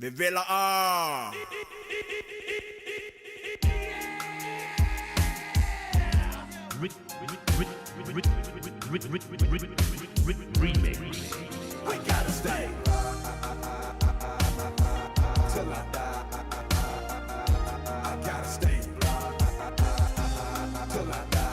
Bevela A. Remix. I gotta stay till I die. I gotta stay till I die.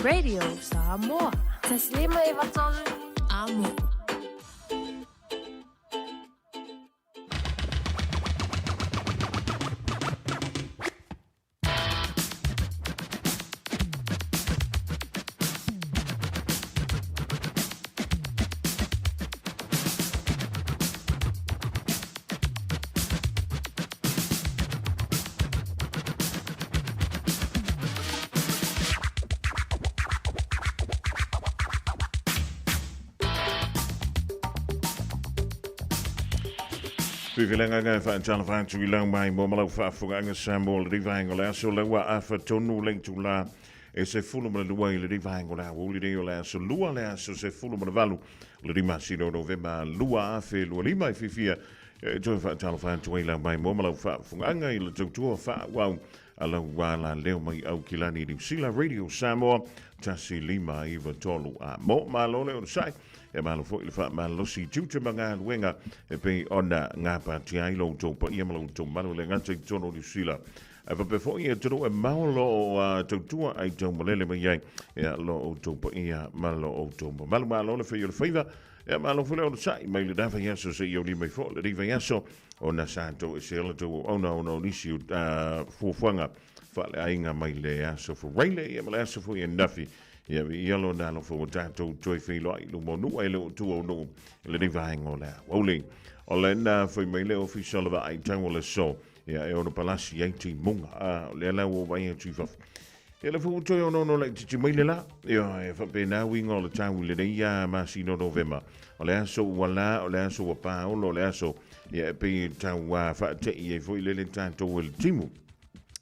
Radio Samoa. تسليمة إيفاتون Amo. Pivilenga nga fa tala fa tu lang mai mo malo fa fuga nga sambol rivango la so la wa afa tonu leng tu la e se fulu mo lua le rivango la wo le la so lua la so se fulu mo valu le rima sino novemba lua afe lua lima fifia to fa tala fa tu lang mai mo malo fa fuga nga le tu fa wa ala wala leo mai au kilani di sila radio Samoa tasi lima iwa tolu a mo malo leo sai e malo fo il fa malo si tutu manga wenga e pe ona nga pa tia ilo to pa ia malo to malo le ngate tono di sila e fa pe fo ia to e malo to tua ai to malele mai ai e lo to pa ia malo to malo le fe il faiva e malo fo leo sai mai le dafa ia so se io li mai fo le diva ia so ona santo e se to ono nisi fu fuanga fa le ainga mai le aso fu raile e mala aso fu nafi ia yellow na lo fu tanto joy filo ai lu monu ai lo tu no le diva ngola oli ole na fu mai le official va ai tango le so ia e ono palasi ai ti munga le la wo vai ti fa e le fu to no le ti mai le la ia e fa pe na wi ngol tango le ia ma si no november ole aso wala ole aso pa ole aso ia pe tanwa fa te ia fu le tanto wel timu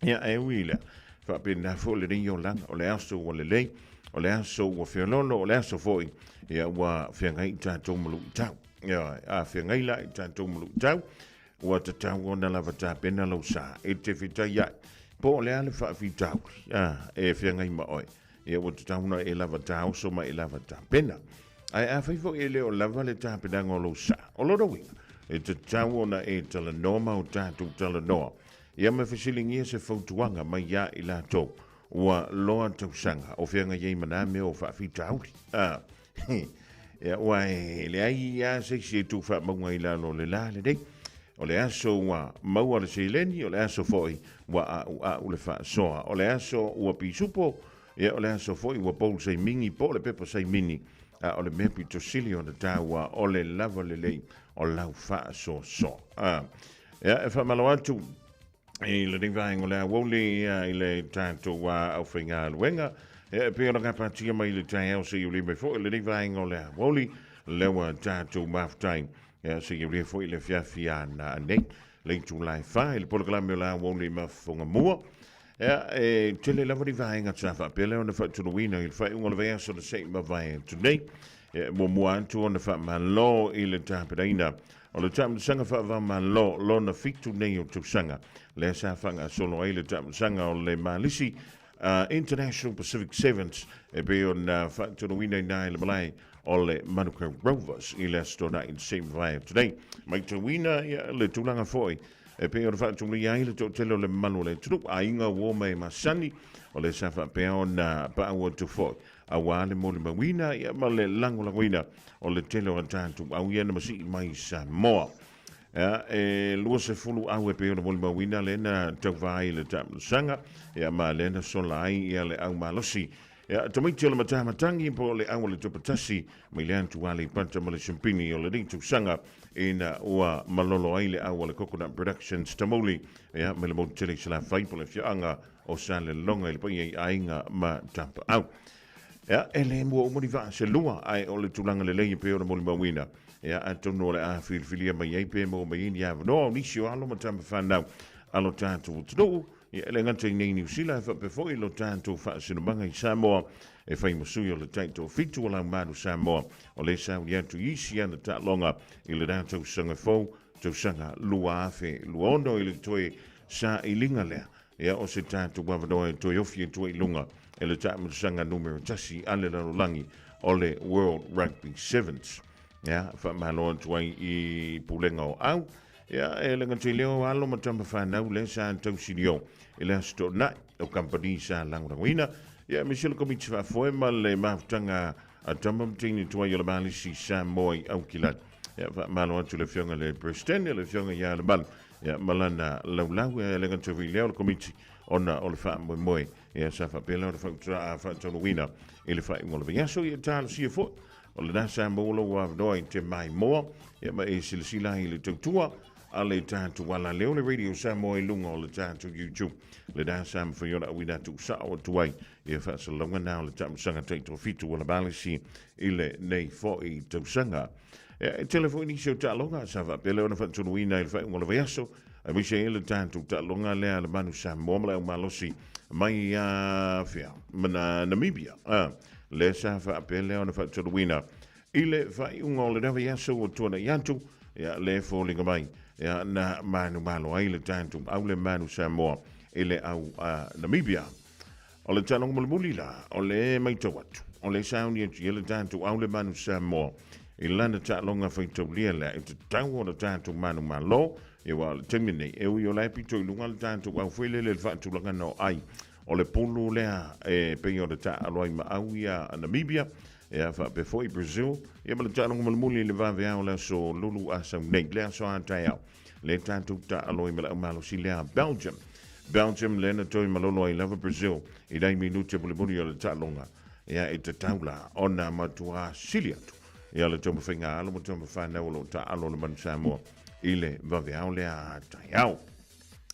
ia e wila fa pe na fu le ringo lang ole aso wala le ole aso wa fiololo ole aso foi ia wa fiangai tanto mulu tau ia a fiangai la tanto mulu tau wa te tau na lava ta pena lo sa e te fita ia po le ale fa fitau e fiangai ma oi ia wa te tau na e lava tau so ma e lava ta pena ai a fai foi le o lava le ta pena ngolo sa o lo do e te tau na e tala norma o tatu tala noa ia me fisilingia se fautuanga mai ia i la tau ua loa tausanga o whianga iei mana me o whaafitauri. Ia ua le ai ia se tu wha maunga i la lo le la le dei. O le aso ua maua le seileni, o le aso foi ua a ule wha soa. O le aso ua pisupo, ia o le aso foi ua pou sei mingi, po le pepa sei mini. O le mepi to sili o le taua, o le lava le lei, o lau wha so so. Ia e wha malo atu, e le ringaingo le awoli i le tātou au whainga luenga e pia nga patia mai le tai au se yuri me fo le ringaingo le awoli lewa tātou maftai e se yuri fo le fiafia na nei le tu lai fa le pologramio la awoli mafonga mua e tele lava ringainga tsafa pia le ona fa tunuina il fa unga le vea so le se ma vai today e mo mua tu ona fa malo i le tāperaina o le tamu sanga fa ma lo na fitu nei o tu sanga le sa fanga solo ai le tamu sanga o le malisi International Pacific Sevens e be on fa tu wina nai le malai o le Manuka Rovers i le stona in same vai today mai tu wina le tulanga foi e pe o fa tu ai le telo le manu le tu ainga wo mai masani o le sa fa pe on pa o tu foi a wale mo le mawina ia ma le lango la wina o le telo tantu au ia na masi mai sa moa e lua se fulu au e pe o le mawina le na tau vai le tam sanga ia ma le na solai ia le au malosi ia to mai tele matatangi po le au le tupatasi mai le antu wale panta ma le champini o le ditu sanga ina ua malolo ai le au le Coconut Productions tamoli ia me le mo tele sala fai po le fianga o sa le longa le pai ainga ma tampa au ia ele mo mo va se lua ai o le tulanga le lei pe o mo mawina ia atono le a filia mai ai pe mo mai ia no ni sio alo ma tamba fa now alo tanto tu ia le ngate nei New Zealand fa pe foi lo tanto fa se no manga i Samoa e fai mo sui o le tanto fitu la manu Samoa o le sa ia tu isi ana ta longa i le tanto sanga fo tu sanga lua fe luono i le toi sa i linga le ia o se tanto wa no to yofi to lunga e le tamu sanga numero tasi ale la langi o le World Rugby Sevens. Ia, fa malo tuai i pulenga o au. Ia, e le ngati leo alo matamba whanau le sa antau sinio. E le asto na o company sa langranguina. Ia, Michelle Komiti fa foe ma le maftanga a tamba mtini tuai o le malisi sa moi au kilat. Ia, fa malo atu le fionga le Preston, le fionga ia le mal. Ia, malana laulau e le ngati leo le komiti. Ona o le wha moe ia sa wha pela o le wha tonu wina i le wha ingola viaso i tala sia fo o le nasa molo wa vdoi te mai moa ia ma e sila i le tautua ale tātou wala leo le radio Samoa i lunga o le tātou YouTube. Le da Sam Fiona wina tu sa o tuai. E whaasalonga nao le tamusanga teito fitu wala balisi i le nei fo i tausanga. E telefoni si o talonga sa va pele ona whaatunu wina i le whaungola vaiaso. A mi se ele tātou talonga lea le manu Samoa mala o malosi mai fia mana Namibia. Le sa whaapele ona whaatunu wina. I le whaiunga o le rawa iaso o tuana iantu. Ya le fōlinga mai. Ya na manu malo ai le tātou au le manu Samoa. Ele au Namibia. O le talong mulmuli la, o le maitawatu. O le sauni e ele tātou au le manu Samoa. I lana talonga whaitau lia la. E te tau o le tātou manu malo. E wa le temine. E ui o le pito i lunga le tātou au whele le whaatulanga no ai. O le polo lea e pei o le tā aloai ma au ia Namibia. E a wha befo i Brazil. E ma le talong mulmuli le vawe au la so lulu asau nei. Lea so antai au. Le tātou tā aloai ma lau malo si lea Belgium. Belgium lena toi malolo ai lava Brazil i dai minute pole muni o le talonga ia e te taula ona matua siliatu ia le tomo whainga alo mo tomo whanau o lo ta alo le manu Samoa i le vaveao lea tai au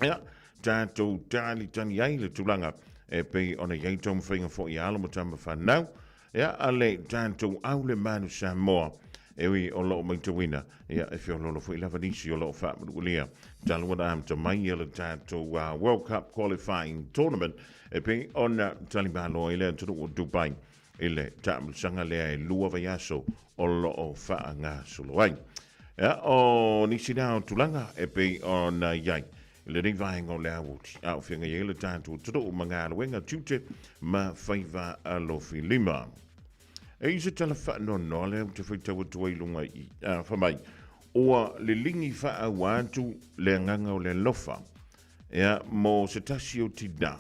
ia tātou tāli tani ai le tulanga e pei ona iai tomo whainga fo i alo mo tomo whanau ia ale tātou au le manu Samoa ewi o lo mai te wina ia e fio lolo fo i lava nisi o lo wha marulia talua am te mai ele tātou World Cup qualifying tournament e pe ona talibalo ele tunu o Dubai ele tam sanga le lua vaiaso o lo o wha ngā solo ai ia o nisi nao tulanga e pe ona iai le rei vahenga o le awuti au whianga i ele tātou tunu o mangāra wenga tute ma whaiva alo filima e isa tala wha no le te whaitawa tuai lunga i whamai. Oa le lingi wha wātu le nganga o le lofa. Ea mo se tasi o tina.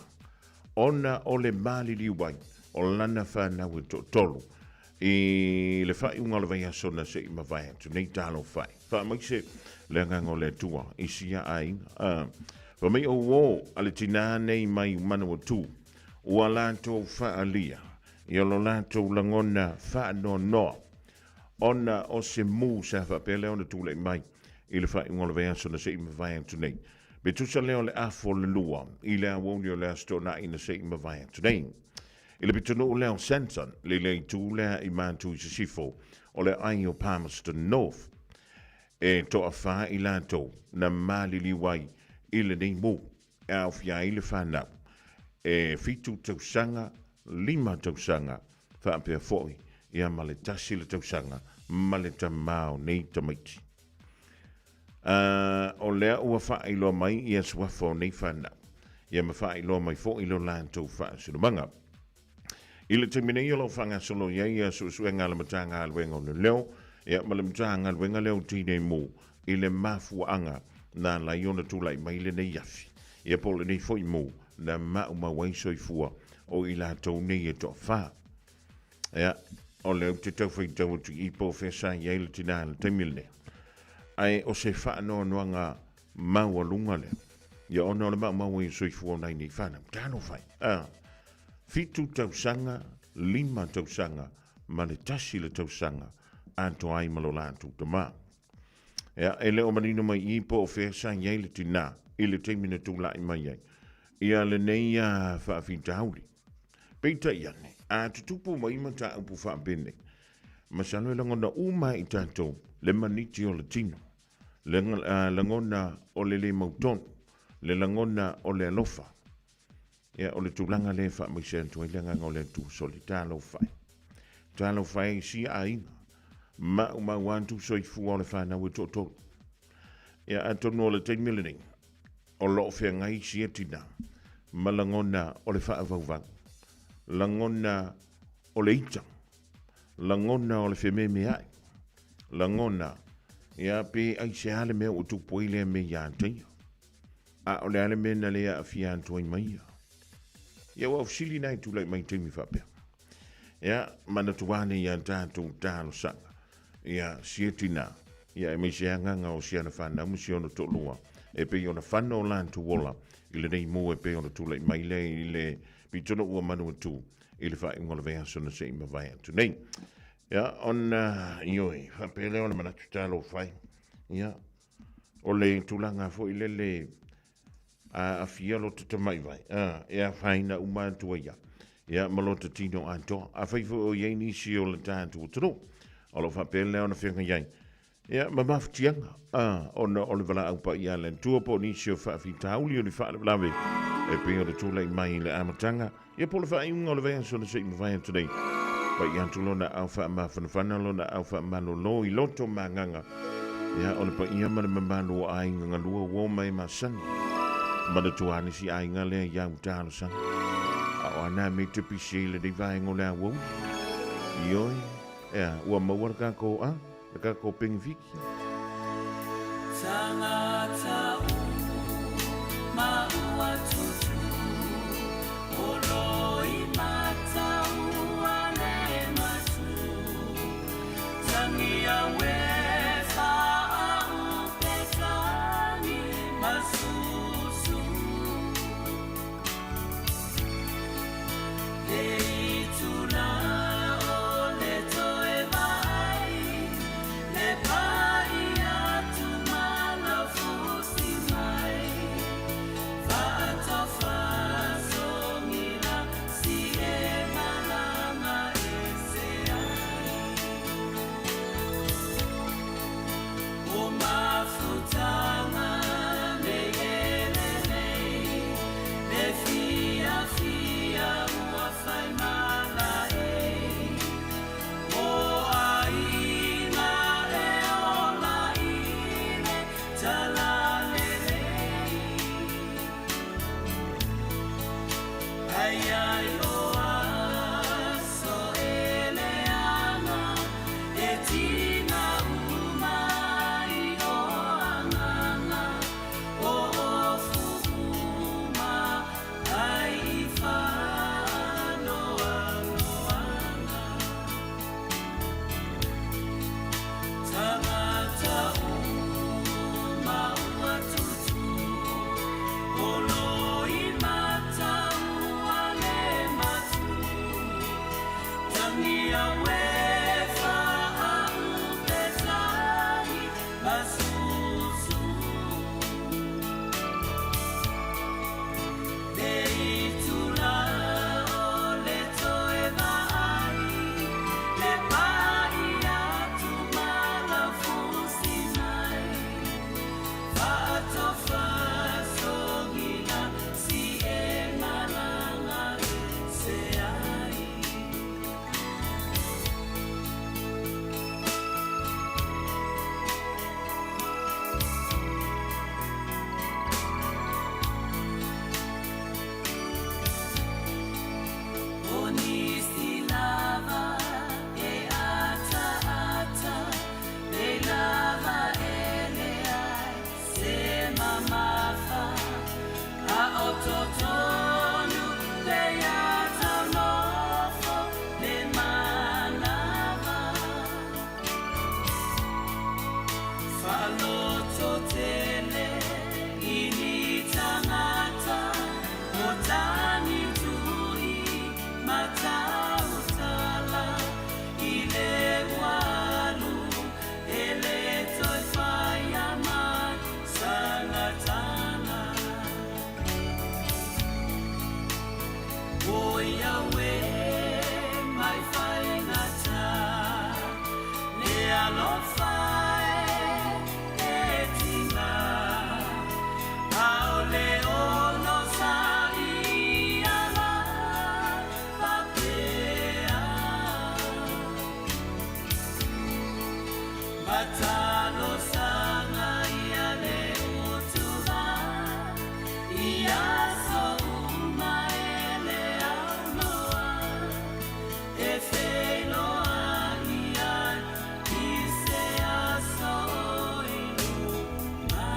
Ona o le mali liwai. O lana wha nau e tolu. I le whai unga le vai asona se ima vai atu. Nei talo whai. Wha mai se le nganga o le tua. I sia ai. Wa mei o wō ale tina nei mai mana o tū. Ua lanto wha alia. Ia lo lato langona wha no noa. Ona o se mu sa wha pele ona tūlei mai. I le whai ungola vea sona se ima vai atu nei. Be tusa leo le afo le lua. I le awoni o le astona ina se ima vai atu nei. I le bitano o leo Sanson. Le lei tū lea i mantu i se sifo. O le ai o Palmerston North. E toa wha i lato na mali liwai i le nei mu. E au fia i le whanau. E fitu tausanga. 5 tausanga whaapea foi ia male tasi le tausanga male tamao nei tamaiti. O lea ua whaailoa mai ia swafo nei whanau. Ia ma whaailoa mai foi lo lantou whaasilumanga. I le temine i lo whanga solo ia suenga le matanga alwenga o le leo. Ia ma le matanga alwenga leo tine mu i le mafuanga na la iona tūlai mai le nei yafi. Ia pole nei foi mu na mauma waisoi fua. O i la tau nei e toa wha. Ia, o leo te tau whai tau tu i po whesa i eile tina le temile. Ai, o se wha noa ngā maua lunga leo. Ia, o le maua i soi fua nei ni whana. Tāno whai. Fitu tau sanga, 5 tau sanga, ma le tasi le tau sanga, anto ai malo lantu te mā. Ia, e leo manino mai i po whesa i eile tina, i le temine tu lai mai ai. Ia le nei a whaafita hauri. Peita iane, a tutupu mai mata upu whaapene. Masano e langona uma i tātou, le maniti o le tino. Le langona o le mautonu, le langona o le alofa. Ia o le tūlanga le whaamisentu, e langanga o le tū soli tālo whai. Tālo whai si a inga. Ma wantu soi fua o le whanau e tōtoro. Ia atonu o le 10 million. O lo whea ngai si e tina. Malangona o le whaavauvang. Langona o le itang. Langona o le whememe ai. Langona ia pe ai se ale mea o tupu ile me ia anteia. A o le ale mea na lea a fia antoai mai ia. Ia wau sili nai tūlai mai teimi whapea. Ia mana tuwane ia tātou tālo sanga. Ia sietina. Ia e mei se anganga o siana whana musi ono tolua. E pe ona whana o lantu wola. Ile nei mo e pe ona tūlai mai le i le pitono ua manu atu. Ile wha ingola vea sona se ima vai atu nei. Ia, ona ioi, whapele ona manatu tālo whai. Ia, o le tulanga fo i lele a fia lo te mai vai e a faina uma tua ia ia malota tino anto a fai fo o ye ni si o le tantu tro o lo fa pele ona fenga ia ia ma maftianga ona o le vala au pa ia le tua po ni si o fa fi tauli o ni fa le lave e pe o le tula i mai le amatanga ia po le fa i ngol ve so le sei ma vai today pa ia tulo na au fa ma fana lo na au fa ma lo i loto manganga ia o le pa ia ma le mambalo ai nga lua wo mai ma san ma le tuani si ai nga le ia utalo san a ona me te pisi le di vai ngole a wo ioi ia ua mawar ka ko ping viki Tangata maua tutu Oloi mata uane matu Tangia wefa au petani masusu Leituna o le toe vai Le pai atu mana fusi mai Fato faso mira si e malama ese ai O mafutanga ne nei Le fia fia ua fai mala ei O aina e ola ine talalele Ai ai o aso ele ana e tina umai o anganga o fuma ai fano anoanga Tangata uma tutu Oloi mata uale matu Tangia wefa au petani masusu Deitula o le toe vai Le pai atu mana fusi mai Fato faso gina si e malanga se ai Onisi lava e ata ata Le lava ele ai se mamafa A ototonu le ata nofo le manava Faloto tele ini tangata Otani tui matautala Ile walu ele toi fayama sangatana Oia we mai faingata Le alofai e tina Ao le ono sa iala papea Matalo sanga ia le utuva Ia so uma ele aunoa E feiloa ia i se aso iluma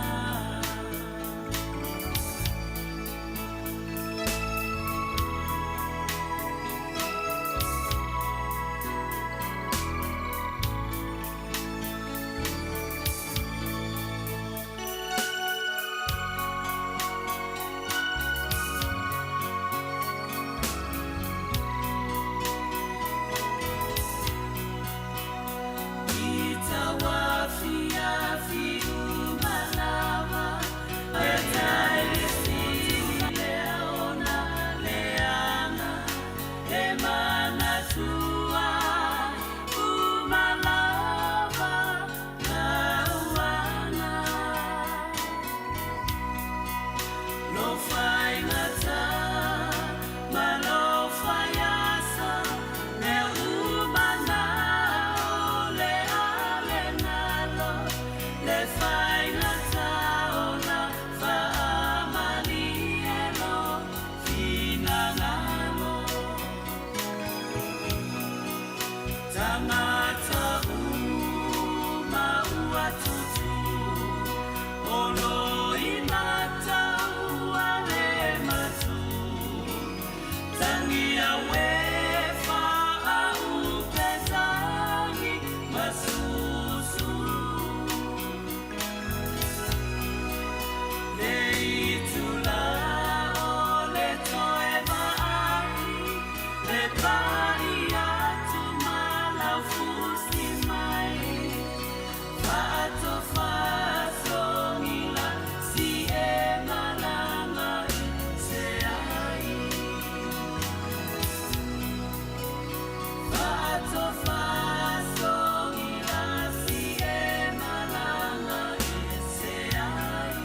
Faatofasongila si e malanga se ai. Faatofasongila si e malanga se ai.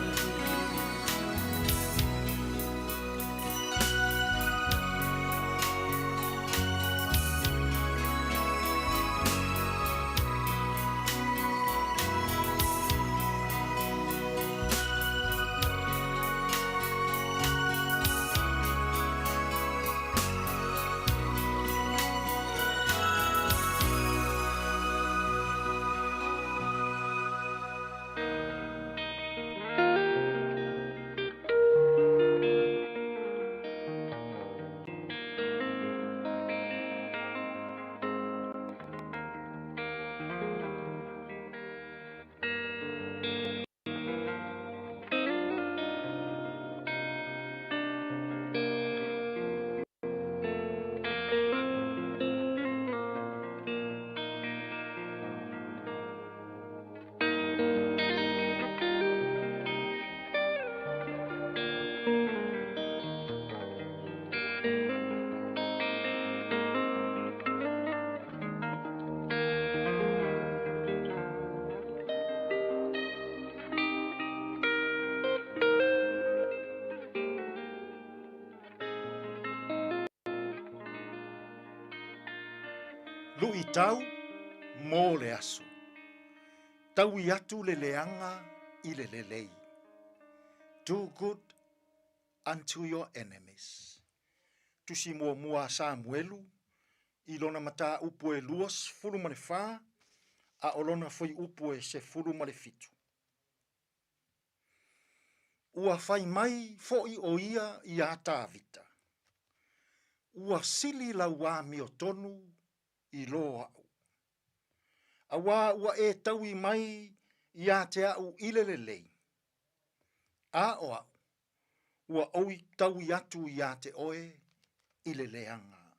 Lui tau mō le aso. Tau i atu le leanga i le lelei. Do good unto your enemies. Tusi mua Samuelu, i lona mata upu e luas fulu male wha, a olona foi upu e se fulu male fitu. Ua fai mai fo i o ia i a Tāvita. Ua sili la wā mio tonu i loa au. Awa ua e taui mai i a te au ilelelei. A o au, ua oi taui atu i a te oe ileleanga.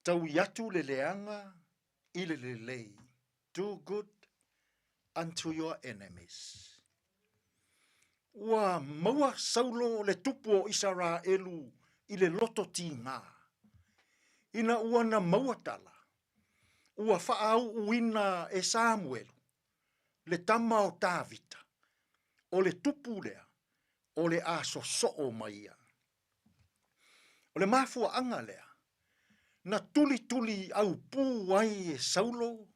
Taui atu leleanga ilelelei. Do good unto your enemies. Ua maua saulo le tupu o Israelu i le loto ti ngā. Ina ua na maua tala. Ua whaau uina e Samuelu. Le tama o Tāvita. O le tupu lea. O le aso so maia. O le mafua anga lea. Na tuli au pū ai e Saulo.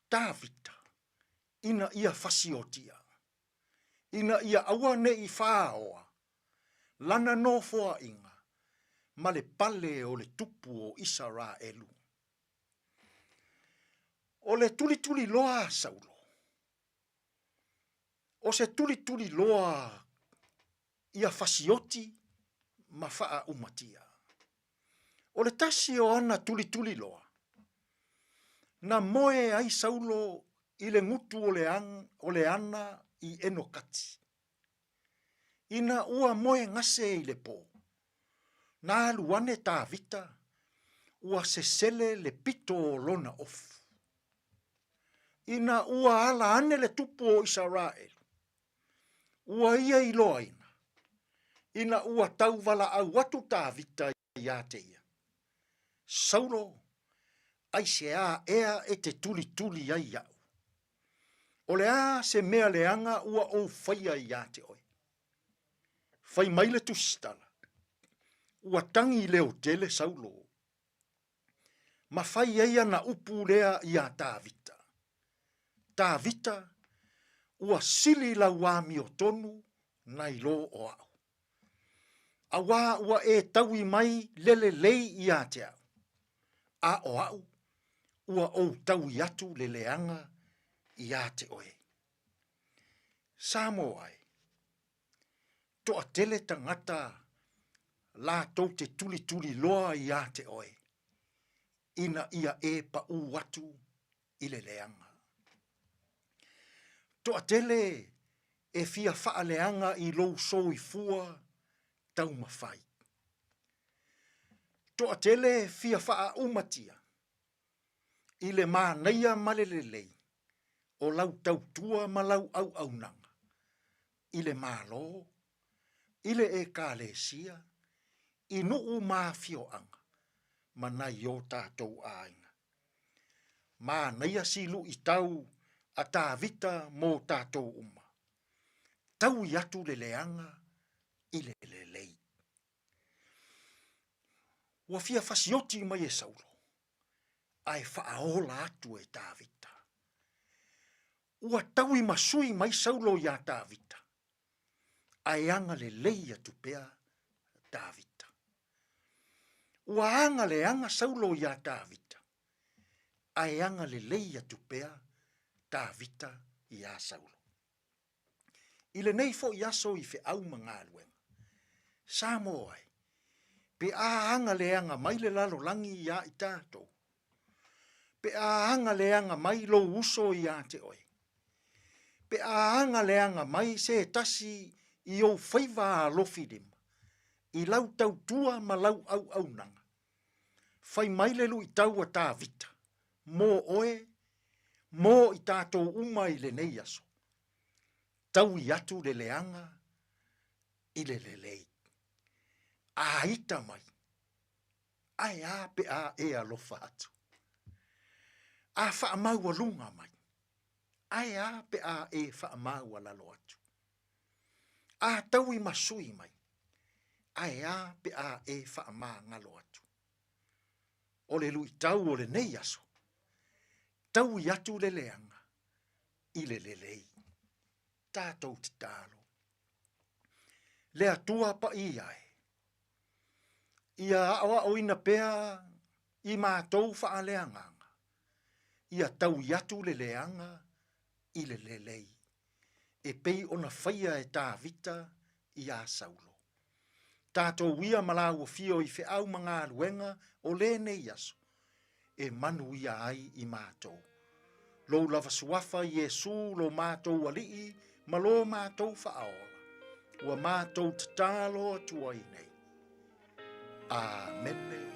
Tāvita. Ina ia fasiotia. Ina ia awane i whāoa. Lana no foa inga. Ma le pale o le tupu o Israelu. O le tuli loa Saulo. O se tuli loa ia fasioti ma faa umatia. O le tasi o ana tuli loa. Na moe ai Saulo i le ngutu o le ana i enokati. Ina ua moe ngase i le po. Na luane Tāvita, ua se sele le pito o lona ofu. Ina ua ala ane le tupu o Israel. Ua ia i loa ina. Ina ua tauvala au watu Tāvita i a te ia. Saulo, ai se a ea e te tuli ai au. O le a se mea leanga ua o whaia i a te oi. Whai maile tusitala. Ua tangi leo tele Saulo. Ma whai eia na upu lea i a Tāvita. Tāvita, ua sili la wami o tonu nai lo o au. Awa ua e taui mai lele lei i a te au. A o au, ua o taui atu leleanga i a te oe. Samo ai, toa tele tangata la tau te tuli loa i a te oe. Ina ia e pa u watu i leleanga. Toa tele e fia faaleanga i lou soi fua tau mawhai. Toa tele fia faa umatia. I le maa neia malelelei. o lau tautua ma lau au nanga. I le malo, i le e kālesia, i nuu mafioanga, ma nai o tātou ainga. Ma naia silu i tau a tāvita mō tātou uma. Tau i atu le leanga, i le lei. Ua fia fasioti mai e Saulo, ai whaaola atu e tāvita. Ua tau i masui mai Saulo ia tāvita, ai anga le lei atu pea tāvita. Ua anga le anga Saulo ia tāvita, ai anga le lei atu pea tāvita ia Saulo. I le nei fo i aso i fe au mga aluenga. Sa mo ai, pe a anga le anga mai le lalo langi ia i tātou. Pe a anga le anga mai lo uso ia te oi. Pe a anga le anga mai se tasi i o whaiva a lofidim. I lau tau tua ma lau au nanga. Whai mai le lu i tau a tā vita. Mō oe, mō i tātou uma i le nei aso. Tau i atu le leanga, i le lei. A ita mai, ai a pe a e alofa atu. A wha maua lunga mai, ai a pe a e wha maua lalo atu. A tau i masui mai, ai a pe a e wha ngalo atu. O le lui tau o le nei aso, tau i atu le leanga, i le lei. Tātou te tālo. Le atua pa i ai. Ia awa o ina pea i mātou wha leanganga. Ia tau i atu le leanga i le lei. E pei ona whaia e tā vita i a Saulo. Tātou ia malaua fio i fe au mga aluenga o le nei aso. E manu ia ai i mātou. Lo lava suafa Yesu lo mātou alii ma lo mātou whaaola. Ua mātou tatalo atua i nei. Amen.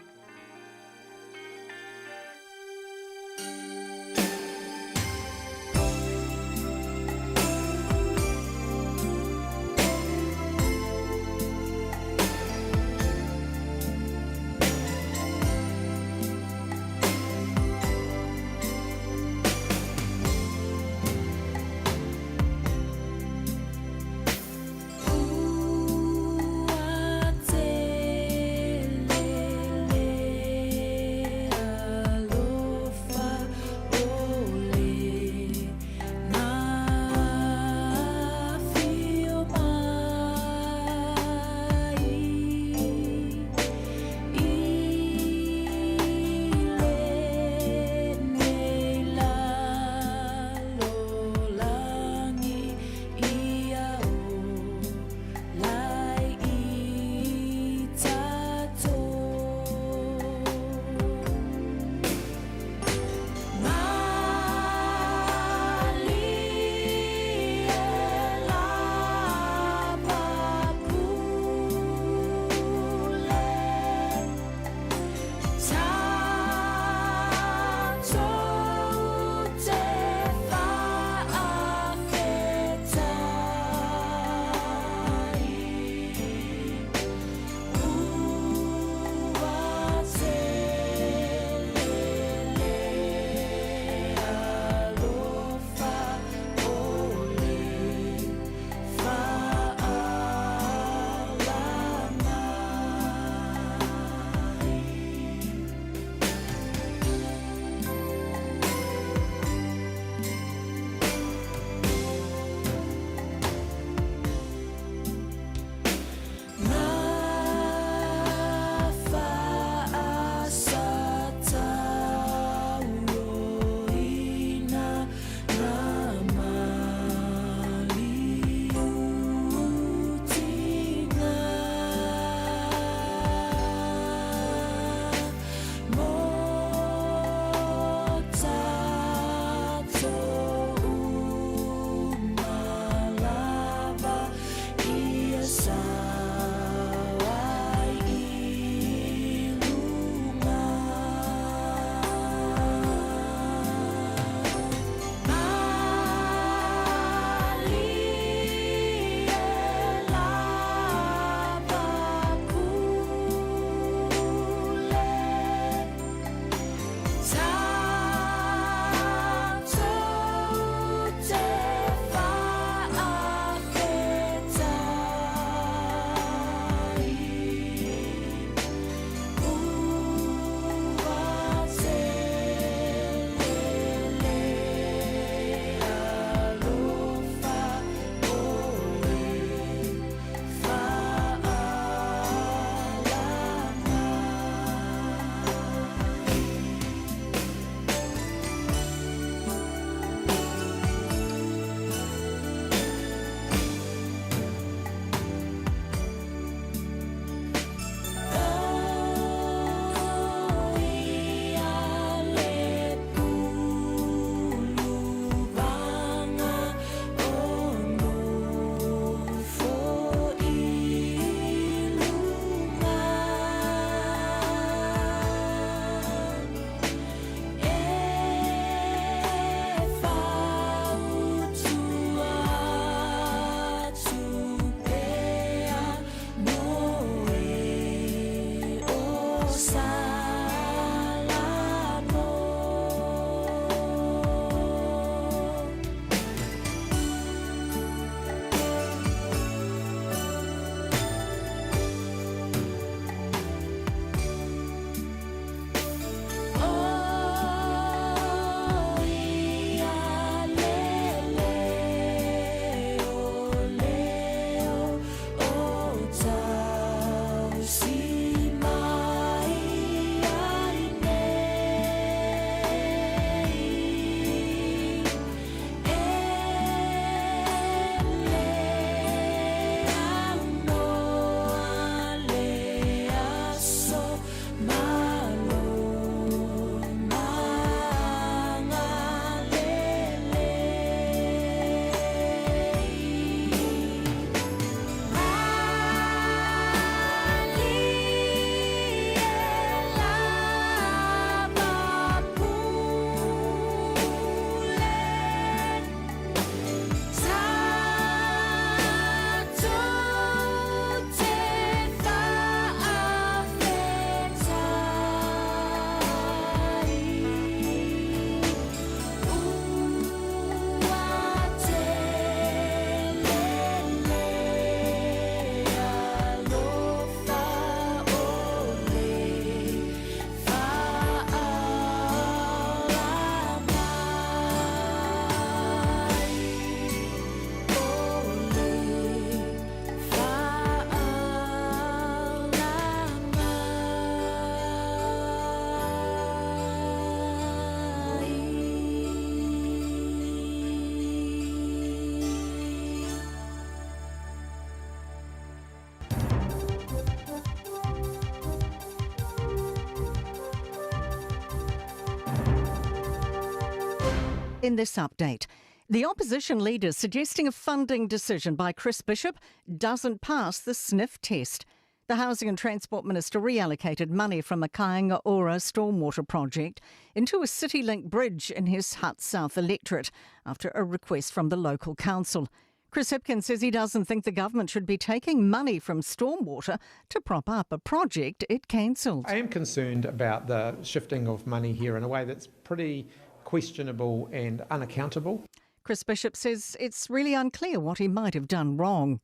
In this update, the opposition leader suggesting a funding decision by Chris Bishop doesn't pass the sniff test. The Housing and Transport Minister reallocated money from a Kāinga Ora stormwater project into a CityLink bridge in his Hutt South electorate after a request from the local council. Chris Hipkins says he doesn't think the government should be taking money from stormwater to prop up a project it cancelled. I am concerned about the shifting of money here in a way that's pretty questionable and unaccountable. Chris Bishop says it's really unclear what he might have done wrong.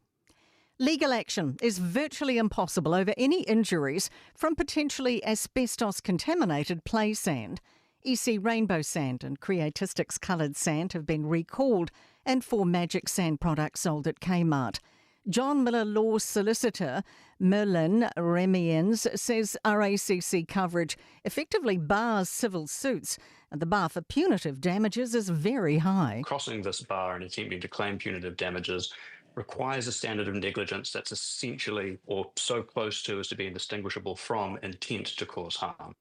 Legal action is virtually impossible over any injuries from potentially asbestos-contaminated play sand. EC Rainbow Sand and Creatistics Coloured Sand have been recalled and 4 Magic Sand products sold at Kmart. John Miller Law Solicitor Merlin Remiens says RACC coverage effectively bars civil suits and the bar for punitive damages is very high. Crossing this bar and attempting to claim punitive damages requires a standard of negligence that's essentially or so close to as to be indistinguishable from intent to cause harm.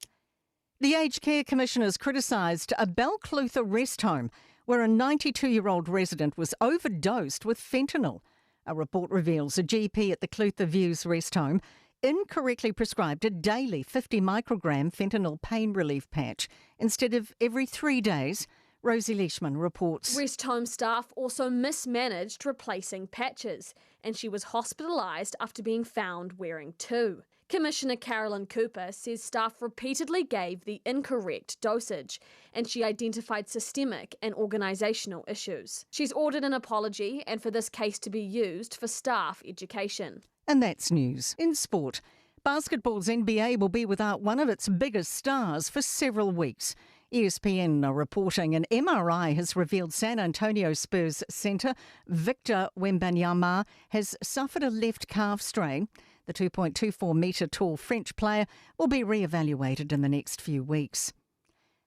The Aged Care Commission has criticised a Balclutha rest home where a 92-year-old resident was overdosed with fentanyl. A report reveals a GP at the Clutha Views rest home incorrectly prescribed a daily 50 microgram fentanyl pain relief patch instead of every 3 days. Rosie Leishman reports. Rest home staff also mismanaged replacing patches, and she was hospitalised after being found wearing 2. Commissioner Carolyn Cooper says staff repeatedly gave the incorrect dosage, and she identified systemic and organisational issues. She's ordered an apology and for this case to be used for staff education. And that's news. In sport, basketball's NBA will be without one of its biggest stars for several weeks. ESPN are reporting an MRI has revealed San Antonio Spurs centre Victor Wembanyama has suffered a left calf strain. The 2.24-metre tall French player will be re-evaluated in the next few weeks.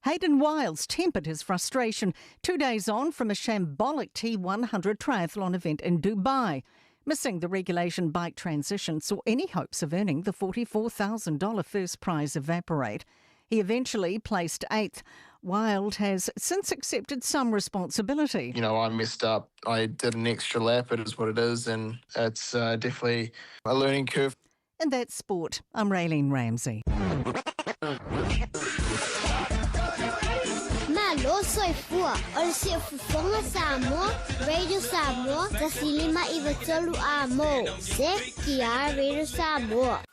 Hayden Wiles tempered his frustration 2 days on from a shambolic T100 triathlon event in Dubai. Missing the regulation bike transition saw any hopes of earning the $44,000 first prize evaporate. He eventually placed 8th. Wild has since accepted some responsibility. You know, I messed up. I did an extra lap. It is what it is, and it's definitely a learning curve. And that's sport. I'm Raylene Ramsey. Malo soy fua. Ol si fufonga Samoa, Radio Samoa, tasilima iwatolu amo. Se kia Radio Samoa.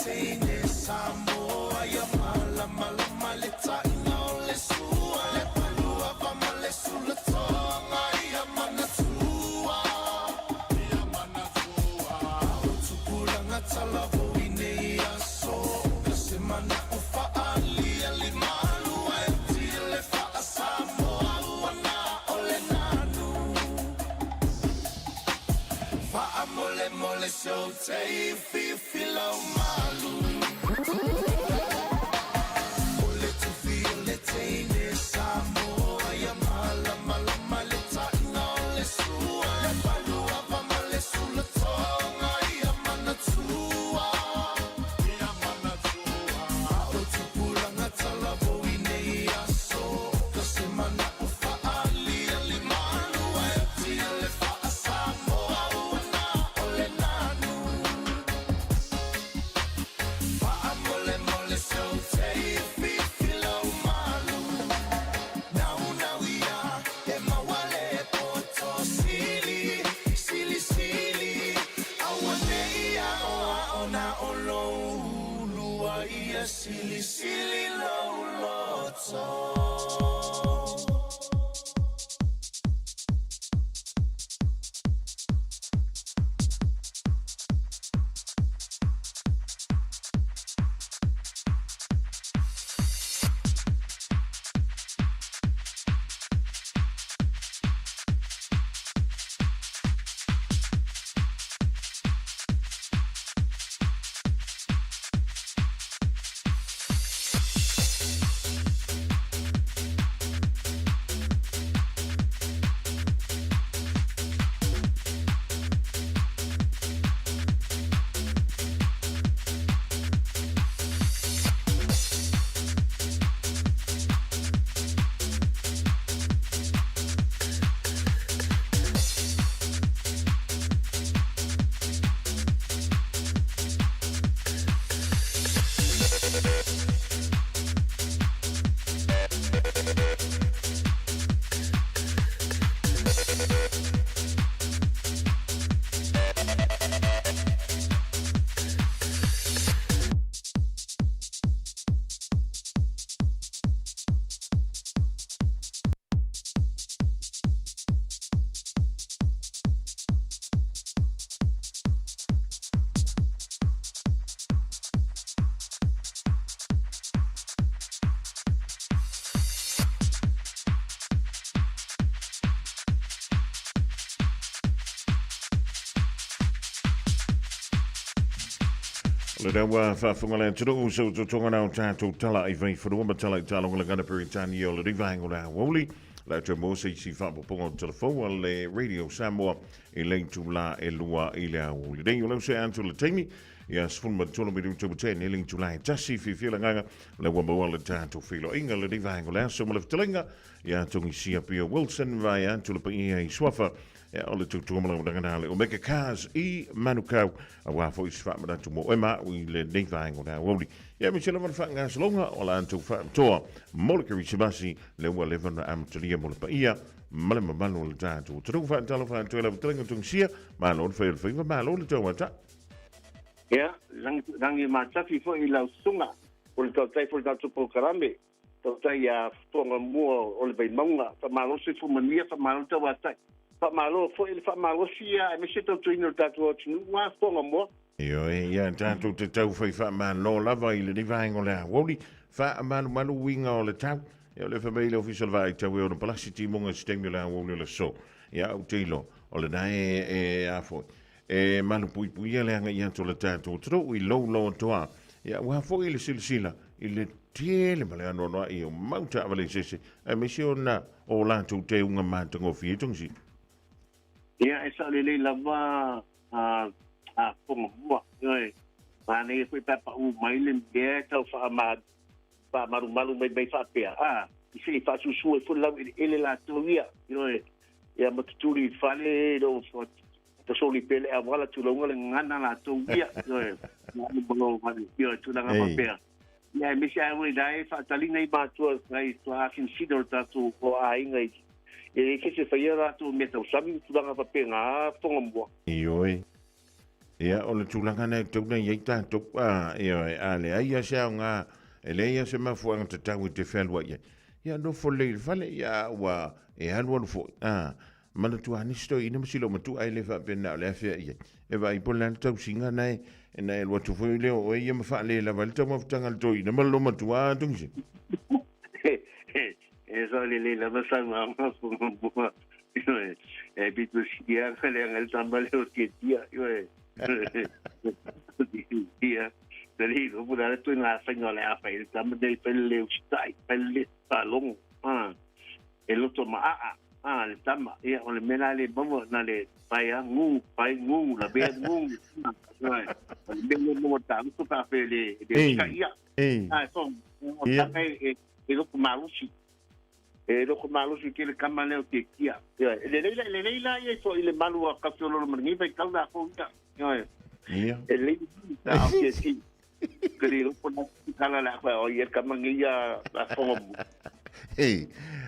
teine Samoa ia mala mala male tainga o le sua le palua va male sulla tonga ia mana tua o tupulanga tala vo ine ia so se mana o faali ali malu e tile fa Samoa wana o le nanu fa mole mole so te filo malu ole tu file teine Samoa ia mala mala male tainga o le sua le palua va male sulla tonga ia mana tua o tupulanga tala vo ine ia so kasi mana o faali ali malu e tile fa Samoa wana o le nanu fa mole mole so te filo malu now ia e mawale poto sili sili sili awane ia ona olo lua ia sili sili lo loto Le dawa fa funga tru so tonga na tato tala I vai for uma tala tala ngala gana peritani o le rivango la woli la temo se si fa po telefone le radio Samoa e le tu la e lua I le o le dei lo se anto le temi ya sfumba tolo mi tu ten e link tu la tasi fi fila nganga le wamba le tato filo inga le rivango la so mo le telinga ya tongi sia Pia Wilson vai anto le pai swafa ole tu mala ngana o meka cars I manukau a wa fo isfa ma tu mo ema we le nei vai ngona woli ya mi chela fa nga slonga ola antu fa to molekeri chibasi le wa leven am tulia mo pa ia mala mabalo le tatu tu fa talo fa tu le tlenga tu sia ma lo fe fe ma lo le to ta ya rangi ma tafi fo I la sunga o le tai fo tatu po karambe to tai ya tonga mo o le vai manga fa ma lo se fu mania fa ma lo to wa tai fa malo fo il fa malo sia me se to tuino tatu o tinu wa fonga mo io ya tanto te tau fa ma lo lava il di vango la woli fa malu winga o le tau io le famiglia ufficial vai tau o plastic monga stimula woli le so ya o tilo o le dai e afo e malu pui le anga ia to le tatu tro I lo toa ya wa fo il silsila il tiele male no no io mauta avale sese e missiona o la tu te unga mantango fi tongsi ya esa le lava a fonga mo oi ma ne foi pa u mai le be tau fa ma pa maru mai fa pe isi fa su fu la ele la tovia oi ya maturi fale do fo to soli pele a wala tu longa le ngana la tovia oi mo io tu la ma pe ya mi sa we dai fa talina I ba tu ngai tu a consider tatu o a ingai e ke se faia tu me tau sami tu nga fa pe nga fonga mo oi Ia o le tūlanga nei tau nei ei tātou a le aia sea ngā e le ia se mafuanga te tau I te whelua ia. Ia no fo le fale ia wa e halua no fo. Mana tu anisto ina masilo matu ai le fa pena le afia ia. E vai po le tau singa nei e nei lo tu fo le o ia ma fa le la val tau mafutanga le toi na malo matu a tungsi. E so le la masa ma ma e bitu sia le ngal tambale o tia io Ia, dari ko pula tu na sa ngole apa il tam dei pelle ustai pelle salong e lo to ma le tam ia o le mena le bomo na le pai ngu la be ngu le mo tam to pa pele de ia so ia e lo malusi ke le kamane o te kia le leila ia so ile malu ka solo mringi pe kalda ko ia ele tá ok sim querido por kala la o ia kamangia la fomo Hey,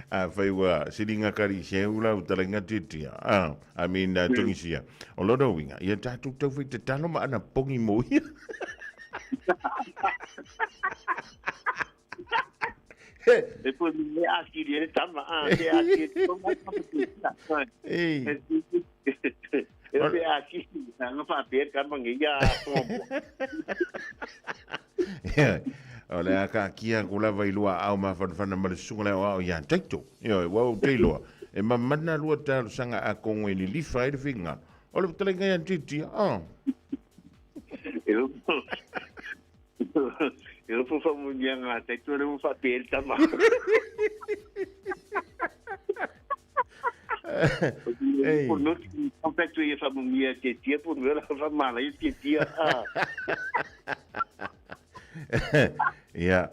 fai wa siringa kari se ula utalenga titia. I mean tungisia. O lodo winga, ia tatu tau fai te talo ma ana pongi mo ia. Depois me aqui ele tama te aqui eu be aqui não fa per kamangia Ole aka kia kula vai lua au ma fanfana ma sunga o ya taito yo wa teilo e mamana lua ta sanga a kongo ni li fai de finga ole telenga ya titi eu fui famunha nga taito não fa per tama por não completo ia famunha tia por ver a famala tia Ia,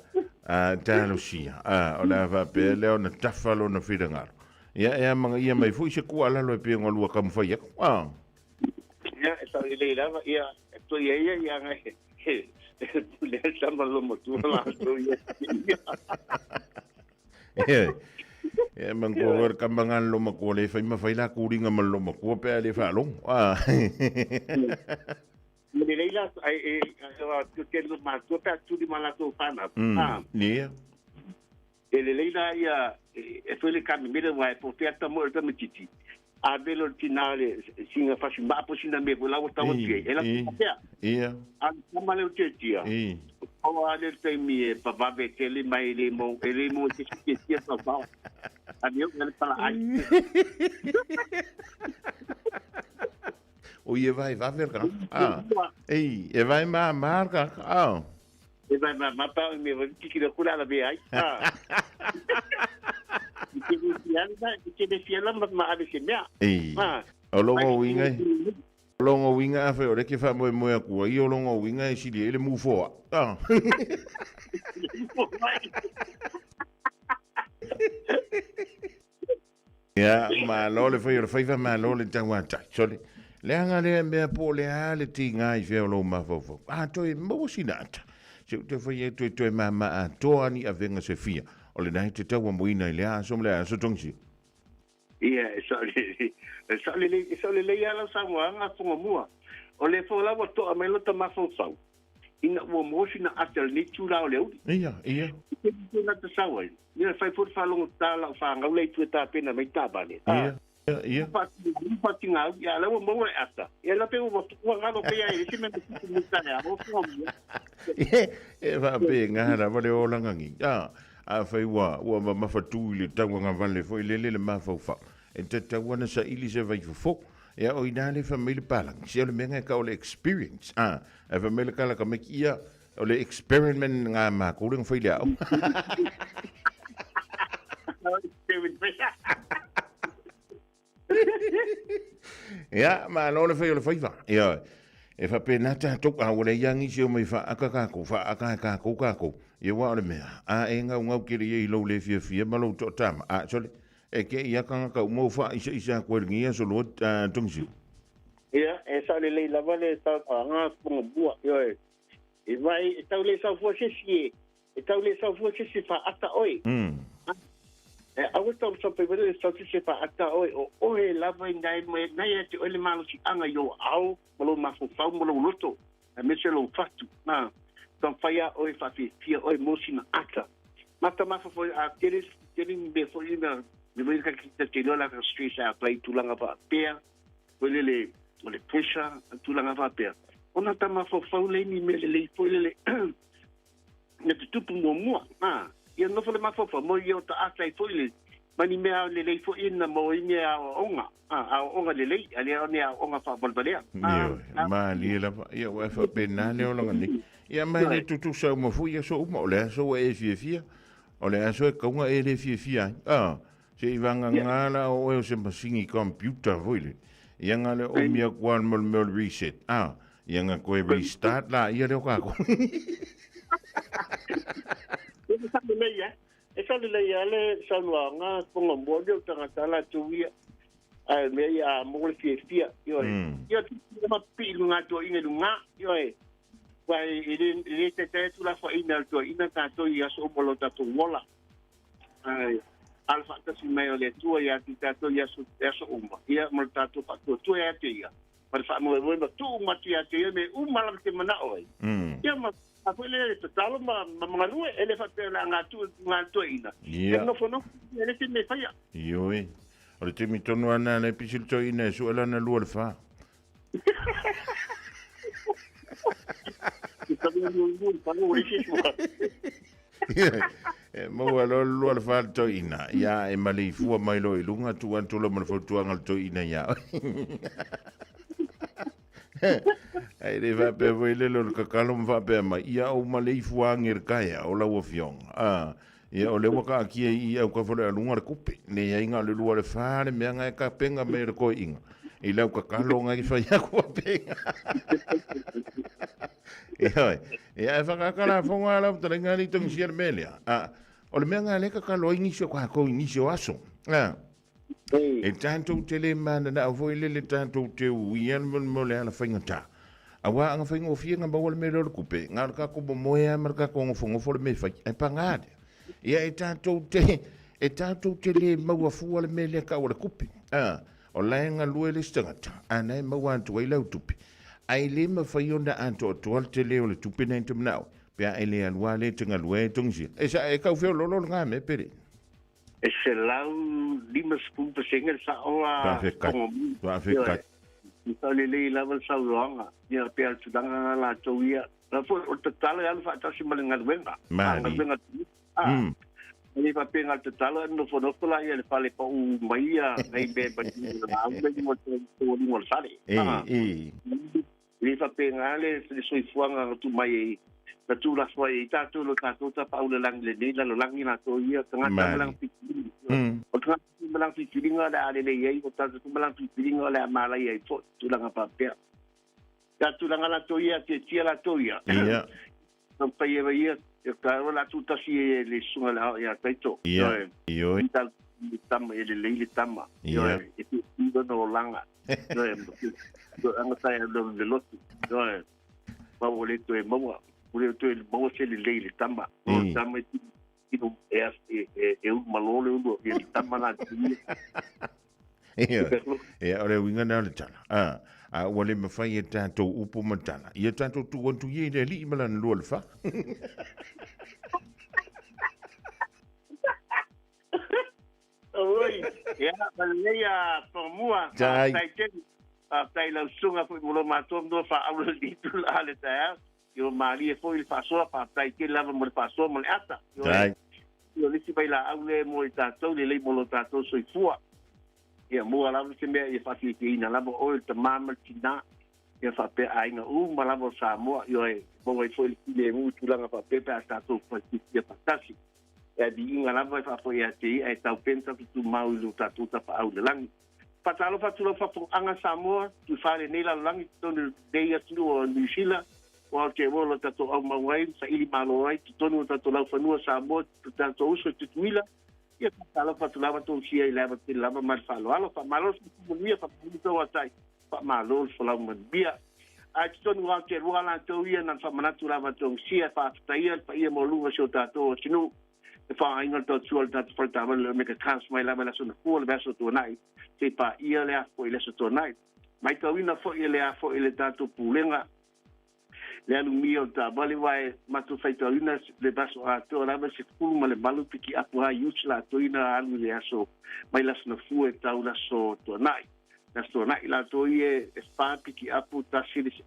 talo sia. Ola va pe leo na tafalo na fidangar. Ia manga ia mai fu se ku ala lo pe ngolua kam fa ia. Ia, esa ile lava ia, to ia ngai. Le tamba lo motu la to ia. Ia mangor kambangan lo makole fa ma fa ila kuringa mal lo makua pe ale fa long. Leila tu quer mais tu tá tudo malato pana Nia Leila ia foi le caminho vai por perto morto me titi a belo finale singa faz uma posina me lá o tava que ela ia a como le tia o ale tem me para ver que ele mais ele mo que tia só a meu ele fala ai O ia vai verga. Ei, e vai marca. E vai matar me vai que kula la be ai. Que de lá ma ave se mea. Ei. O longo winga fa ore que fa mo aku. I o longo winga e sili ele mu fo. Ya, ma lo le fa ma lo le tawata. Sole. Le anga le mea po le ale tinga I feo lo mafofo. Toi mo sinata. Se te foi toi mama a toani a venga se fia. O le nai te taua moina I le a som le a so tongsi. Ia, so le ala sa nga fonga mua. O le fo la to a melo ta mafo sau. Ina wo mo sina atel ni tu la le. Ia. Na te sawa. Ia fai por fa longo ta la fa nga le tu ta pena mai ta bane. Ia. Patinga ya la mo ata. Ya la pego mo ngalo pe ya isi me ya mo E va pe ngara va le olanga ngi. A fai wa ma fatu le tau nga vale foi le ma fa. E te tau na sa ili se vai fo. Ya o ina le family palang. Si le menga ka o le experience. E family kala ka mekia o le experiment nga ma ko ring foi le. Ya, ma no le fai va. Ya. E fa pena ta tok a wole yangi se mai fa aka ko. Ye wa le mea. A enga unga kiri I lo le fia ma lo to tama. Sole. E ke ia ka mo fa isa ko ngia so lo tungsi. Ya, e sa le la vale sa nga po bua yo. E vai ta le sa fo se si. E ta le sa fo se si fa ata oi. Au tau sa pe vele sa se pa ata o e lava ngai mai nai te ole malo si anga yo au malo ma fo fa malo loto me se lo fatu na ton faia o e fa fia o e mosina ata mata ma fo a teres be fo ina me vai ka te lo la street a play tulanga pa pea le pressure tulanga pa pea ona tama fo fa le ni me le fo le ne tupu mo ia no fole ma fo mo yo ta asa fo le mani mea le fo ina mo ina onga onga le ale oni onga fa bolbalea ma li la ia wa fa penale o longa ni ia ma le tutu sa mo fu ia so mo le so e fia o le so ko nga e le fia se ivanga ngala o e se masingi computer voile ia ngale o mia kwan mo reset ia nga ko restart la ia le ka ko esa le ale salwa nga pongo modio tanga tala tuia ai me ia mo le fia yo yo ma pilu nga to ina nga yo vai ile te tu la fa ina to ina ta to ia so bolo ta to mola ai alfa ta si me le tu ia ti ta to ia so ia mo ta to pa to ia te ia per fa mo tu ma ti ia te me la te mana oi ia ma apele te talo ma mangalue ele fa pe la ngatu ina no fono ele te me faia yoi o te mi tonu ana le pisil to ina su ala na lu alfa mo alo lu alfa to ina ya e mali fu mai lo ilunga tu an tu lo mo tu angal to ina ya ai le va pe voile lo ka kalom va pe ma ia o malei fuangir kaya o la wofiong ia o le waka ki ia ka fole lunga kupe ne ia inga le luare fare me nga ka penga me ko inga i le ka kalonga ki fa ia ko penga ia fa ka kala fonga la trenga ni tong sier melia o le me nga le ka kalo inisio ko inisio aso e tanto tele mana na voile le tanto te uian mo le ala fingata awa anga fingo fienga ba wal me lo kupe ngal ka ko moya marka ko ngo fo me fa e pangade ia e tanto tele ma fu wal me le ka wal kupe o la nga luele stangata ana ma wan to ile tupi ai le ma fa yonda anto to tele o le tupi na intum now pe ele al wale tinga lue tungsi e sa e ka fe lo nga me pere e se lau lima spumpa singa sa oa Afrika Ito le level sa uanga ia pe al tudanga la toia la fo o total al fa ta si malinga wenga wenga ni pa pe ngal total no fo no la ia le pale pa u maia nei be ba ni mo ni mo sale ni pa pe ngale se soi fuanga tu mai ta tu la foi ta tu lo ta ta pa le lang le ni la lo lang ni na to ia tanga lang o tanga lang pikiringa da ale le ye o ta tu lang pikiringa la mala ye fo tu lang pa pe ta tu lang la to ia te tia la to ia no pa ye ia ka la tu ta si le sunga la ia taito yo tama ele le tama yo e tu no langa yo do anga sa le lotu yo pa vole to e mo ule to el mo se le tama o tama ino e un malole uno e tama na ole winga na le tala wale me fai e tanto upo matala ia tanto tu wantu ye le li malan lo alfa oi ya balea pomua tai la sunga fu mo ma tondo fa au di tu ale ta yo mali foi il faso pa tai ke lava mo faso mo ata yo lisi baila aule mo tato le mo tato so fua ya mo ala se me e fa ki ina la mo o te mama tina ya fa pe ai na mala mo sa mo yo e mo foi le mo tu la pa pe pa tato fa ki ya patasi ya di inga la mo fa foi ya ti ai tau pensa tu mau lu tato ta pa aule lang patalo fa tu fa anga Samoa tu fa le nei la lang to de ya tu o New Zealand o ke volo tato au mawai sa ili malo ai tonu tato la fanua sa mo tato uso tutuila ia patalo patulava to sia i lava te lava mar falo alo fa malo mo ia fa to watai fa malo fala mo bia a tonu wa ke wala to ia na fa manatu lava to sia fa taia fa ia mo lunga so tato sinu e whainga tau tua le tatu whaitawa le me ka kās mai la mela sona fua le beso tua nai, te pa ia le a fo i leso tua nai. Mai ka wina fo i le a fo i le tatu pūlenga, le alu mia o ta bali wae matu whaitawina le baso a toa rama se kulu ma le malu piki apu ha iusi la toina alu le aso mai las na fue tau laso toa nai. Nas toa nai la toie e wha piki apu ta series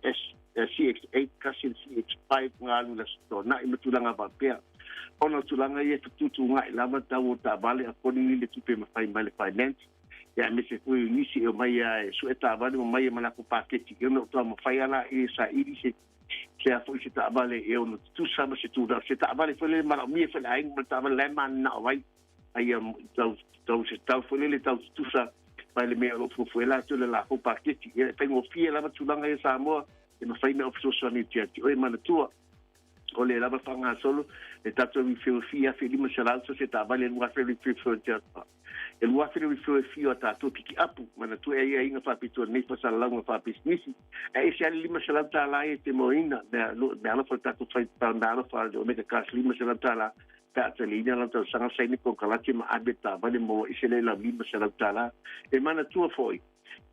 CX8 ka series CX5 ngā alu laso toa nai matulanga wapea. Ona tulanga i e tututu ngai lama tau o ta bali a koni ni le tupe mawhai mai le finance. Ya me se kui nisi e mai a su e ta bali mai e manako paketi. Io no toa mawhai ala e sa iri se a foi se ta vale e ono tu sama se tu da se ta vale foi le mara mi foi ai mo ta vale man na vai ai tau se tau foi le tau tu sa vai le me o foi la tu le la ho paketi e pe mo fie la tu langa e sa mo e no fai me of so ni ti o mana tua o le la fanga solo e tatu mi fia lima sala se ta vale no fa le fio ti e lua fere wi fio ta to piki apu mana tu e inga fa pitu nei fa sala nga fa business e se ali lima sala ta la e te moina me ala fa ta to fai ta na fa o me ka lima sala ta la ta te linea la ta sanga sai ni ko kala ma abeta vale mo e se le la lima sala ta la e mana tu foi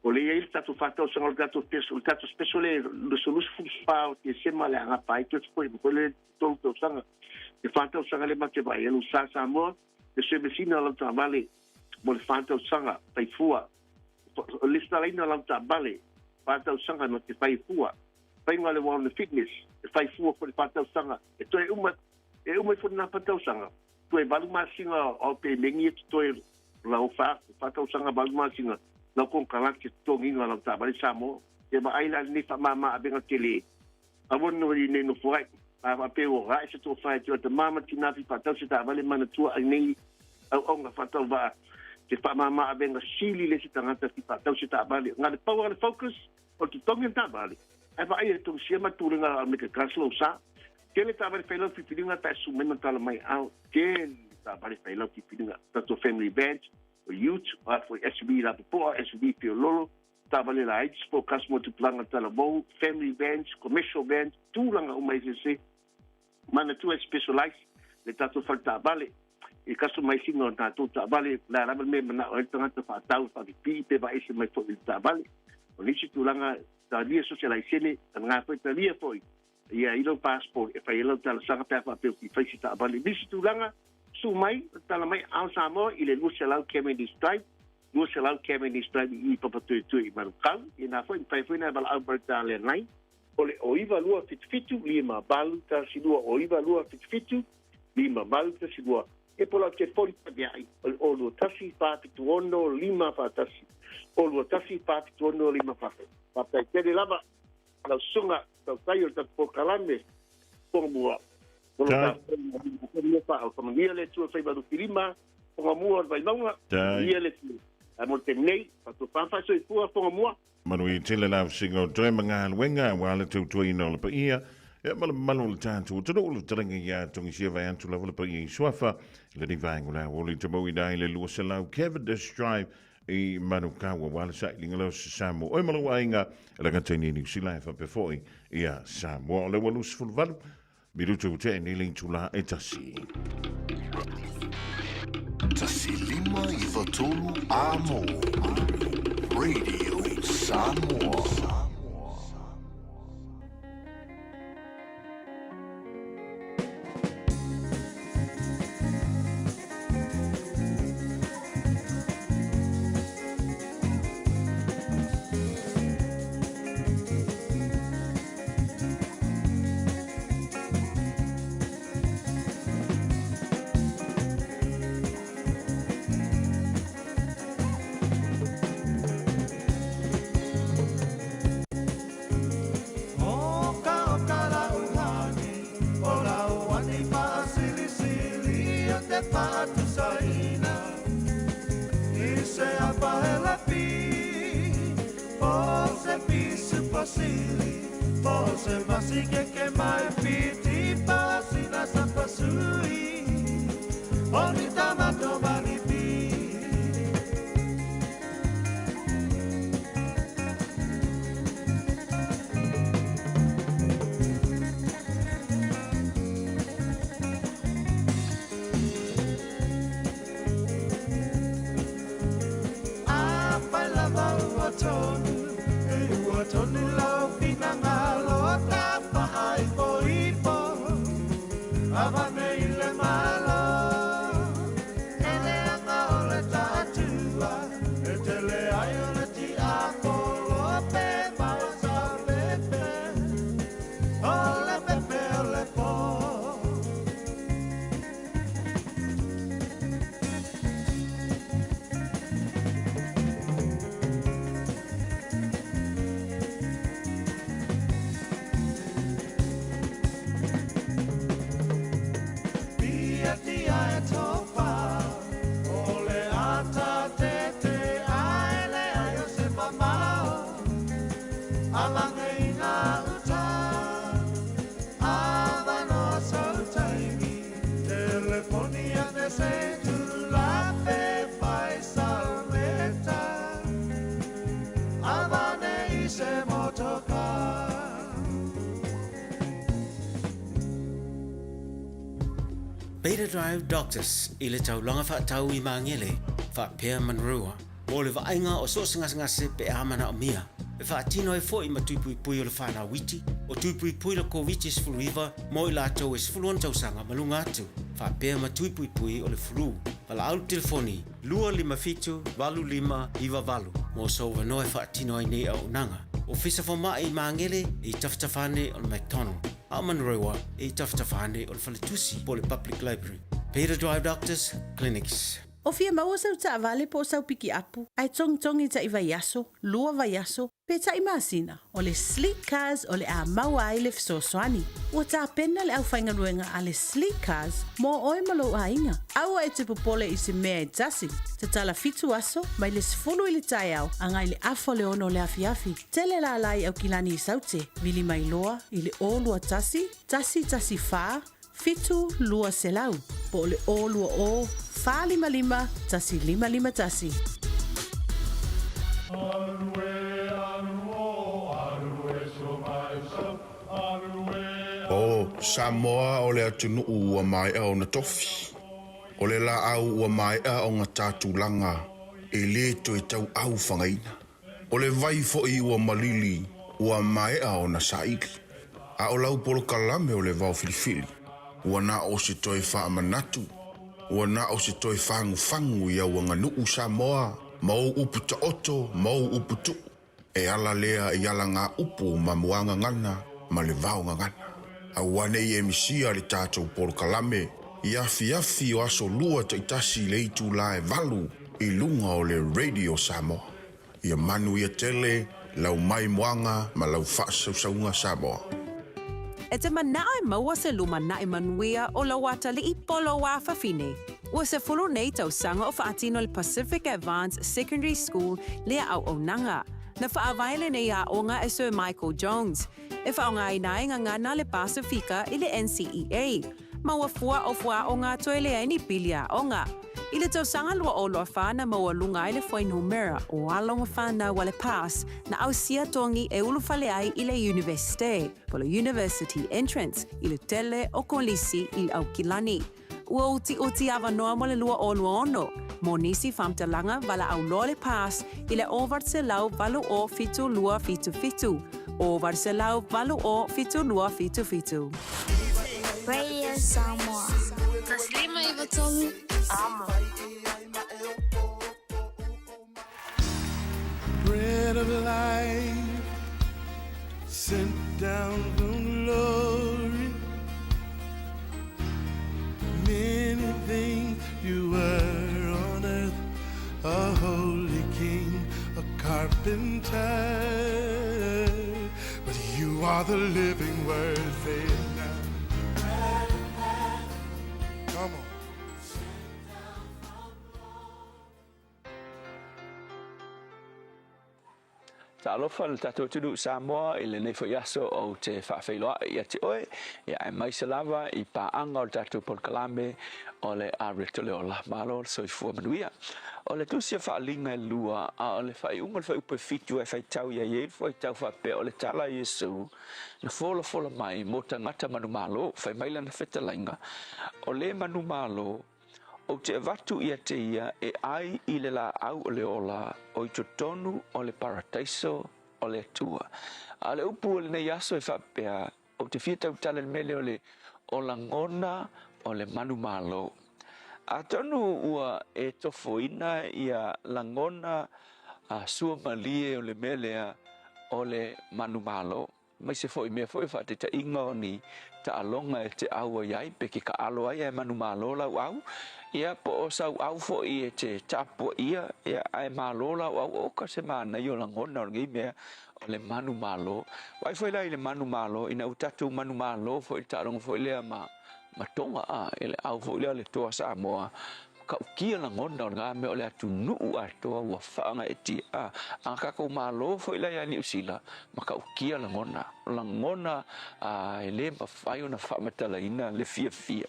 o le il ta to fa ta sanga o gato peso il tato spesso le solus fu fa o te se male nga pai to foi ko le to sanga e fa ta sanga le ma ke vai e lu sa mo e se vecina la ta vale mo le whātau sanga pai fua. O lista leina lam ta bale, whātau sanga no te pai fua. Pai ngā le wellness fitness, e pai fua ko le whātau sanga. E toi umai whuna whātau sanga. Toi balu māsinga o pe mengi e toi lau whātau sanga balu māsinga. Lau kong kalak te tonginga lam ta bale samo. E ma aila ni whamama abenga tele. Awon no i nei no fuai. A pe o rai se tō whai tua te mama tinafi whātau se ta bale mana tua ai nei au onga whātau waa. Te whamama abenga sili le si tangata ki whātau se tā bali. Ngā le power le focus o te tongi tā bali. Ai wha ai e tōng siama tūringa a meka kanslo sa. Kele tā bali whailau ki piringa tā sumena tala mai au. Kele tā bali whailau ki piringa. Tato family band, o youth, o for SB la popoa, SB pio lolo. Tā bali la aids po kasmo tu planga tala mou. Family bands, commercial bands, tūranga umai se. Mana tu e specialize. Le tato whal tā bali. E kaso mai singa o tātou tāwale, la rama me mana o tangata whātau, whakipi, te vai se mai fōi tāwale. O nisi tūlanga tā lia socialisene, an ngā poi tā lia fōi. Ia ilo passport, e whai ilo tala sanga pēr whapeu ki whaisi tāwale. Nisi tūlanga, su mai, tala mai au Samoa, i le lua selau Kemeni Stripe, lua selau Kemeni Stripe i papatui i marukau, i nā fōi, whai fōi nā bala au barita le nai. O le oiva lua fitfitu, lima balu tā si lua oiva lua fitfitu, lima balu tā si lua. E pola ke fori pabiai, o lua tasi pāpitu ono lima pātasi. O lua tasi pāpitu ono lima pātasi. Papai tere lava, lau sunga, tau tai o tau pokalame, ponga mua. Ponga mua, kama nia le tua whai maru pirima, ponga mua vai maunga, nia le tua. A mo te nei, pato pāwhai so i pua ponga mua. Manu i tele lau singo, toi mga luenga, wale tau tui no le pa ia. E malu le tātou, tano ulu taringa ia tongi sia vai antu lau le pa ia i suafa, le ni vaengu lau, oli te maui dai le lua se lau, Cavendish Drive i Manukawa, wale sa ilinga lau sa Samoa. Oi malu ainga, e la kata ni si lai fa pefoi, ia Samoa. Le walu se fulvalu, mirutu te ni lintu la e tasi. Tasi lima i vatolu amo. Radio Samoa. tonu e ua tonu lau finanga loa pahai po ipo avane i le malo e le anga o le tatua e te le ai o le ti a kolo pe mai sa pepe o le pepe o le po Beta Drive Doctors i le taulanga whaatau I mangele whaapea manrua mo le vainga o so ngase pe amana o mia e whaatino e fo I matupui pui o le whanau witi o tupui pui le COVID is full river mo I lato is full on tausanga malunga atu whaapea matupui pui o le flu wala au telefoni lua lima fitu valu lima iwa valu mo so wanoe whaatino ai nei au nanga o fisa fo mai I mangele I taftafane o le McDonald Amanrewa e taftafane o le Falitusi po le Public Library. Beta Drive Doctors Clinics. O fia maua sau ta vale po sau piki apu. Ai tong ta iwa yaso, lua va yaso, pe ta imasina. O le sleek cars o le a maua ai le fsoswani. O ta pena le au whainga ruenga a le sleek cars mo oe malo a inga. Aua e te popole I se mea e tasi. Te tala fitu aso, mai le sfulu I le tai au, angai le afo le ono le afiafi. Tele la lai au kilani I saute, vili mai loa, I le o lua tasi fa, fitu lua selau. Po le o lua o, fa lima, tasi lima tasi. O Samoa o le atunu ua mai o na tofi. O le la au ua mai o ngā tātulanga e le to e tau au whangaina. O le vai fo I ua malili ua mai o na saiki. A o lau polo kalame o le vau filifili. Ua na o se toi wha manatu. Ua na o se toi whangu ia ua nganuu Samoa. Mau upu ta oto, mau upu tu. E ala lea I ala ngā upu ma muanga ngana ma le vau ngana. A wane I emisia le tātou polo kalame. Iafi o aso lua ta itasi le itu la e valu I lunga o le Radio Samoa. Ia manu ia tele, lau mai muanga ma lau whaasaunga Samoa. E te manae maua se luma nae manuia o la wata li I polo wa whawhine. Ua se fulu nei tau sanga o whaatino le Pacific Advanced Secondary School lea au o nanga. Na whaawaile nei a onga e Sir Michael Jones. E whaonga I nae ngana le Pasifika I le NCEA. Maua fua o ngā toile ai ni pilia onga. I le tau sanga lua o loa whana maua lunga I le whainumera o alonga whana wale pass na au sia tongi e ulufale ai I le universite, polo university entrance, I le tele o kolisi I au kilani. Ua uti awa noa mo le lua o lua ono. Mo nisi whamtalanga wala au loa le pass I le ovart se lau valu o fitu lua fitu. Ovart se lau valu o fitu lua fitu. Radio Samoa. Taslima Ivatolu, Amo. Bread of life sent down from glory. Many things you were on earth, a holy king, a carpenter. But you are the living word, say it now. Come on. Talofa le tatou tunu Samoa I le nei fo yaso o te whawhailoa I ati oe ia e maisa lava I paanga o le tatou polkalame o le areto le o la malo o le soifua manuia o le tusia whaalinga lua a o le whaiunga le whaupe fitu e whaitau ia ie fo I tau whape o le tala Iesu na fola mai mo tangata manu malo whai maila na whetalainga o le manu malo o te vatu ia te ia e ai I le la au o le ola o I totonu o le parataiso o le tua. A le upu o le nei aso e whapea o te fia tau tala mele o la ngona o le manu malo. A tonu ua e tofoina ia la ngona a sua malie o le melea o le manu malo. Mai se foi mea foi whate ta inga ni ta alonga e te aua iai pe ki ka alo ai e manu malo lau au. Ia po o sau au fo I e te tapo ia ai malo lau au oka se mana I o la ngona o ngi mea o le manu malo. Wai foi lai le manu malo ina utatu manu malo foi ta alonga foi lea ma tonga a ele au foi lea le toa Samoa. Ka kia la ngona nga me o le atu nuu atoa ua whaanga e ti a kako malo foi lai a New Zealand ma ka kia la ngona a ele ma whai o na whamatala ina le fia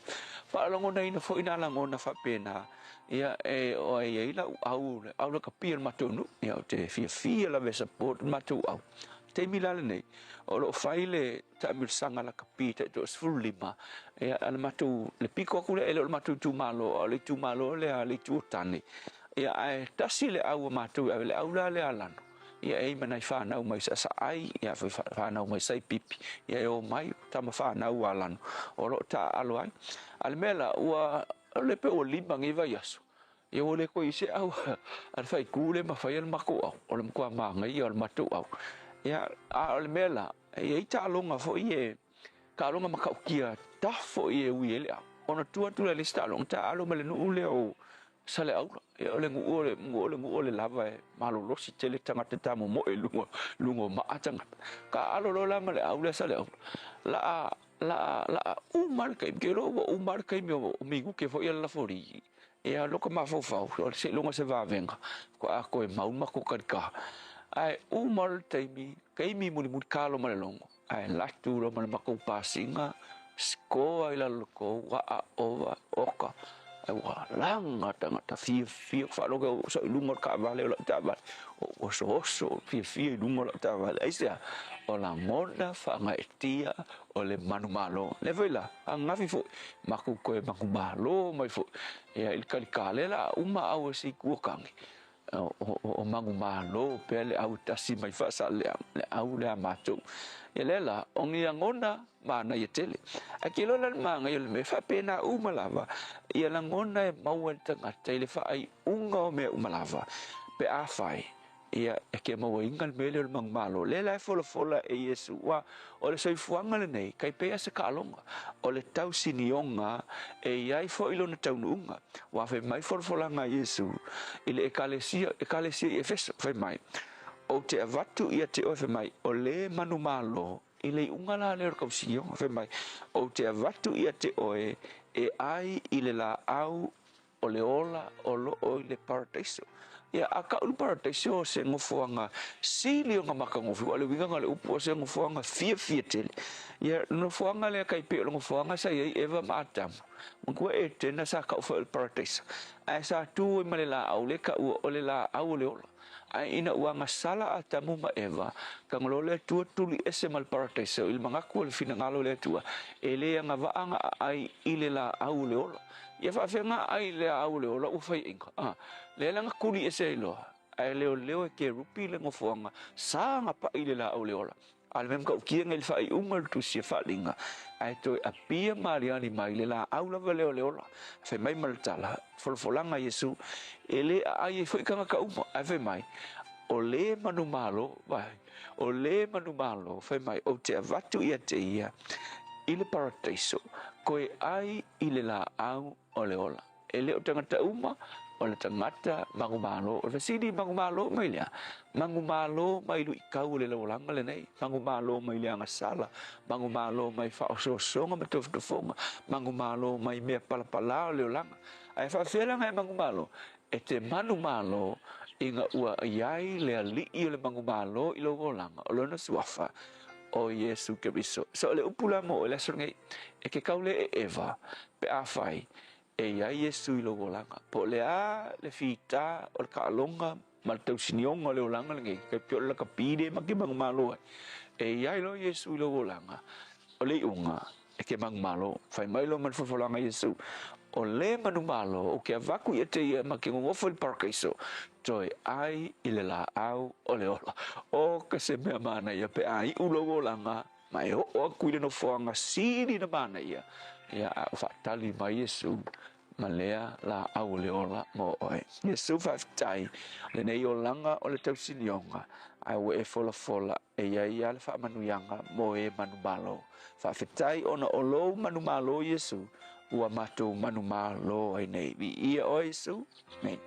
pa la ngona ina foi na la ngona whapena ia e o e ila au la kapia matonu ia o te fia la ve support matu au te milale nei o lo faile ta mil sanga la kapita to full lima e ala matu le piko ku le matu tu malo le tu tani e ai tasile au matu le au le alano ia e mana fa na mai sa ai ia fa na mai sai pipi ia o mai ta ma fa na alano o lo ta alo ai al mela ua le pe o lima ngi va yaso e o le ko ise au al fai ku le ma fa el mako o le ko ma ngai o matu au ia al mela e ita longa fo ie ka longa makaukia ta fo ie uile ona tua le lista long ta alo mele no ule o sale au e ole ngu ole lava e malo losi tele tanga te tamo mo e lungo ma atanga ka alo lo la mele au le sale au la umar kai gero umar kai mi o migu ke fo ia la fori e alo ko ma fo o se longa se va venga ko a ko e mau ma ko ka ai umar taimi kai mi muli kalo male longo ai latu lo male mako pasinga sko ai la ko wa ova oka ai wa langa tanga fi fa lo ko so lungo ka vale lo ta vale o so fi lungo lo ta vale ai sia o la ngona fa nga etia o le manu malo le vela anga fi fo mako ko mako malo mai fo e il kalikale la uma au si ku kangi o mangu malo pele au tasi mai fa sa le au le macho yelela ongi ngona mana yetele akilo lan manga yele me fa pena umalava yela ngona e mau tanga tele fa ai unga me umalava pe afai ia e ke mau ingal mele o mang malo le la fola e Yesu wa o le sei fuanga le nei kai pe se kalonga o le tau sinionga e ai fo ilo na tau nunga wa fe mai fola nga Yesu ile ekalesia Efeso fe mai o te avatu ia te o fe mai o le manu malo ile unga la le ko sion fe mai o te avatu ia te oe e ai ile la au o le ola o lo o le paradiso ia aka ul paradiso se ngofuanga sili nga makangofu ale winga ngale upo se ngofuanga fia tele ia no fuanga le kai pe ngofuanga sa ia eva matam ngwa e tena sa ka ul paradiso ai sa tu male la au le ka o le la au le ola ai ina uanga sala atamu ma eva kangolo le tu tuli ese mal paradiso il mangaku le fina ngalo le tua ele nga vaanga ai ile la au le ola ia fa fenga ai le au le ola u fai inga le langa kuli ese lo ai leo ke rupi le ngofonga sanga pa ile la au le ola al mem ka ki ngel fai ungal tu si fa linga ai to apia mariani mai le la au la le ola fe mai maltala folfolanga Yesu ele ai foi kanga ka uma ai fe mai o le manu malo vai o le manu malo fe mai o te vatu ia te ia ile paradiso koe ai ile la au o le ola ele o tangata uma o le tangata mangumalo o le sidi mangumalo mai lea mangumalo mai lu ikau le langa le nei mangumalo mai lea ngasala mangumalo mai fa o songa me tof fonga mangumalo mai me pala le langa ai fa fela ngai mangumalo e te manumalo inga ua iai le ali i le mangumalo i lo langa o lona suafa o Yesu ke biso so le upula mo le songai e ke kaule e eva pe afai e ia Yesu i lo langa po le a le fita o ka longa mal tau sinionga le langa ngai ke pio la kapide ma ke mangumalo e ia lo Yesu i lo langa o le unga e ke mangumalo fai mai lo man folanga Yesu o le manumalo o ke avaku ia te ia ma ke ngofo i parkaiso joy ai i le la au o le ola o ka se mea mana ia pe ai ulogo langa mai o kuile no foanga siri na mana ia a fatali mai Yesu malea la au le ola mo oe Yesu fatai le nei o langa o le tausinionga ai we e fola e ia le fa manuyanga mo e manumalo fa fatai ona o lo manumalo Yesu ua matou manumalo ai nei ia o Yesu amen.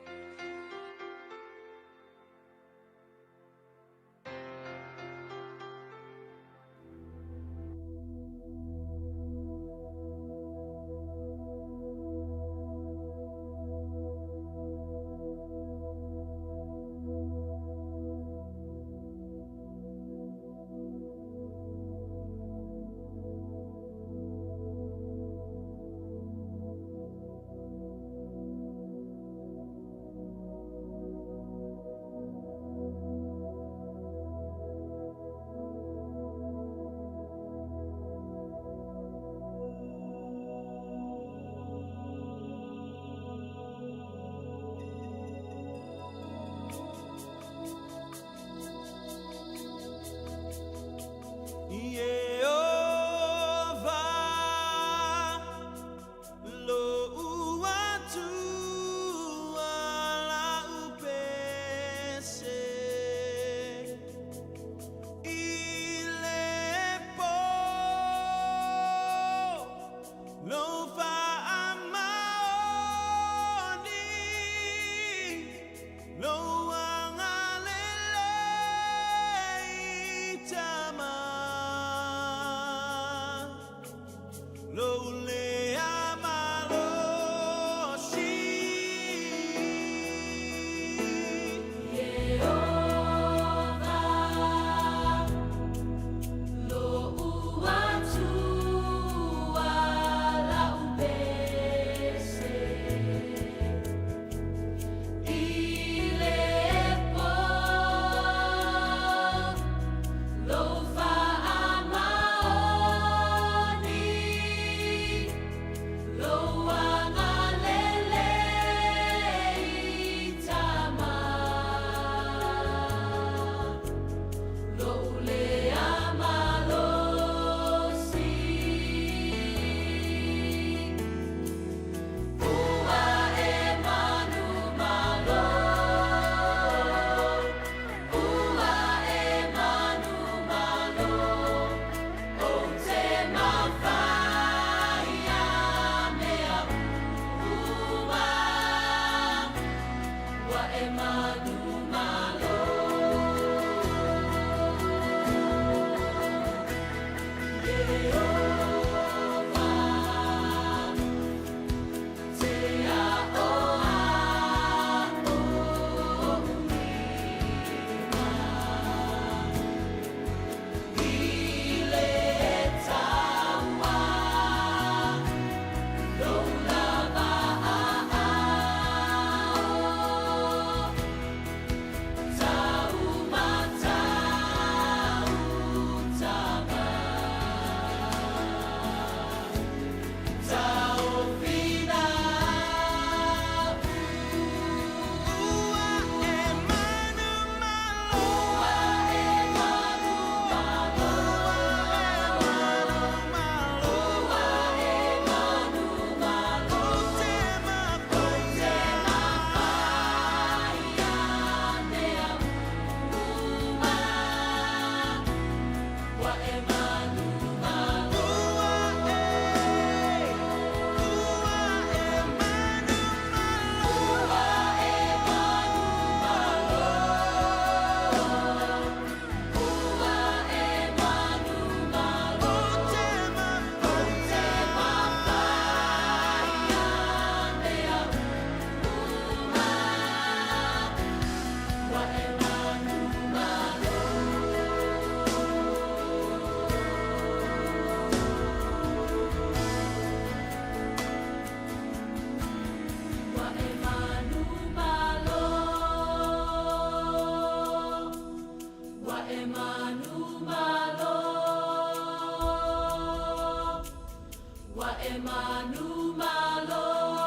Emanu malo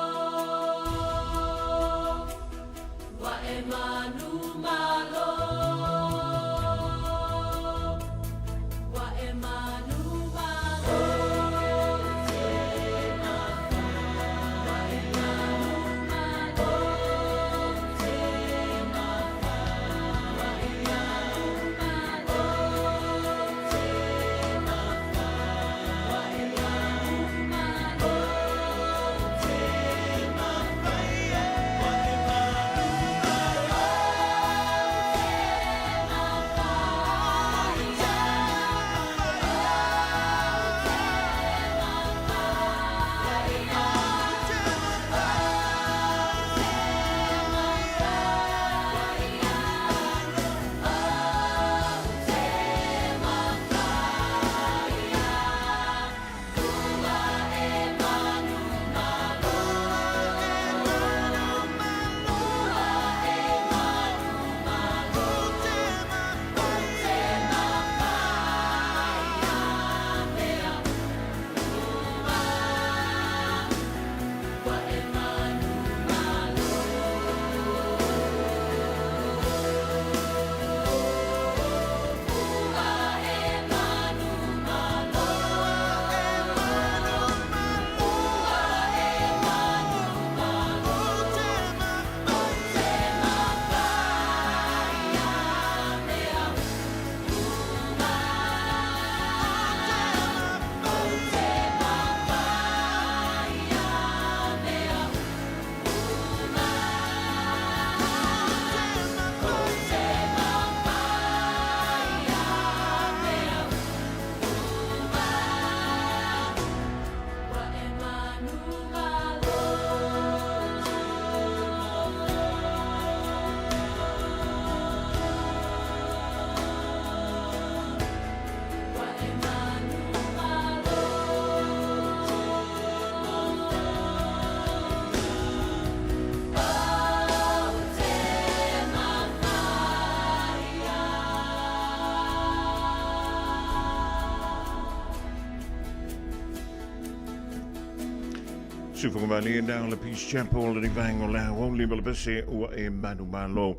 Sufa Mali down the Peace Chapel, the Divine Ola, only Balbese, or a Manu Malo.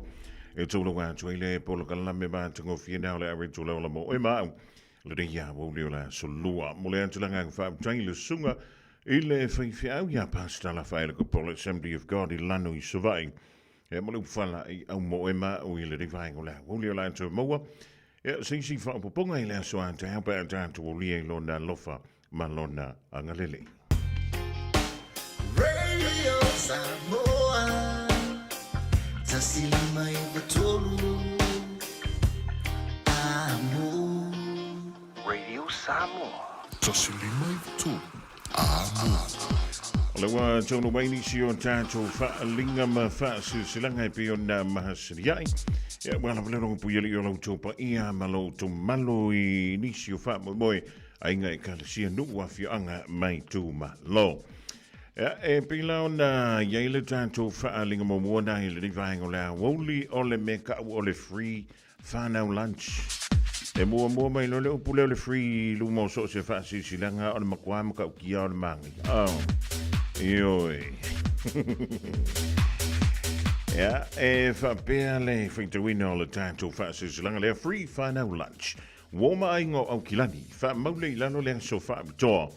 It's all the way to a Polocalameba to go Fiena, every to Lola Moema. Lydia Woliola, Solua, Molantalang, Fab Taylor Sunga, Ile Fifia, Pasta La File, Polo Assembly of God, Ilano, surviving. Molufala, Moema, or the Divine Ola, Woliola to Moa. Sisi fa poponga ile aso te hapa atu ulie londa lofa malona angalele. Radio Samoa Tasilima Ivatolu Amo Radio Samoa Tasilima Ivatolu Amo Lewa tono baini sio tato fa linga ma fa silanga piona mahasriai. Ya wala vlero puyeli yola utopa ia malo to malo I nisio fa moe ainga kalisia nu wafi anga mai tu malo. Ya pila ona yele tato fa linga mo mona ile divine ola woli ole meka ole free fana lunch. Mo mai lo le pule ole free lu mo so se fa silanga on makwa maka kia on mangi. Oh. Yoi. Ja, fa perle frente wino le tanto fa se lang le free final lunch. Woma ingo au kilani fa maule lano le so fa to.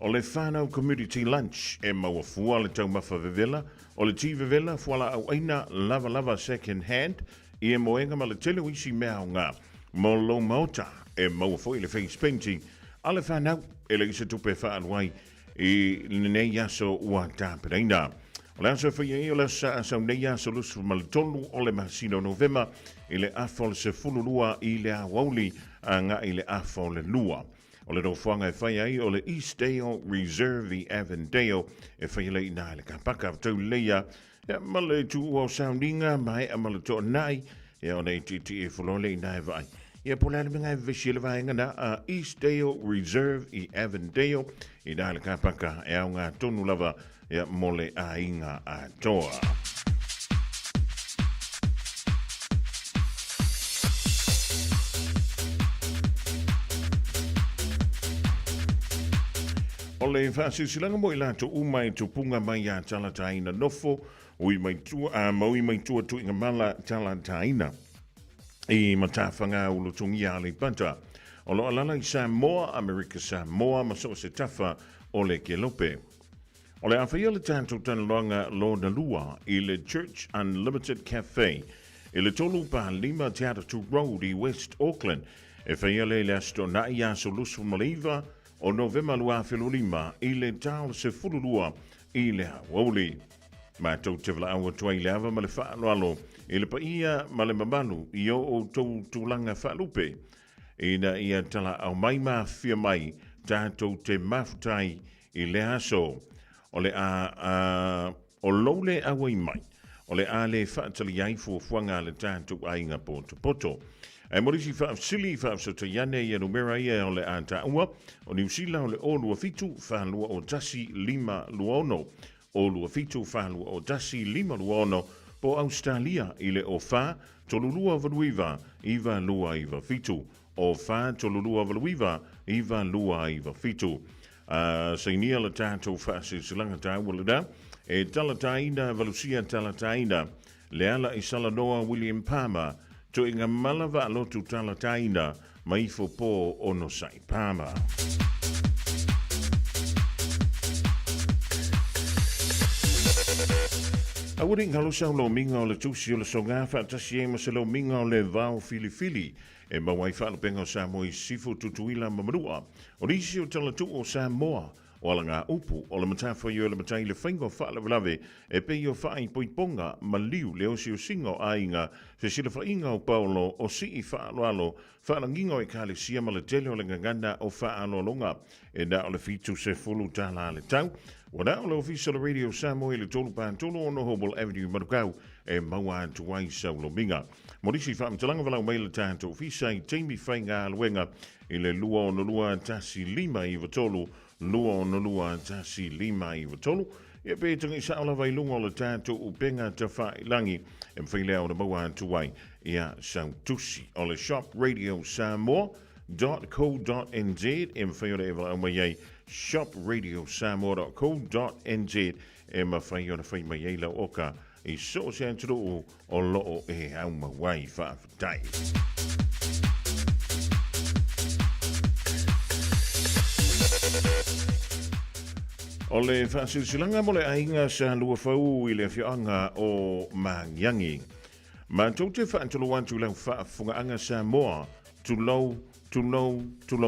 O le final community lunch e ma fu le tau ma fa vela o le tiva vela fu la au ina lava second hand e mo enga ma le tele wisi mea nga. Mo lo mota e mo fu le face painting. Ale fa now e le se tupe fa anwai e ne yaso wa tapeina. Ola so fa ye ola sa ne yaso lus mal tolu ole masino novema ile afol se fululua ile awoli anga ile afol lua. Ole do fanga e fa ye ole Eastdale Reserve the Avondale e fa ye le na le kapaka to leia ya mal tu o soundinga mai amal to nai e ole titi e fulole na vai. Ja, polare binga vishile vainga na Eastdale Reserve I Avondale I dale kapaka e nga tonu lava ya mole a inga a toa. Ole fasi silanga mo ilato umai tupunga mai ya talataina nofo ui mai tua maui mai tua tu inga mala talataina. I matafanga ulu tungi ali panta. Olo alala I Samoa, America Samoa, maso se tafa ole ke lope. Ole awhai le tanto tanalonga lo na lua I le Church Unlimited Cafe. I le tolu pa lima Teatatu Road I West Auckland. E whai le asto na ia so lusu maliva o Novema lua whilulima I le tau se fululua I le hawoli. Ma tau te wala awa tuai le awa ma le whaaloalo. I le paia ma le mamalu I o tau tūlanga whaalupe. Ina ia tala au mai ma fia mai tātou te mafutai I le aso. O le o lole awa I mai. O le a le whaatali ai fuafuanga le tātou ainga poto. E morisi whaafsili whaafsota iane I numera ia o le a taua. O New Zealand o le o lua fitu whaalua o tasi lima luono. O lua fitu whaalua o tasi lima luono. Po Australia I le o fa tolulua valuiva iva lua iva fitu. O fa tolulua valuiva iva lua iva fitu. Seinia le tātou whaase silanga tāua da. E talataina valusia talataina. Le ala I Salanoa William Palmer. To inga malava alotu talataina. Maifo po ono sai Palmer. A wuring halo sa lo minga o le tusi o le songa fatasi e masa lo minga o le vau filifili e mawai whaalopenga o Samoa I sifo tutuila mamarua o risi o talatu o Samoa o ala ngā upu o le matafa I o le matai le whaingo whaalawalawe e pe o whai poiponga ma liu le osi o singo a inga se sila whainga o Paulo o si I whaaloalo whaalangingo e kāle sia ma le tele o le ngangana o whaaloalonga e na o le fitu se fulu tāla le tau. Wada o le official radio Samoa le tolu pantolo ono Hobel Avenue Marukau e maua tuai sa ulo minga. Morisi whaamtalanga walau mai le tātou ofisai teimi whainga aluenga I le lua o lua tasi lima I vatolu lua o lua tasi lima I vatolu. E pētanga I saola vai lunga o le tātou upenga ta whailangi e mwhailea o le maua tuai ia sautusi o le shop radio Samoa.co.nz e mwhaiole e walau mai shopradio.samoa.co.nz e mawhai o na whai mai eila oka i so se anturu o loo e au mawai whaafitai. O le whaasilsilanga mo le ainga sa lua whau i le whianga o Mangiangi. Ma tau te whaantolo wantu lau whaafunga anga sa moa tu lau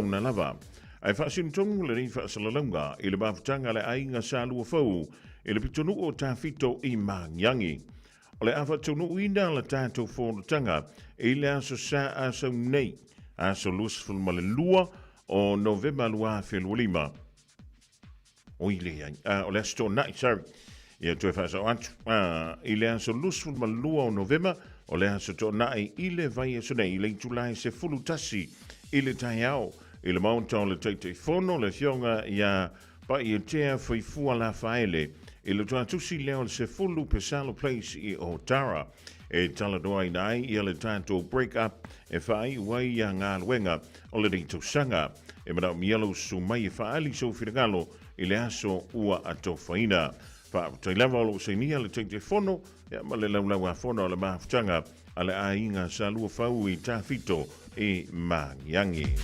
na lava. Ai whaasintongu le ri whaasalalanga i le mawhutanga le ainga sa lua whau i le pitonu o tāwhito i Mangiangi. O le awhatonu ina la tātou whonutanga i le aso sa asau nei aso lusful ma le lua o November lua whelulima. O le asto nai, sorry. Ia tue whaasa o antu. I le aso lusful ma lua o November, o le aso to nai i le vai aso nei, i le Julai se fulu tasi, i le tai au, i le maunta o le teitei fono, le fionga ia pa i tea whaifua la whaele, i le tuatusi leo le se fulu Pesalo Place i Otara, e tala doa i nai, i le tātou break up, e whai wai a ngā luenga, o le rito sanga, e mana mielo su mai e whaali so whirangalo, i le aso ua ato whaina. Tai lava o se nia le teite fono, ia ma le laulau a fono le mahafutanga, a le ainga sa lua whau i tāwhito i Mangiangi.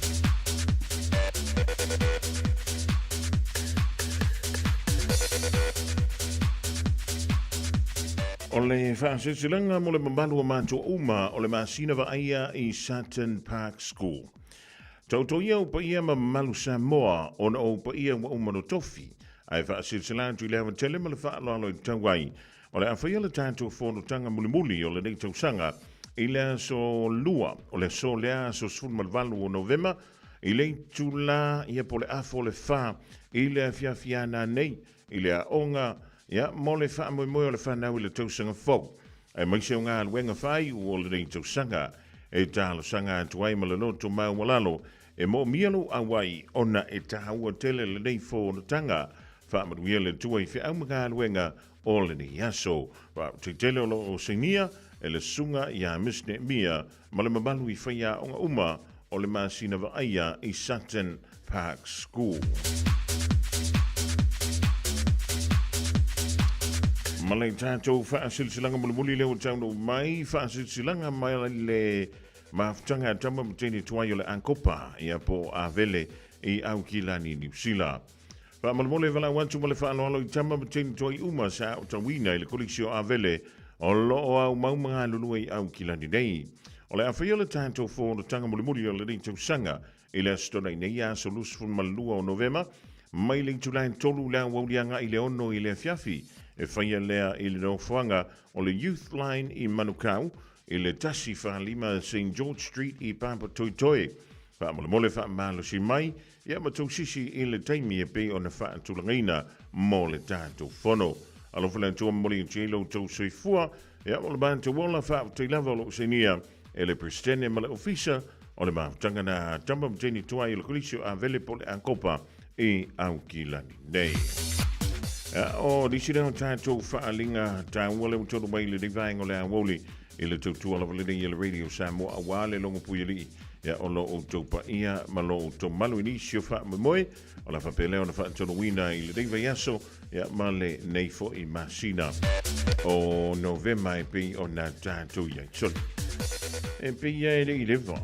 O le whaasesilanga mo le mambalu a mātua uma o le masina wa aia i Sutton Park School. Tauto ia upa ia ma malu Samoa o na upa ia wa umano tofi. Ai whaasilsilantu i lewa tele ma le whaaloalo i tawai. O le awhaia le tātou whonutanga muli o le neitau sanga i lea so lua o le so lea so sfulmalvalu o November i le tula ia po le afo le wha i le fiafiana nei i le onga ia mo le wha moe o le whanau i le tausanga fau. Ai maise o ngā luenga whai o le neitau sanga e tālo sanga atuai ma le loto mau malalo e mo mialo awai ona e tahaua tele le nei whonutanga whaamaruia le tua i whiau mga luenga o le ni aso. Te tele o senia e le sunga i a misne mia ma le mabalu i whaia onga uma o le masina wa aia i Sutton Park School. Ma le tātou whaasilsilanga mulimuli leo tauno mai whaasilsilanga mai le mawhutanga tama mteni tuai o le Ankopa ia po Avele i Aukilani New Zealand. Whaamalmole wala wantu ma le whaaloalo i tama mteni tuai uma sa o tawina i le kolisio Avele o loo au maumanga lulua i Aukilani nei. O le awhia le tātou whonutanga mulimuli o le rito sanga i le astona i nei aso lusfun malua o November mai le tulain tolu lea waulianga i le ono i le fiafi e whaia lea i le nofuanga o le Youth Line i Manukau i le tasi whalima St. George Street i Papa Toitoe. Whaamole whaamalo si mai, ia matou sisi i le taimi e pe o na whaatulangina mo le tātou whono. Alofala tua moli i tilo tau soifua, ia mo le bante wola whaatei lava lo senia e le prestene ma le ofisa o le mautanga na tamba mteni tua i le kolisio a vele po le Ankopa i Aukilani nei. O disina o tātou whaalinga tā wale utono mai le divaingo le awoli i le tautua ala wale nei i le Radio Samoa a wale longo puiali ia o lo o taupa ia ma lo o tau malu inisio wha mamoe o la whapeleo na whaatono wina i le diva yaso ia ma le neifo i masina o November e pi o na tātou ia soli. E pi ia e le i lewa,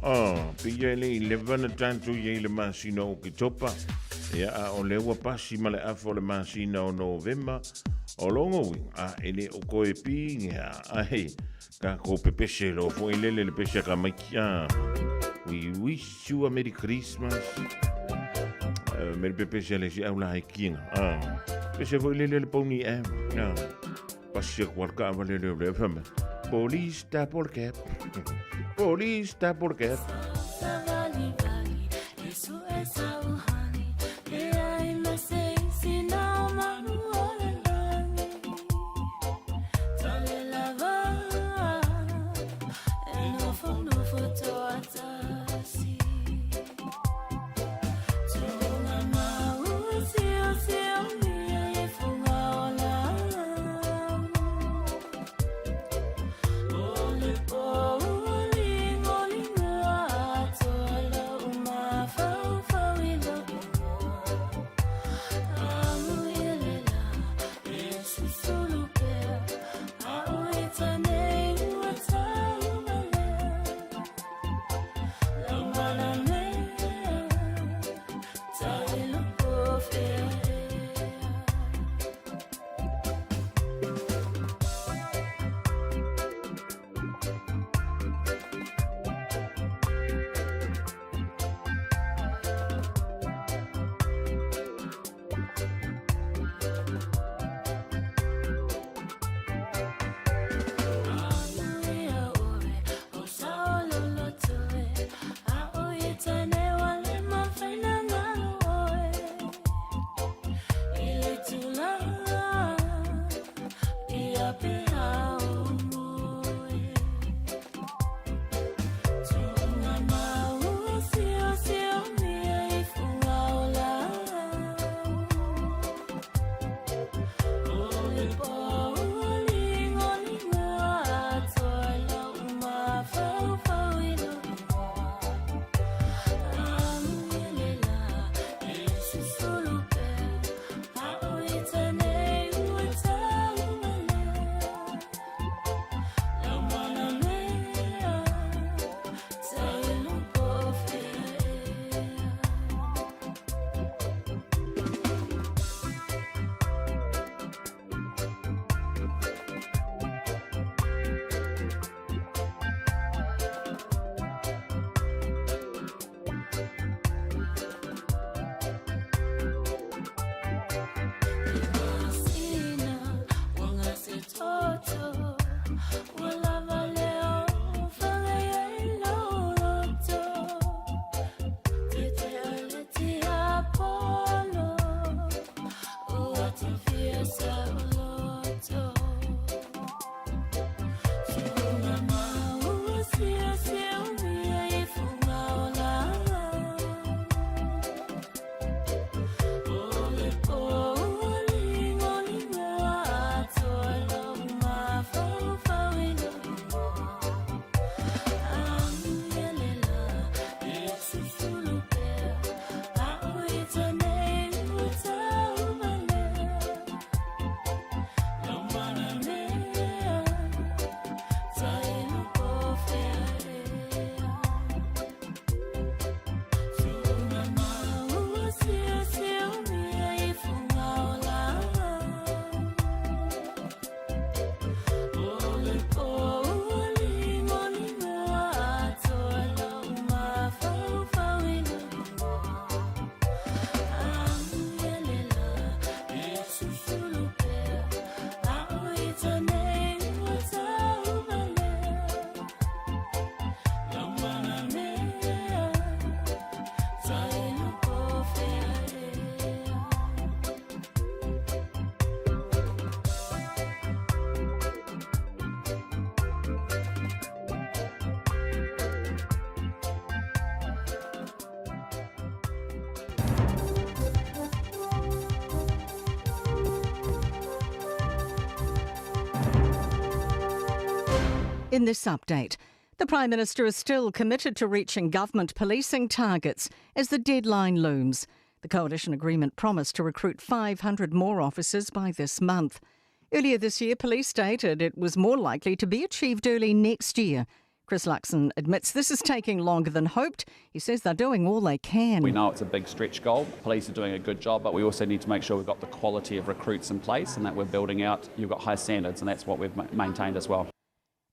pi ia e le i lewa na tātou ia i le masina o ki topa. Ia o le ua pasi ma le afo le masina o November o longo wing a ele o koe pinga ai ka ko pepese lo fo ilele le pese ka mai we wish you a Merry Christmas Merry pepese le si au la hiking pese fo ilele le poni pasi ka vale le fama police ta porque police ta porque In this update, the Prime Minister is still committed to reaching government policing targets as the deadline looms. The coalition agreement promised to recruit 500 more officers by this month. Earlier this year, police stated it was more likely to be achieved early next year. Chris Luxon admits this is taking longer than hoped. He says they're doing all they can. We know it's a big stretch goal. Police are doing a good job, but we also need to make sure we've got the quality of recruits in place and that we're building out. You've got high standards, and that's what we've maintained as well.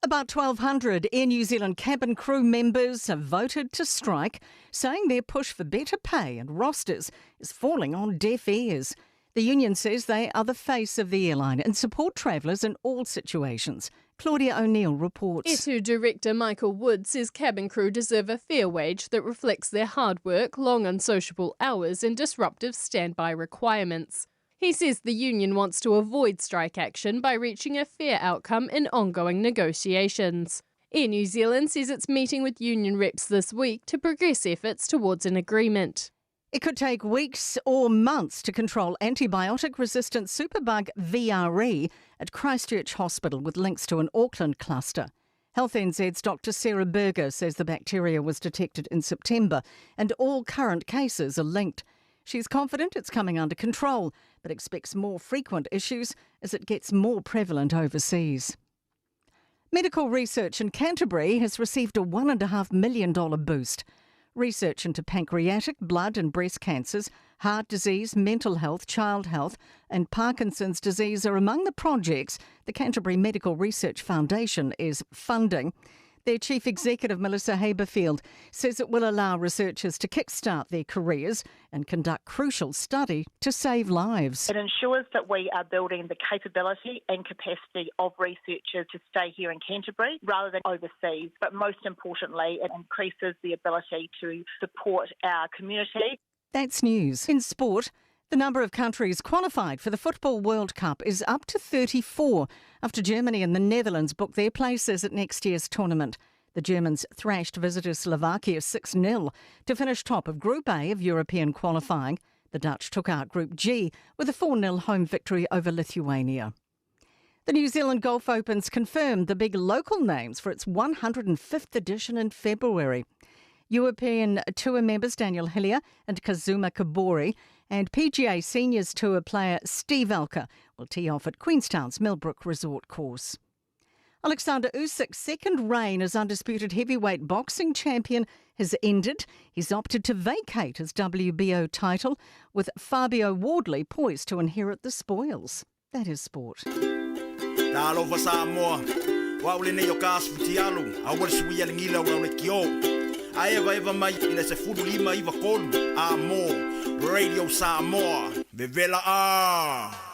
About 1,200 Air New Zealand cabin crew members have voted to strike, saying their push for better pay and rosters is falling on deaf ears. The union says they are the face of the airline and support travellers in all situations. Claudia O'Neill reports. ETU Director Michael Wood says cabin crew deserve a fair wage that reflects their hard work, long unsociable hours and disruptive standby requirements. He says the union wants to avoid strike action by reaching a fair outcome in ongoing negotiations. Air New Zealand says it's meeting with union reps this week to progress efforts towards an agreement. It could take weeks or months to control antibiotic-resistant superbug VRE at Christchurch Hospital with links to an Auckland cluster. Health NZ's Dr Sarah Berger says the bacteria was detected in September and all current cases are linked. She's confident it's coming under control, but expects more frequent issues as it gets more prevalent overseas. Medical research in Canterbury has received a $1.5 million boost. Research into pancreatic, blood and breast cancers, heart disease, mental health, child health and Parkinson's disease are among the projects the Canterbury Medical Research Foundation is funding. Their Chief Executive, Melissa Haberfield, says it will allow researchers to kickstart their careers and conduct crucial study to save lives. It ensures that we are building the capability and capacity of researchers to stay here in Canterbury rather than overseas. But most importantly, it increases the ability to support our community. That's news. In sport, the number of countries qualified for the Football World Cup is up to 34 after Germany and the Netherlands booked their places at next year's tournament. The Germans thrashed visitors Slovakia 6-0 to finish top of Group A of European qualifying. The Dutch took out Group G with a 4-0 home victory over Lithuania. The New Zealand Golf Open's confirmed the big local names for its 105th edition in February. European Tour members Daniel Hillier and Kazuma Kobori and PGA Seniors Tour player Steve Alker will tee off at Queenstown's Millbrook Resort course. Alexander Usyk's second reign as undisputed heavyweight boxing champion has ended. He's opted to vacate his WBO title, with Fabio Wardley poised to inherit the spoils. That is sport. Talo Samoa, Waulene Yokas Vitialu, I was Wialingila Warekio. I ever mai ina se fulu lima iwa kolu Amo Radio Samoa Vevela a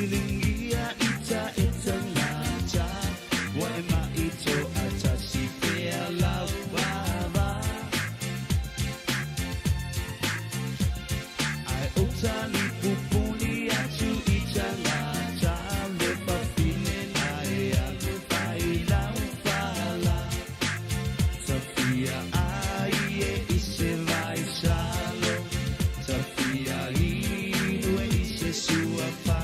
Filingia ita ita ngata Wa ema ito ata si pea lau baba Ai utani pupuni atu ita ngata Lepa fine ai aku pai lau pala Safia ai e ise vai salo Safia inu e ise sua pa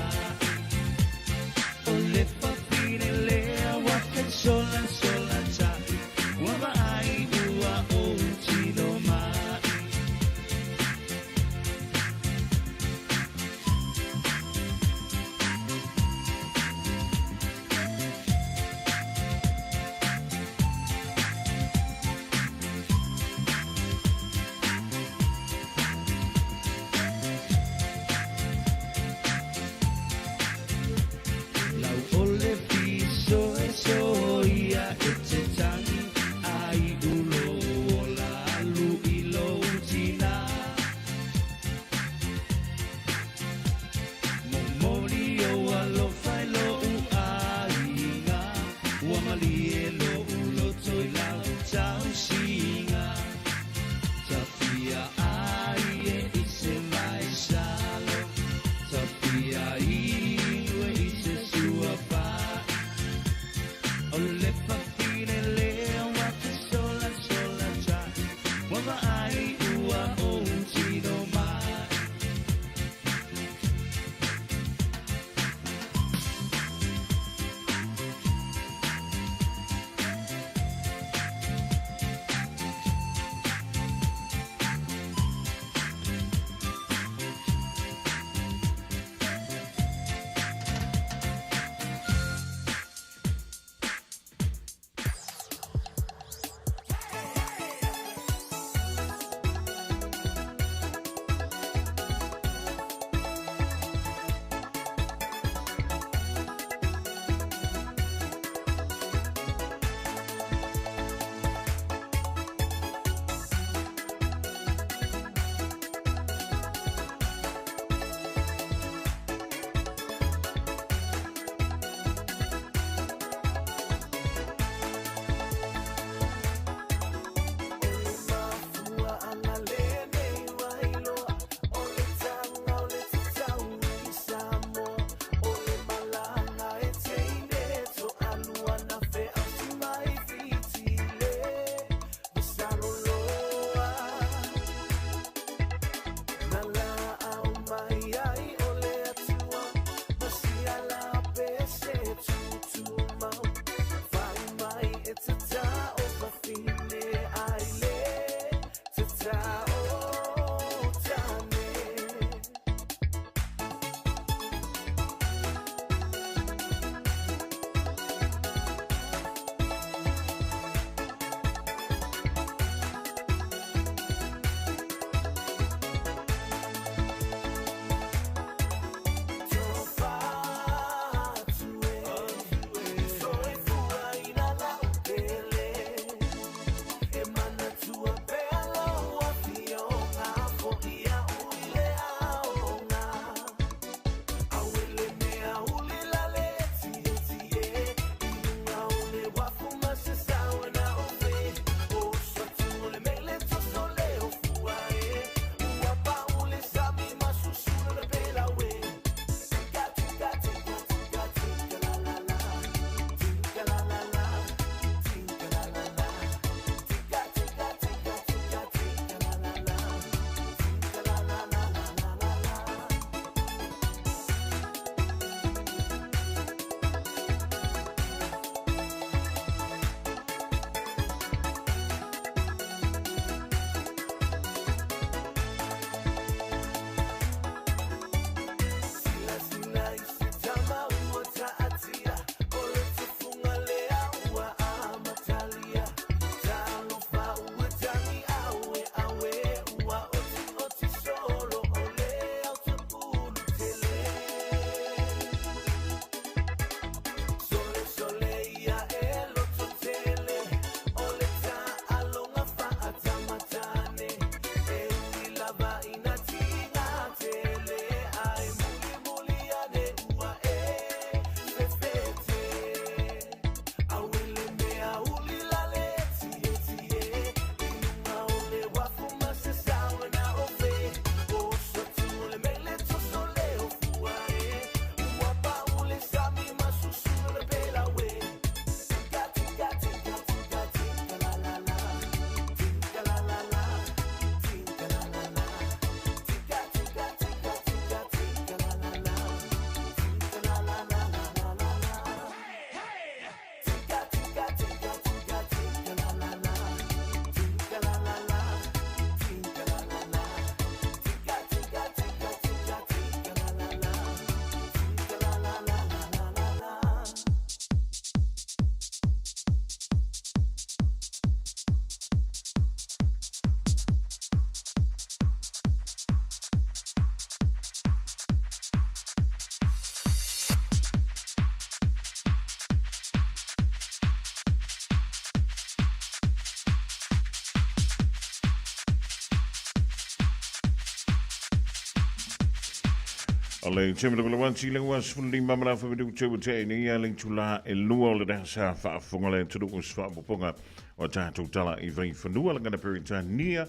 Ale chemele bela wan sile was fulli mamala fa vidu chebu te ni ya ling tula e lua le da sa fa fungale tudu us fa boponga o tatu tala I vrei fanua ngana perita nia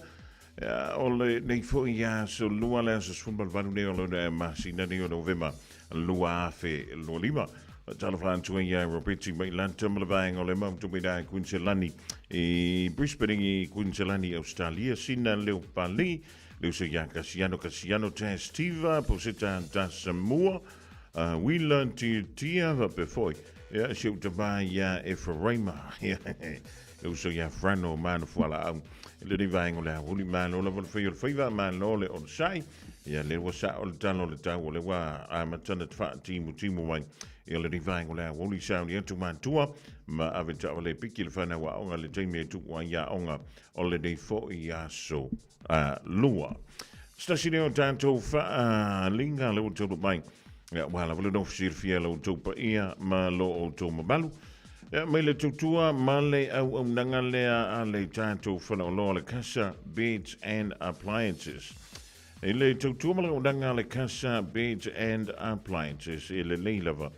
ole nei fo ya so lua le so sfumbal vanu ne ole de masina ni o novema lua fe lo lima tala flan tu ya robiti mai lanta mlevang ole mam tu bida Queensland e Brisbane I Queensland Australia sina leo pali Lucia Yankasiano Casiano Testiva, Posita da Samoa, we learned to Tia before. Yeah, she would buy Ephraima. Lucia Frano, man of Walla, Lady Vangola, Holy Man, all over for your favor, man, all on shy. Yeah, there was all done all the time. I'm a ton of fat team, wine. Lady Vangola, Holy Sound, Yentu Mantua, Ma Avitavale, Pikil Fanawa, only Jamie took 1 year on holiday 4 years so. Lua. Stasine o tanto fa linga lo to mai. Ya wala volo no sir fielo to pa ia ma lo to mabalu. Ya mele tutua male au nanga le ale tanto fa no lo le casa beds and appliances. Ele tutua male nanga le casa beds and appliances ele leilava.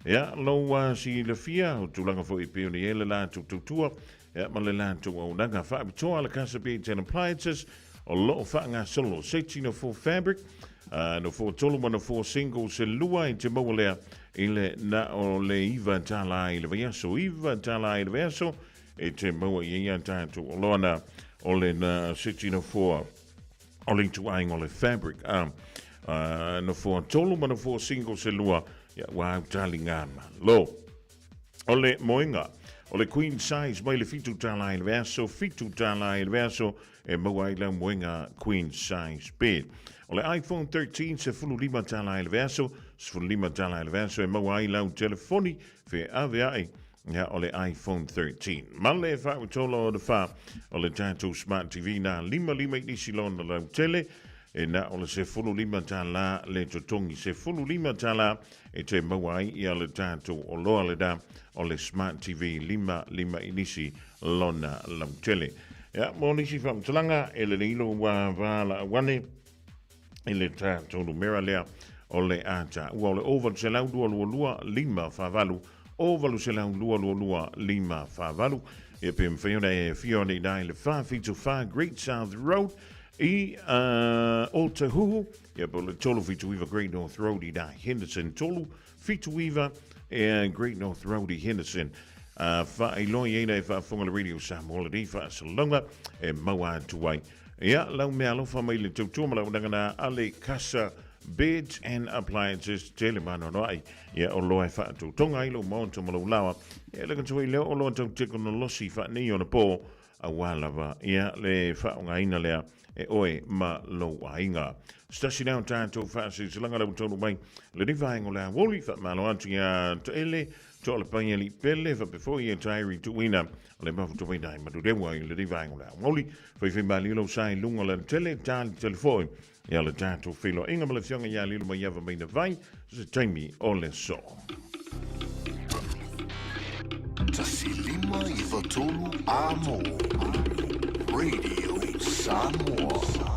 Ya lo si le fia o tulanga fo ipe ni ele la tutua. Ya male la to nanga fa to le casa beds and appliances. A lot of fat solo, 16 fabric, no for tolo no for single se lua in Timolea, ile na ole Iva Tala il verso, Iva Tala il verso, e Timo yen tanto Olona, ole na 16 ole to eyeing ole fabric, no for tolo no for single se lua, ya wa talingan, lo, ole moinga. Ole queen size mai le fitu tala il verso e mawaila moinga queen size bed. Ole iPhone 13 se fulu lima tala il verso e mawaila un telefoni fe AVI ja ole iPhone 13. Male fa utolo de fa ole tanto smart TV na lima nisi lona la tele e na ole se fulu lima tala le totongi se fulu lima tala e te mawai ia le tanto olo le da ole smart TV lima inisi lona la tele. Ja, monisi fam talanga ele nilo wa vala wane ele tanto numera lea ole ata ole over selau lua lima favalu over selau lua lima favalu e pem fione dai le fa fitu fa Great South Road e Otahuhu e pole tolo fitu Weaver Great North Road I dai Henderson tolo fitu Weaver e Great North Road I Henderson fa iloyena fa fonga radio sam holiday fa salonga e mawa tuai ya lau me alo fa mai le tutu mala ngana ale casa beds and appliances telemano no ai ya o loe fa tu tonga ilo monto malo lawa ya le kanto ile o lo tu teknolosi fa ni ona po a wala va ya le fa nga ina le e oe ma lo ainga stasi down tanto fa si langa le tonu mai le divine ola woli fa malo antia tele to le panyeli pelle fa before you diary to wina le ma to wina ma do dewa le divine ola woli fa fi mali lo sai lunga le tele tal telefone ya le tanto filo inga ma le fianga ya lilo ma yava mai na vai se taimi ole so Tasilima Ivatolu Amo Radio Samoa.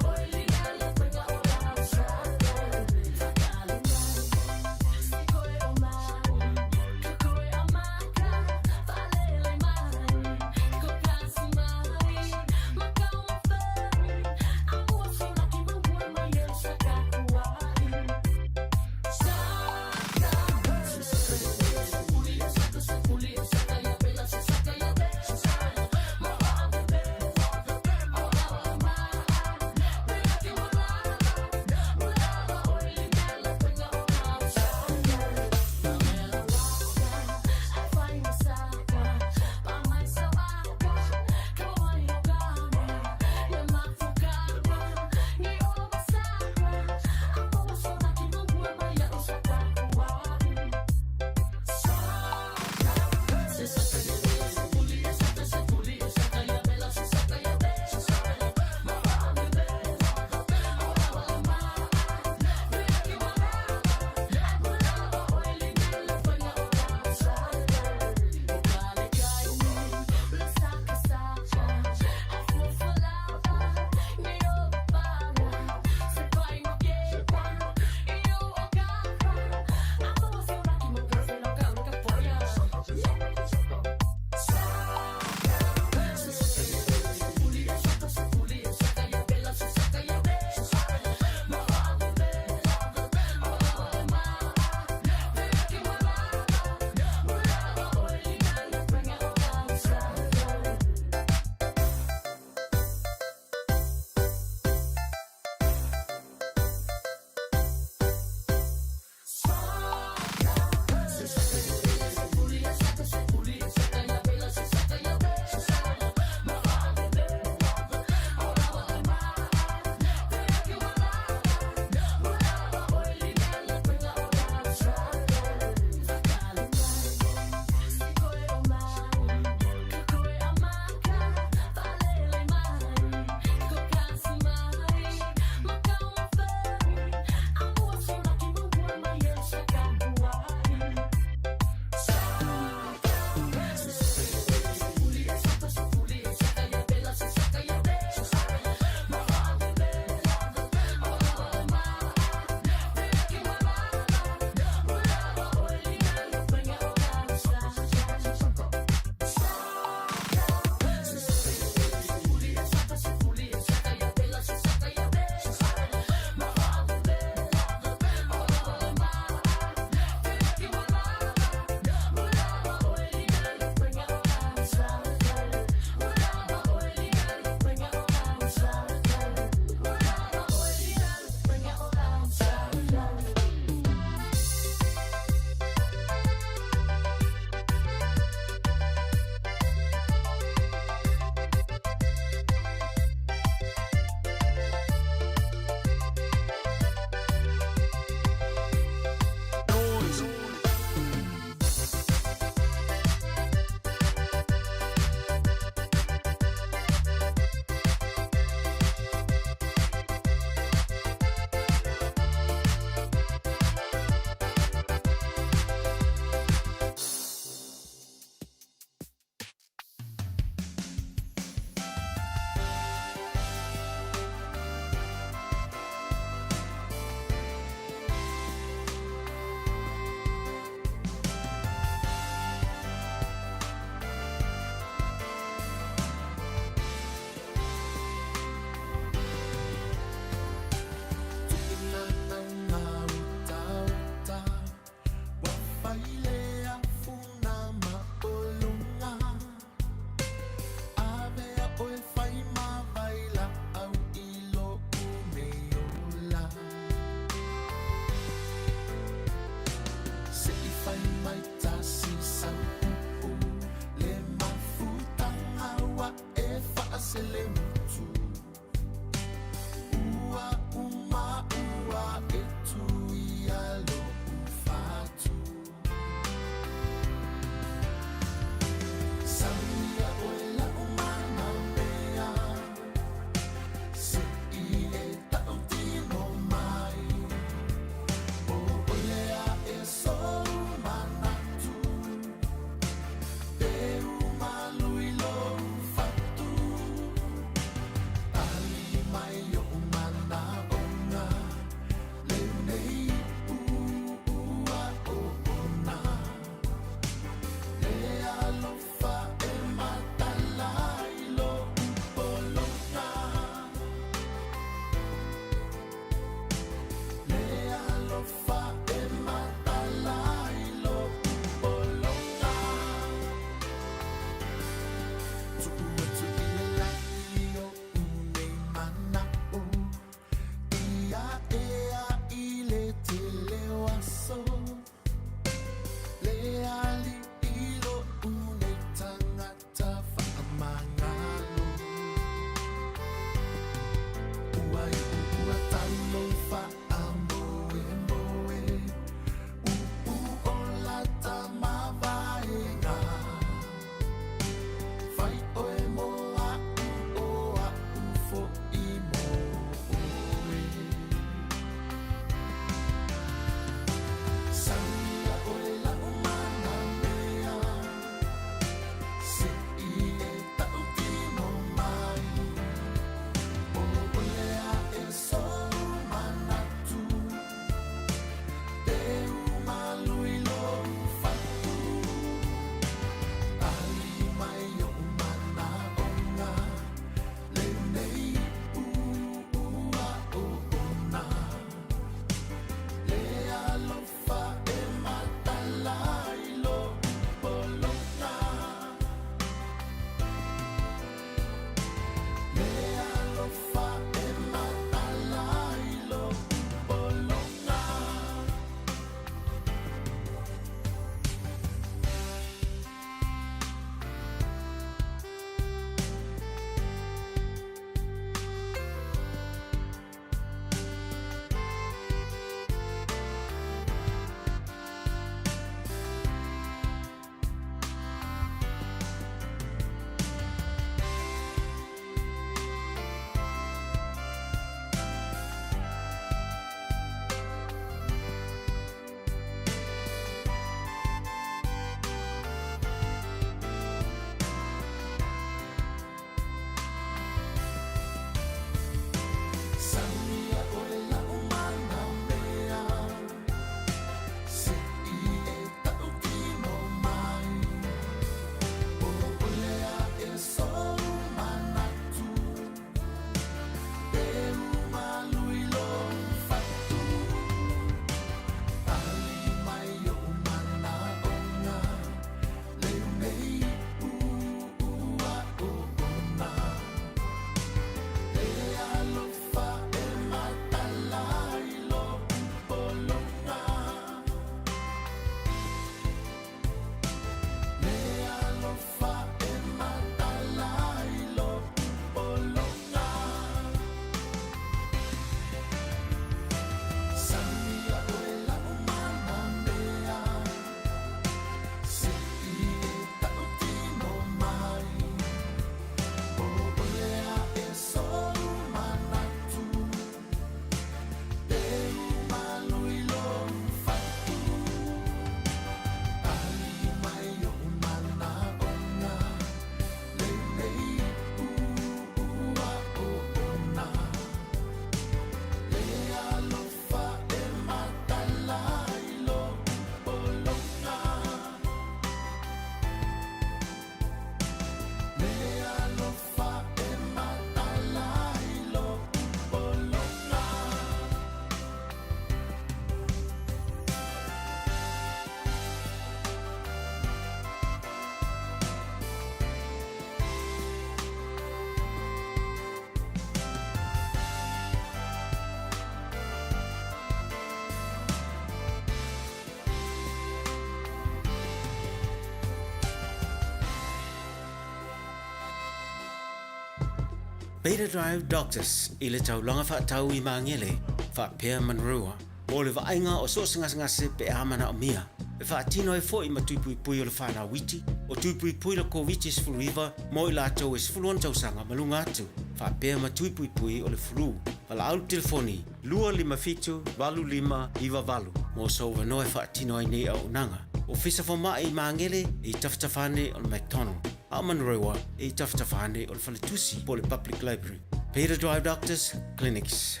Beta Drive Doctors i le tau longa whaatau I maangele wha Pea Manrua o le vaenga o so ngase pe amana o mia e whaatino e fo I matupui pui o le whana witi o tupui pui le COVID sfuluiva mo I lātou e sfuluan tausanga malunga atu wha Pea matupui pui o le flu wala au telefoni 255 iwa valu mo so wanoe whaatino ai nei au nanga o fisa fo mai I maangele I taftafane o le McDonald a Manrua I taftafane o le Whaletusi po le Public Library Beta Drive Doctors Clinics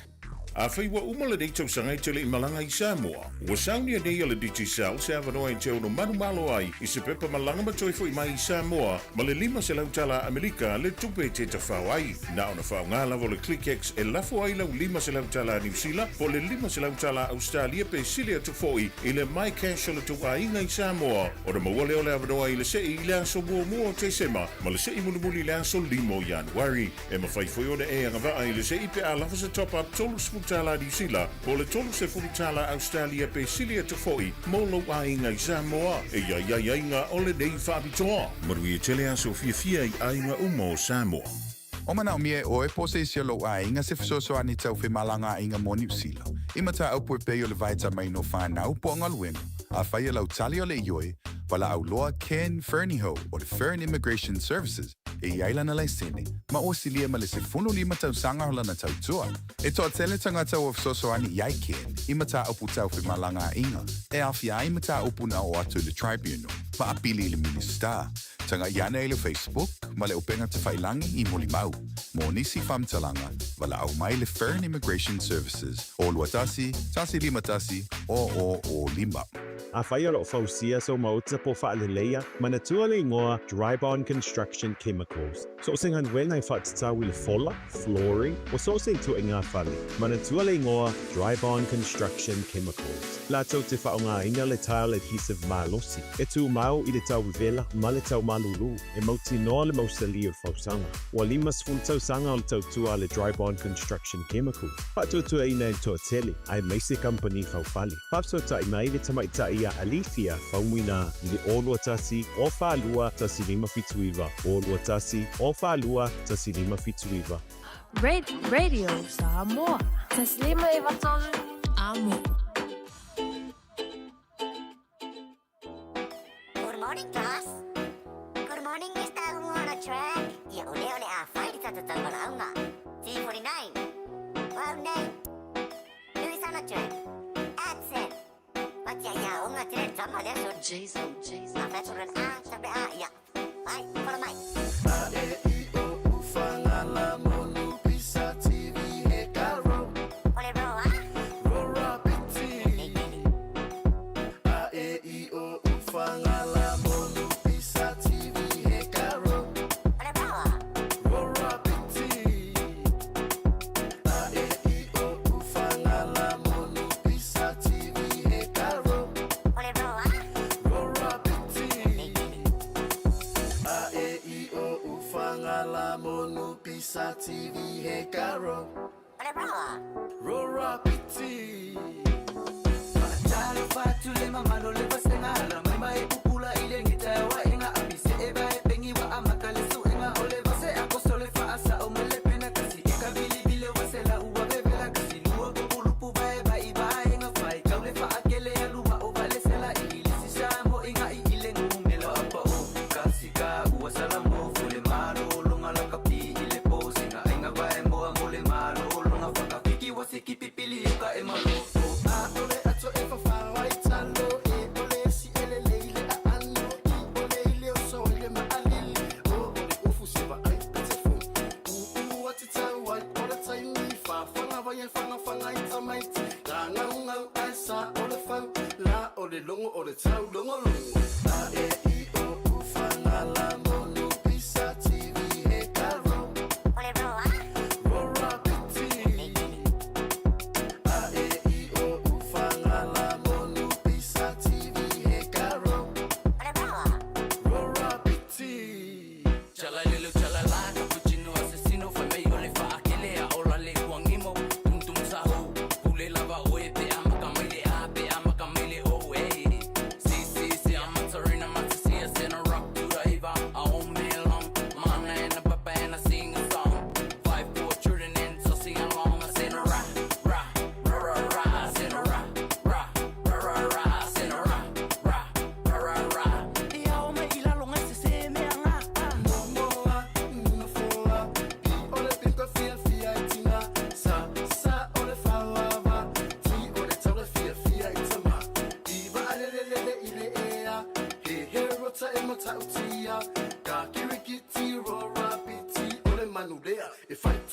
A whaiwa umala dei tau sanga I tele I malanga I Samoa. Ua saunia nei ala DigiCell se awanoa I te ono manumalo ai I se pepa malanga matoi fo I mai I Samoa ma le 5 se lautala Amerika le tupe te tawhau ai. Na ona whau ngā lavo le ClickX e lafo ai lau 5 se lautala New Zealand po le 5 se lautala Australia pe silia tu foi I le mai cash o le tuka inga I Samoa. O le mawale o le awanoa I le se I le aso mua te sema ma le se I munumuli le aso 5 Januari. E ma whaifoi o le e angava ai le se I pe a lafo se top up tolu tala New Zealand, po le tolu se furu tala Australia pe silia te foi, molo a inga I Samoa, e ia inga o le dei whabitoa. Marui e tele aso fia I ainga umo Samoa. O mana o mie oe po se isia lo a inga se fisoso ani tau whi malanga inga mo New Zealand. Imata au po pe o le vaita mai no whanau po ngaluenga, a whai lau tali o le ioi, wala au loa Ken Ferniho o le Fern Immigration Services, e iailana lai sene, ma o silia ma le se funu 5 tau sanga hola na tau tua. E toa tele tangata o fisoso ani iai Ken, imata upu tau whi malanga inga, e awhia imata upu na o atu le tribunal, ma apili le minister. Tanga iana I le Facebook, ma le openga te whailangi I Molimau, mo nisi whamtalanga, wala au mai le Fern Immigration Services, o luatasi, tasi 5 tasi, o 5. A whai alo whausia so mauta po whaaleleia, mana tua le ingoa Dry-Bond Construction Chemicals. So singan wengai whaatatawi le fola, flooring, o so sing tu inga whale. Mana tua le ingoa Dry-Bond Construction Chemicals. La tau te whaonga ina le tile adhesive malosi. E tu mau I le tau vela, ma le tau malulu. E mauti noa le mausali o whausanga. Wa 5 sfun tau sanga o le tau tua le Dry-Bond Construction Chemicals. Pato tua ina en toa tele, ai meise company whauwhale. Papso ta I mai le tamaitai ia Alithia whaumina I le olua tasi o whalua tasi 5 fituiva. Olua tasi o whalua tasi 5 fituiva. Radio Samoa. Taslima iwatolu amo. Good morning, class. Good morning, Mr. On a track. Ya ole a fight at the Tangaranga. T49. Well, name. Luis on a track. Accent. But ya on a track. Sama dia so. Jason. Apa turun A sampai A ya. Baik, follow my. TV he caro. Rora piti. Jalo fatu le mama no le pasenga la mama e pupula ile ngita wa inga abise e ba e pengi wa amakale su inga ole vase akosto le fa asa o mele pena kasi e kabili bile wase la uwa bebela kasi luo pupulupu ba e ba iba inga fai kaule fa akele ya luma o vale sela ili sisa mo inga ile ngumelo apa o kasi ka uwa salamo fule malo lunga la kapi ile pose inga inga ba e mo mole malo lunga fa kapiki wase kipipili yuka e malo longo o le tau longo a e I o u whanga la monu pisa TV he karo ole roa rora piti a e I o u whanga la monu pisa TV he karo ole roa rora piti chala lelo chala la cappuccino assassino fa me ole fa akele a ola le kuangimo tum sahu pule lava oe te amakamile a pe amakamile o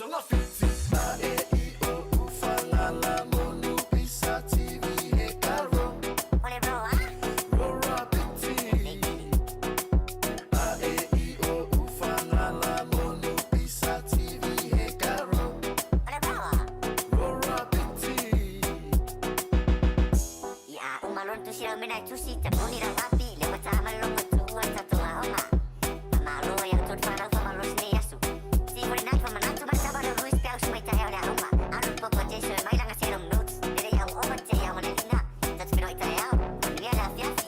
tonga fiti. A e I o u fa la la monu pisa TV he karo. Ole roa. Rora biti. A e I o u fa la la monu pisa TV he karo. Ole roa. Rora biti. Ya umalon tu sira mena tu si tapuni ra papi le mata malong tu wa tatu ama. Malo yang tu fana fa malo sne yasu. Si for night fa manatu ba sabana ruis pau sumai ta ya ama. Anu popo jesu mai langa serum notes. Dire yang oma te ya wana lina. Tat pino ita ya. Dia la fiafi.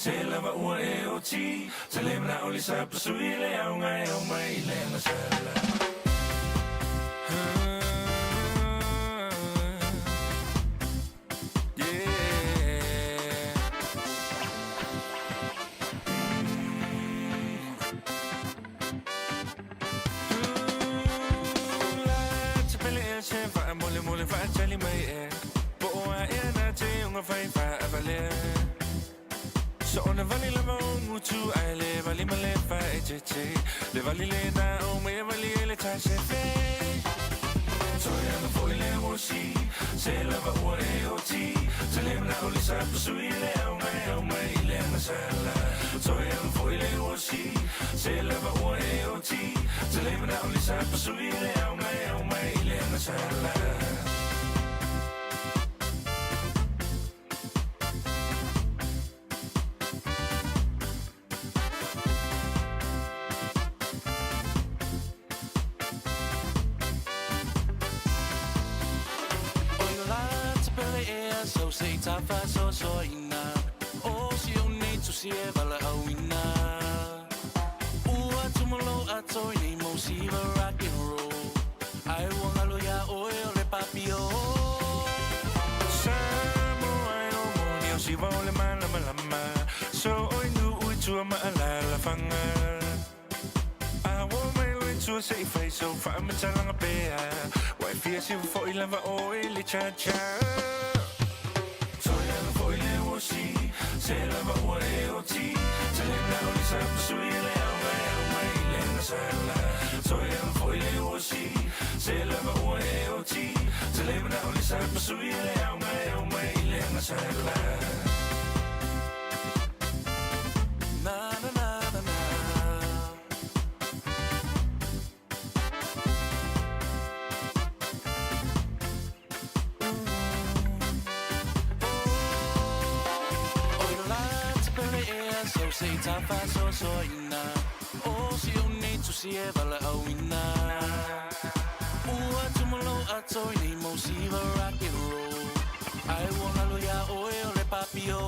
se lava ua e o ti se le mna o li sa pasui le au ngai au mai le masala mole fa chali mai e po a e na te unga fai fa avale so ona vali la mo mutu ai le vali male fa e che le vali le na o me vali le cha se fe so ya no foi le o si se la va o e o ti se le na o li sa sui le o mai le masala so ya no foi le o si se la va o e o ti se le na o li sa sui le o mai le masala so say tapa so ina o si o nei tu si e vala awina ua tumalo atoi nei mo si va rock and roll ai wanga lo ya o le papio samo ai o mo ni o si va le mala so oi nu ui tu ma la fanga I want my way to a safe face so far I'm telling a bear why fear si fo i lava o le cha se lava ua e o ti se le na o li sa pasui le au mai le masala so e am foi le o si se lava ua e o ti se le na o li sa pasui le au mai le masala na na na na na say tapa so ina o si o nei tu si e vala awina ua tumalo atoi nei mo si va rock and roll ai wanga lo ya o le papio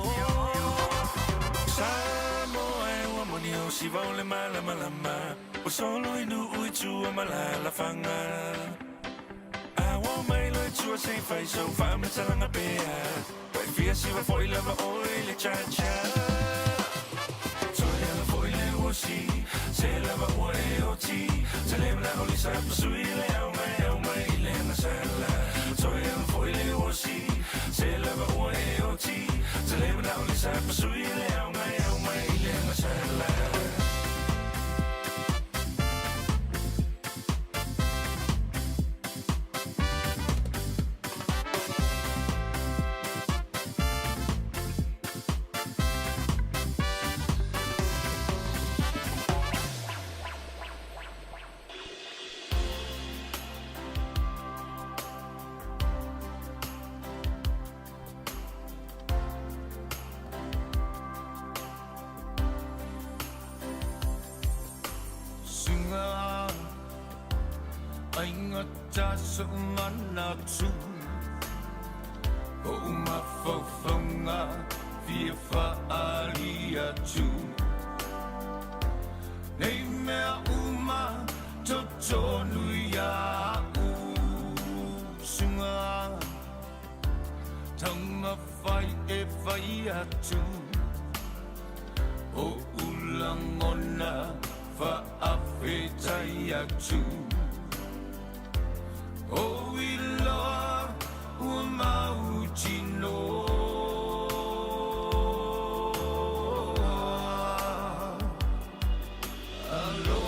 samo ai wa moni o si va le mala o solo inu ui tu mala la fanga I want my life to a safe face so far I'm telling a bear why fear si va foi lava o le cha si se lava ua e o ti se le mna o li sa pasui le au mai le masala so e am foi le o si se lava ua e o ti se le mna o li sa pasui le au mai le masala Manatu o mafofonga via faalia tu nei mea uma totonu ya usunga tanga fai e fai atu o ulangona faafetai atu oh, we love Umauchino. Hello,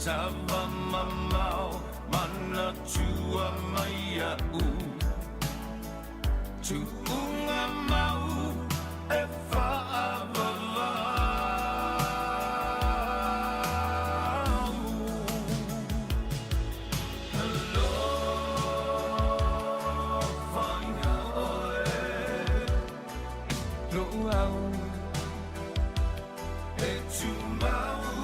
tava mamau mana tua mai au tu unga mau e whaavava hello whainga oe lo au e tu mau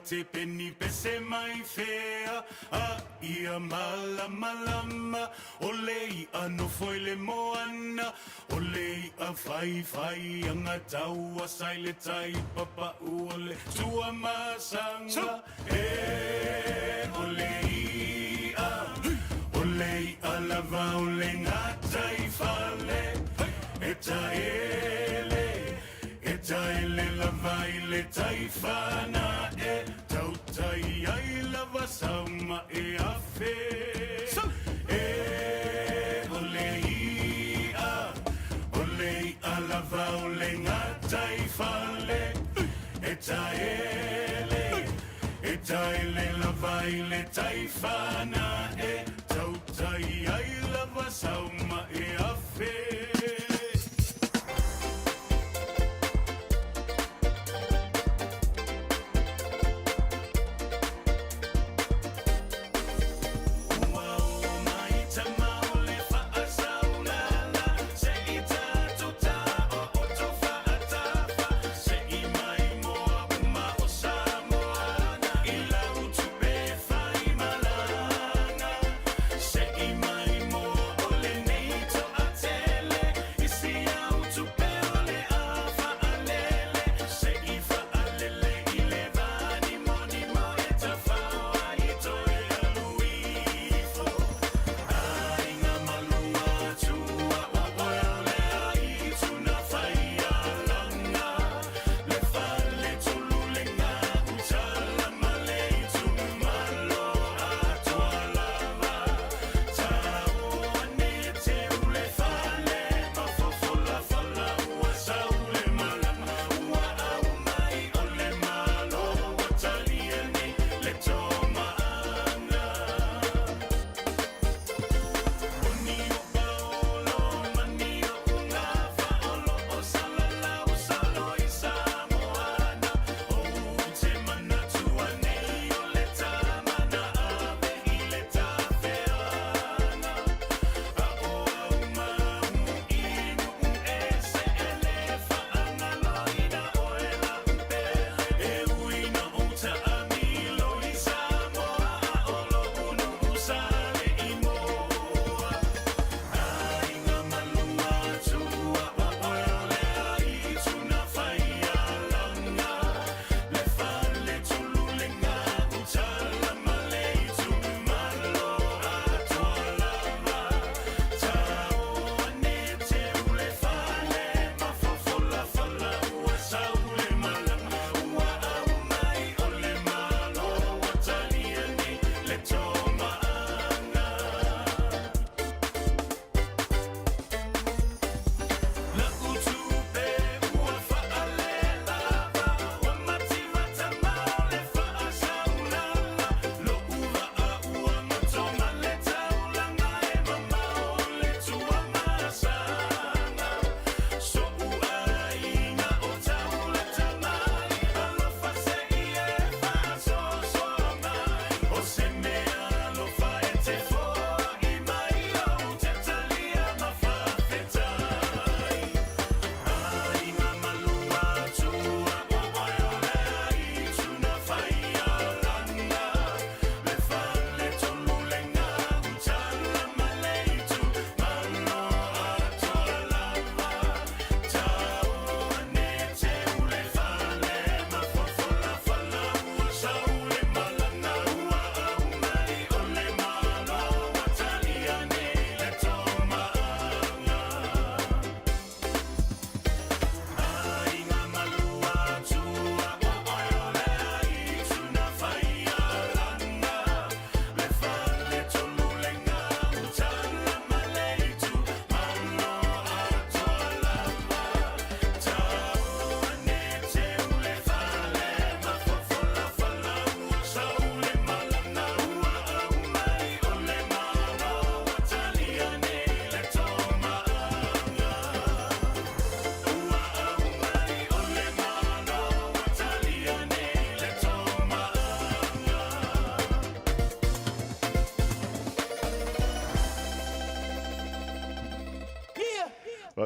Te peni pese mai fea a ia mala malama o lei ano foi le moana o lei a fai anga tau a sai le tai papa o le tua masanga o lei a lava o le ngata i fale e taele lava i le tai fana tai ai lava sama e afe olei a lava ole ngata i fale e taele lava i le tai fana e tau tai ai lava sama e afe Tele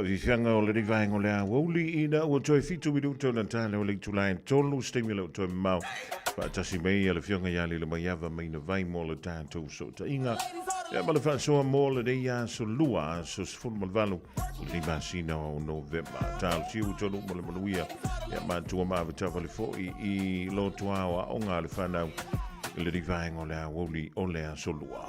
Fianga o le rivang o le a woli ina o toi fitu minuto na tale o le tulai tolu stimula toi mau. Pa tasi mei le fionga yali le maiava mai na vai mo le tātou so ta inga. Ya ma le fa so mo le ia so lua so sfulma valu. Li masina o November. Tal siu tolu mo le manuia. Ya ma tua ma vata vale fo I lo tua o nga le fa na le rivang o le a woli o le a so lua.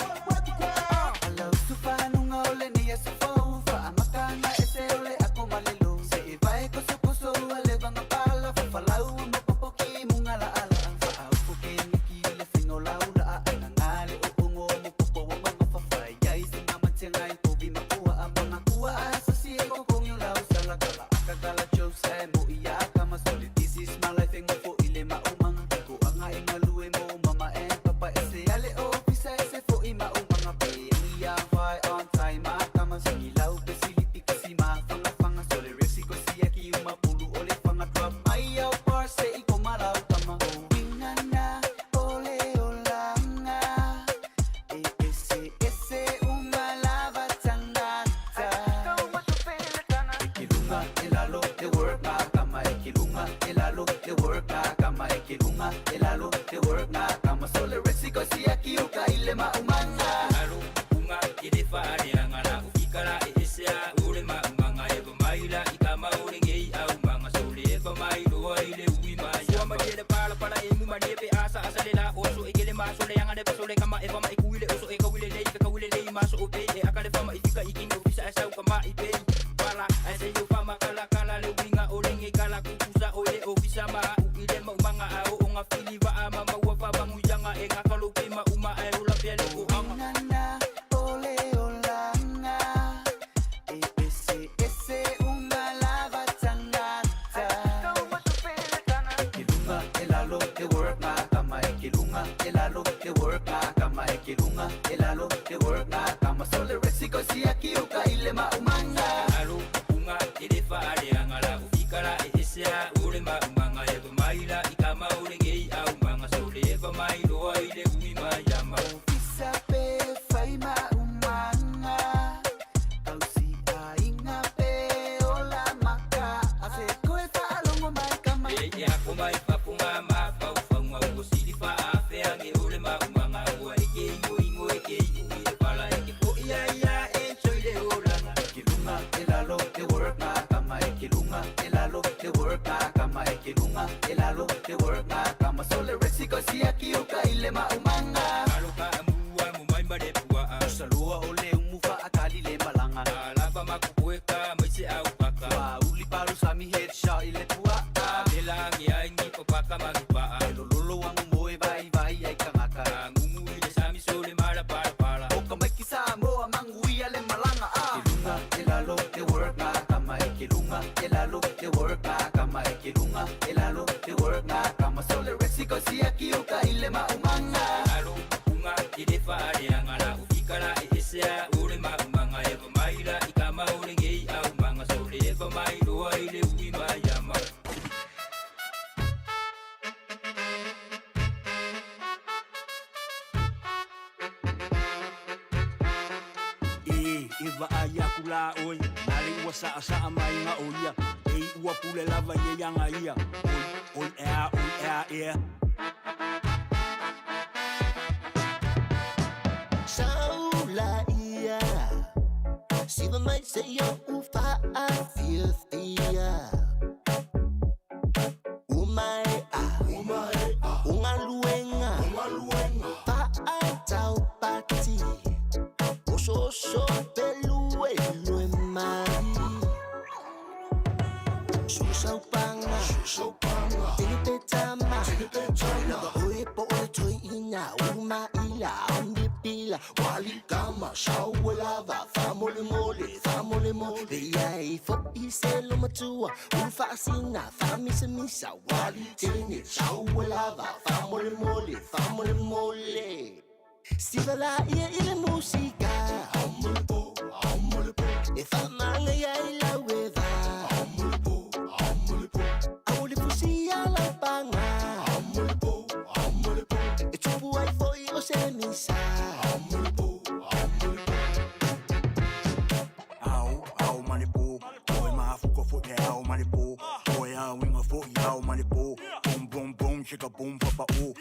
Tau mani po, boom boom boom, shika boom papa o.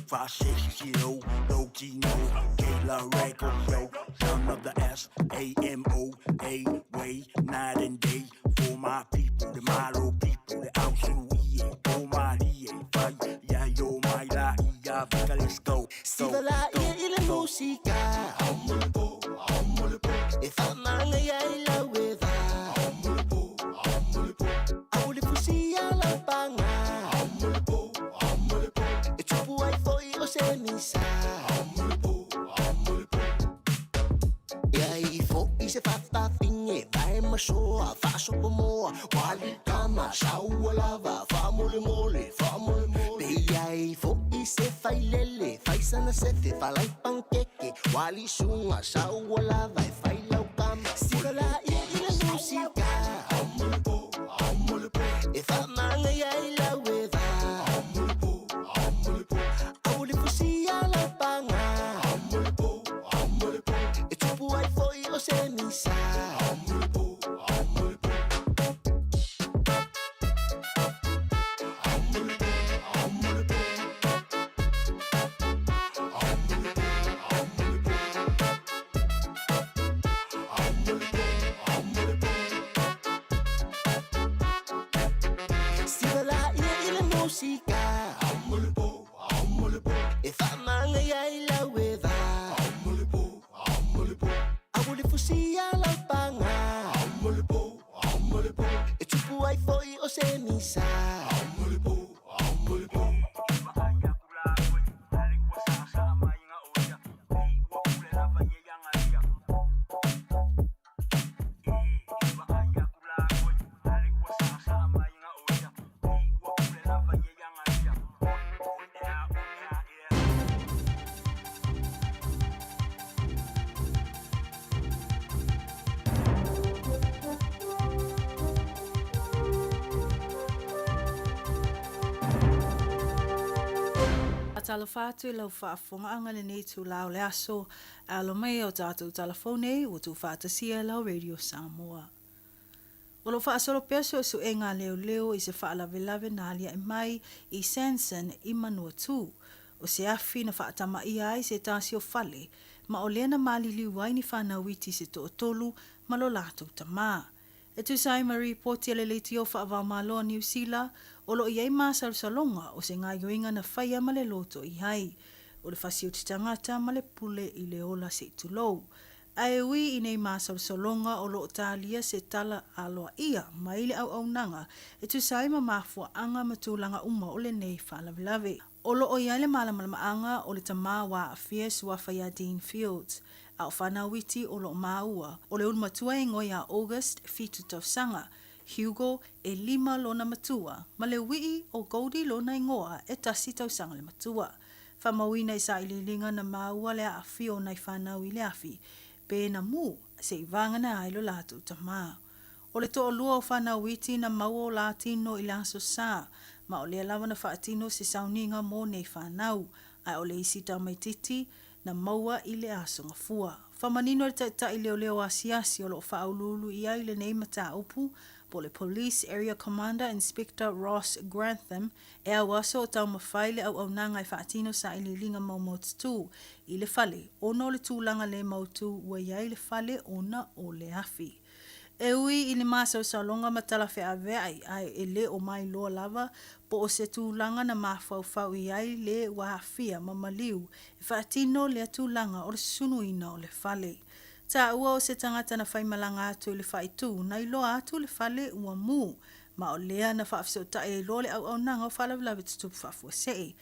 6560, low Gino, Kayla Records, yo. Son of the S-A-M-O, A-Way, night and day. For my people, the Malo people, the Ausuie, for my fight, yeah, yo, my la, yeah, let's go. Siva la ile música. If I'm on a la with Auli fusia la panga. It's a boy for you, semisa. Yeah, if is a fat thing, I'm a show, a fashion more. Wali kama, shawa lava, family mole, family mole. Yeah, if is a failele, faisana sete, falai pankeke. Wali shunga, shawa lava, failau kama. Sigala ile música. If I'm on a la with I will see la panga. It's a boy for you, semisa. If I'm on a la with I will see la panga. It's a boy for you, semisa. Talafatu lau whaafonga anga le nei tu lau le aso alo mai o tātou telefone o tu whaatasia lau Radio Samoa. O lo whaasoro peso su e ngā leo leo i se whaalawe na alia i mai i Sanson i manua tū. O se afi na whaatama i ai se tāsi o whale ma o lena mali liu wai ni whanawiti se to tolu ma lo lātou tamā. E tu sai Marie Porti le leiti o whaavā māloa New Zealand o lo iei māsar salonga o se ngā yoinga na whaia ma le loto i hai. O le whasi o te tangata ma le pule i le ola se tulou. Ai ui i nei māsar salonga o lo tālia se tala aloa ia ma ili au nanga e tu sai ma mafua anga matulanga uma o le nei whaalavelave. O lo o iai le malamalama anga o le tamā wa Affairs wa whaia Dean Fields. Au whanawiti o lo maua o le matua e ngoi a August fitu tau sanga. Hugo e 5 lona matua, ma le wii o Goldie lona ingoa e tasi tau sanga le matua. Whamawina i sa ililinga na maua le afi o nai whanau i le afi, pe na mu se i vangana ailo latu tamā. O le to lua o whanawiti na maua o latino i laso sa, ma o le alawa na whaatino se sauninga mo nei whanau, ai o le isi tau mai titi, na maua i le aso ngafua. Whamanino le ta i leo leo asiasi o lo whaaululu i ai le nei mata upu, po le Police Area Commander Inspector Ross Grantham e awaso o tau mawhaile au nanga i whaatino sa i le linga maumotu tū i le fale. Ono le tūlanga le mautu ua iai le fale ona o le afi. E ui i le māsau salonga matala whea veai ai e le o mai loa lava po o se tūlanga na mawhauwhau i ai le wahawhia mamaliu i whaatino le tūlanga o le sunuina o le fale. Ta ua o se tangata na whaimalanga atu le whaitu na i loa atu le fale ua mū ma o lea na whaafisau tae e lo le au nanga o whalawlawe tutupu whafua sei.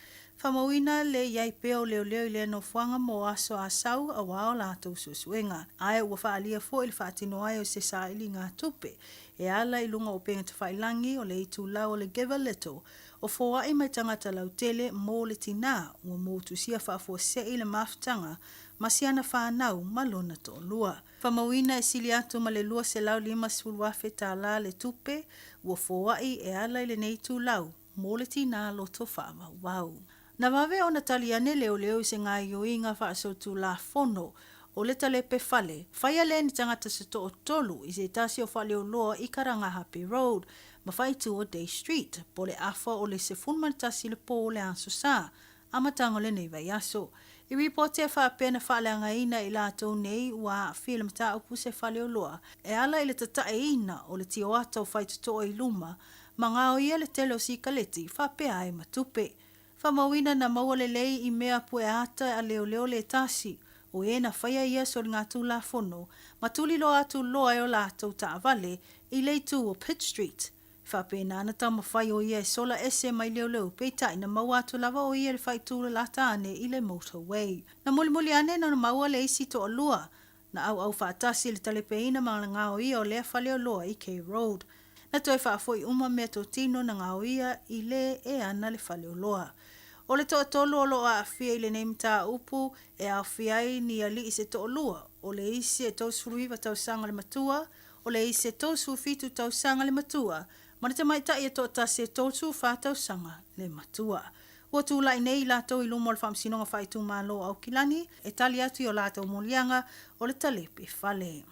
Whamawina le iai peo leo i le no whanga mo aso a sau a wao lātou susuenga. Ae ua whaalia fo ili whaatino ai o se saili ngā tupe. E ala i lunga o penga te whailangi o le itu lau o le Give a Little. O fōa i mai tangata lau tele mō le tina ua mō tusia whaafua sei le mafutanga masiana whanau malona to lua. Whamawina e sili atu ma le lua se lau 5 tā la le tupe ua fōa i e ala i le neitu lau mō le tina loto whaama wau. Na wawe o na taliane leo i se ngā ioinga whaasotu la fono o le talepe whale. Whaia le ni tangata se to o tolu i se tasi o whale o loa i Karangahape Road. mawhai tu o Day Street, po le afa o le se fulmanitasi le po o le aso sa, amatango le nei vai aso. I reporte e whaapena whaaleanga ina I lātou nei ua while mata upu se whale o loa, e ala I le tatae ina o le tio atau whaituto I luma, ma ngā o ia le telo si kaleti whapea e matupe. Whamawina na maua le lei I mea pue ata a leo leo le tasi, o e na whaia ia so ngā tūla whono, ma tuli loa atu loa e o lātou ta avale I le tu o Pitt Street. Whapena ana tau mawhai o ia e sola ese mai leo leo peitai na maua atu lava o ia le whai tūla lata ane I le motorway. Na muli ane na maua le isi to o lua, na au whaatasi le talepeina ma ngā o ia o lea whale o loa I K Road. Na toi whaafoi uma mea tō tino na ngā o ia I le e ana le whale o loa. O le toa tolu o loa a whia I le neimta upu e a whiai ni ali I se toa lua. O le isi e tau suruiva tau sanga le matua, o le isi e tau sufitu tau sanga le matua, ma te mai tai e toa tasi e tau su whātau sanga le matua. Ua tūlai nei lātou I lumo le whamsinonga whaitu mālo au kilani, e tali atu I o lātou molianga o le talepe whale.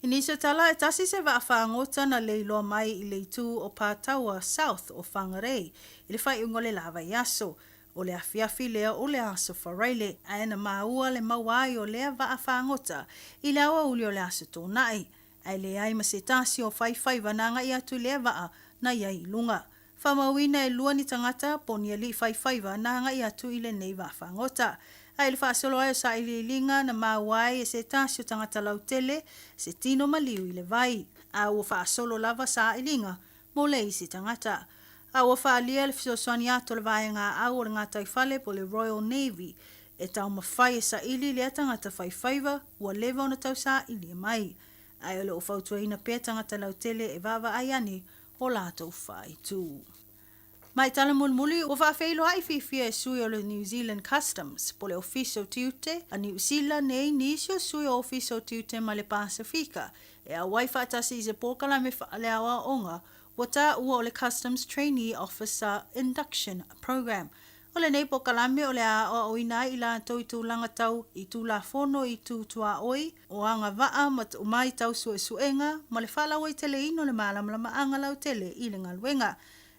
Inisa tala e tasi se wa whaangota na leilo mai I le tu o Pātaua South o Whangarei, I le whai ungo le lava I aso, o le afiafi lea o le aso whareile, a ena maua le mawai o lea wa whaangota, I le awa uli o le aso tōnai, ai le ai ma se tasi o whai wananga I atu lea waa na iai lunga. Whamawina e lua ni tangata poni ali whai wananga I atu I le nei wa whaangota. Ai le whaasolo ai o sa ili linga na mawai e se tasi o tangata lautele se tino maliu I le vai. A ua whaasolo lava sa ilinga mo le isi tangata. A ua whaalia le fisoswani ato le vai ngā au o le ngā taifale po le Royal Navy e tau mawhai e sa ili le tangata whaiwhaiva ua lewa o na tau sa ili mai. Ai ole o whautua ina pēr tangata lautele e wawa ai ane o lātou whai tū. Mai tala mulmuli o whawhelo ai whiwhia e sui o le New Zealand Customs po le ofiso tiute a New Zealand nei nisio sui o ofiso tiute ma le Pasifika e a wai whaatasi I se pōkala me whaale awa onga wata ua o le Customs Trainee Officer Induction Program. O le nei pokalame o le a o ina I la tau I tūlanga tau I tūla whono I tūtua oi o anga waa mat umai tau suenga ma le whalawa I tele ino le mālamlama anga lau tele I le ngaluenga.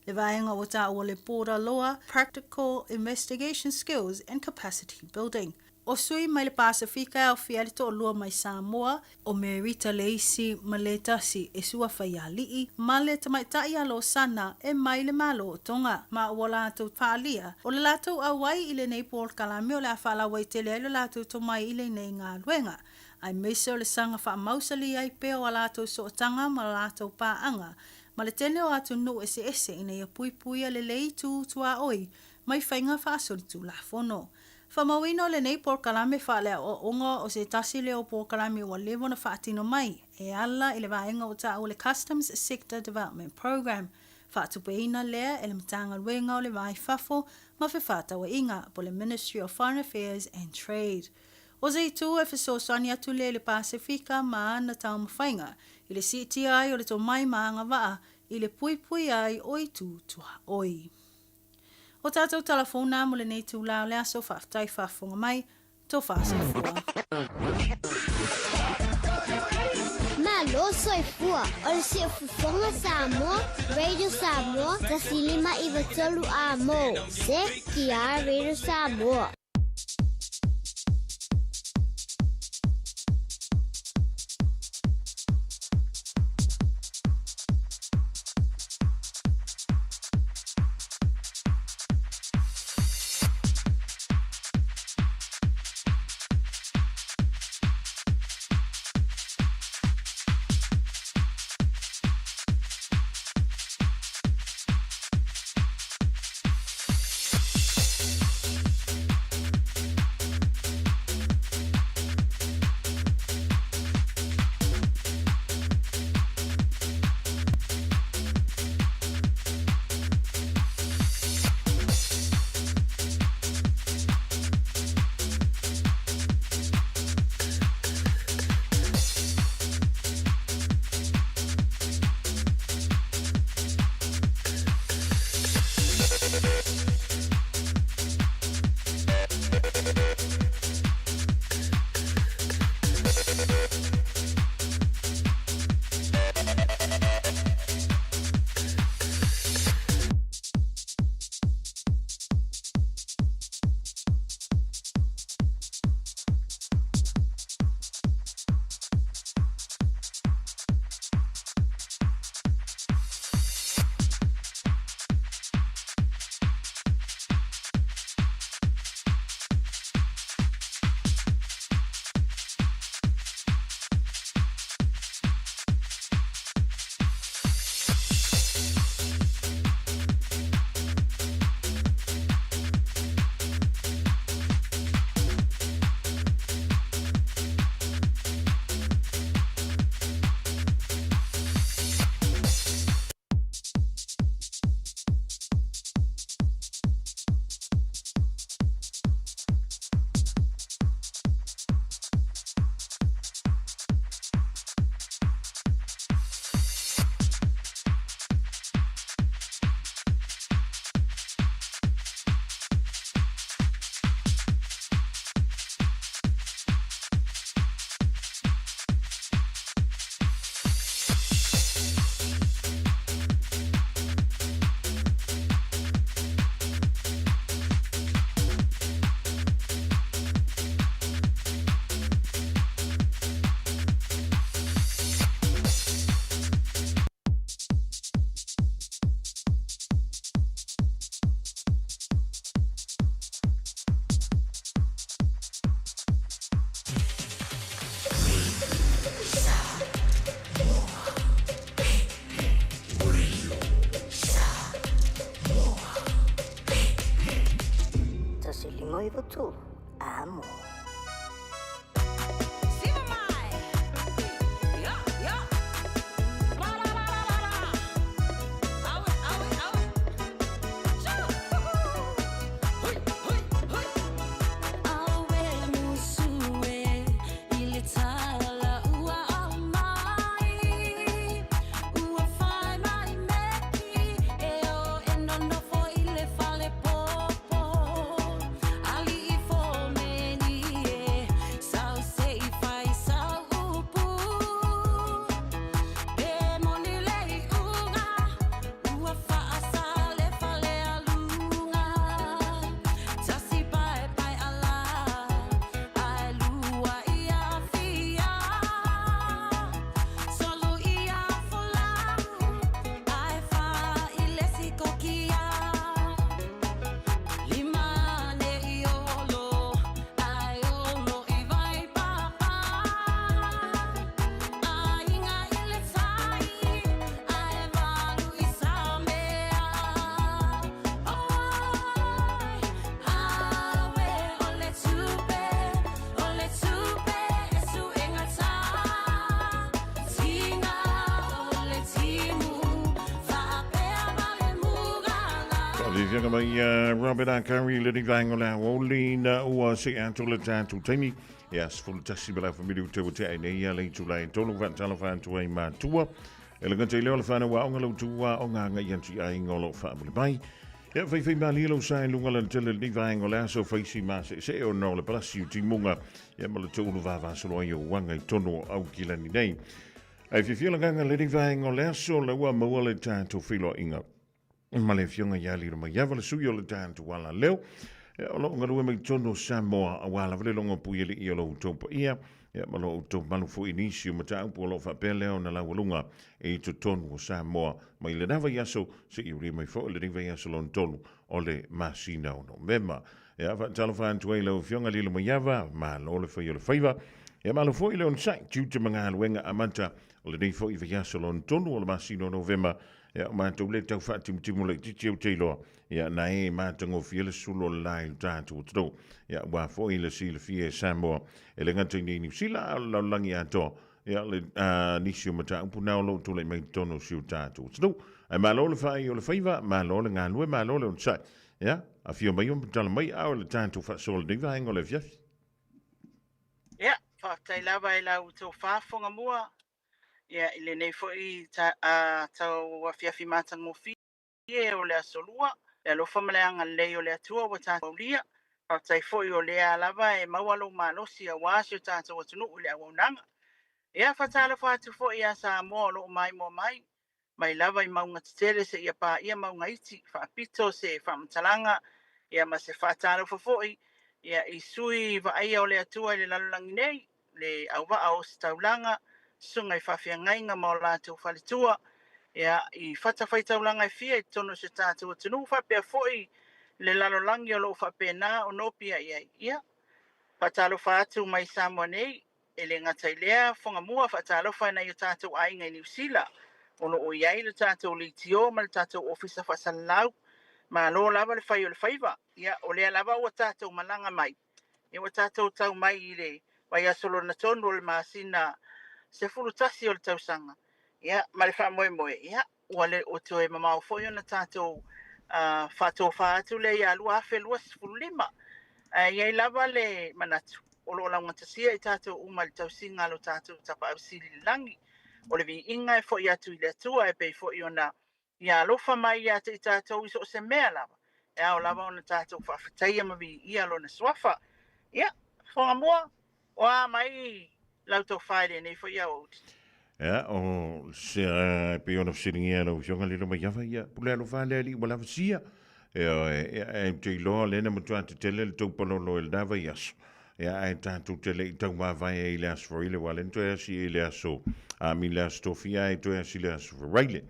Le vaenga o ta o le Border Law, Practical Investigation Skills and Capacity Building. O sui mai le Pasifika o whiale to lua mai Samoa o Merita Leisi ma le tasi e sua whaia lii ma le tamaitai alo sana e mai le malo o tonga ma o lātou whaalia. O le lātou awai I le nei Paul Kalame o le a whalawai tele ai le lātou to mai I le nei ngā luenga. Ai mese o le sanga wha mausali ai peo a lātou sootanga ma lātou pāanga. Ma le tene o atu no ese ina ia pui a le lei tū tua oi mai whainga whaasori tū la whono. Whamawino le nei por kalame whaale o onga o se tasi leo por kalame o levo na whaatino mai e ala I le vaenga o ta o le Customs Sector Development Program. Whaatupeina lea e le matanga luenga o le vai whafo ma whewhata wa inga po le Ministry of Foreign Affairs and Trade. O zei tu e whesosani atu le Pasifika ma ana tau mawhainga I le CTI o le to mai maanga waa I le pui ai oi tu tua oi. O tātou telefona mo le nei tū lao lea so whaftai whafonga mai, tō whaasafua. Malo soifua, o le si fufonga Samoa, Radio Samoa, tasilima iwa tolu a mo, se kia Radio Samoa. oi votu amo. Fianga mai Robert Akari le vangola Olina ua se antola tatu taimi. Yes, full tasi bela familiu te wote ai nei ale tulai tolu van talafan tu ai matua. Elegante le olafana wa ongalo tua onga yanti ai ngolo fa bai. Ja, fai malilo sai lunga le tele ni vangola so faisi ma se o no le plasi ti munga. Ja mal tolu va va so yo wanga tono au kilani nei. Ai fifila ganga le vangola so le wa mo le tatu filo inga. Ma le fionga yali ma yava le suyo le tantu wala leo. O lo ngaru me tono Samoa a wala vele longa puye i lo topo ia. Ma lo to malu fu inisio ma ta po lo fa pele ona la walunga e to tono Samoa. Ma ile nava yaso se i ri mai fo le riva yaso lon tonu o le masina ono. Mema ya va talofan tu lo fionga lilo ma yava ma lo le fo yo le faiva. Ya ma lo fo ile on sai tu manga wenga amanta o le fo i yaso lon tonu o le masina November. Ja, maar toen leek het ook timule titio telo. Ja, nee, maar toen of je sulo lai tatu tro. Ja, waar voor je sile via Samoa. Elegant in New Zealand la langia to. Ja, nisio mata upu na lo to le mai tono siu tatu tro. En maar lole fa yo le faiva, maar lole ngan we maar lole on sai. Ja, afio mai um tala mai au le tatu fa sol de va ngole fias. Ja, fa tai lava ila uto fa fonga mua. Ia ile nei foi tau wafiafi matang mo fi e o le asolua e lo famaleanga le o le atua wa tata ulia pa tai foi o le alava e mawalo malosi a wasio tata o tunu o le awonanga ia fatala fatu foi a sa mo lo mai mai lava I maunga tele se ia pa ia maunga iti fa pito se fa mtalanga ia ma se fatala foi ia isui va ai o le atua le lalangi nei le auwa au staulanga sunga I whawhiangai ngā mao lātou whalitua. Ia, I whatawhai taulanga I fia I tono se tātou tunu whapea foi le lalolangi o lo whapea nā o nopia ia. Ia, whatalo whātou mai Samoa nei, e le ngatai lea, whonga mua whatalo whanai o tātou ainga I New Zealand. Ono o iai le tātou li tio, ma le tātou ofisa whasalau, ma lo lava le whai o le whaiva. Ia, o lea lava o tātou malanga mai. Ia o tātou tau mai I le, wai asolo na tono le maasina, se fulu tasi o le tausanga. Ia, ma le wha moe. Ia, ua le o toe mamau foi ona tātou whato whaatu le ia lua afe lua se fulu lima. Ia I lava le manatu. O lo launga tasia I tātou uma le tausinga lo tātou tapa au sili langi. O le vi inga e foi atu I le atua e pei foi ona ia lofa mai ia te I tātou iso se mea lava. Ia o lava ona tātou whawhataia ma vi ia lo na swafa. Ia, whonga mua. Oa mai lauto Friday nei for jou. Ja, o se pe ona siringia no jonga le mai yava ia pulelo vale ali wala sia. E te lo le na mutua te tele le tau polo el dava yas. Ja, ai tanto tele tau ma vai ele as for ile wala into si ele aso. A mi la stofia e to si le as for raile.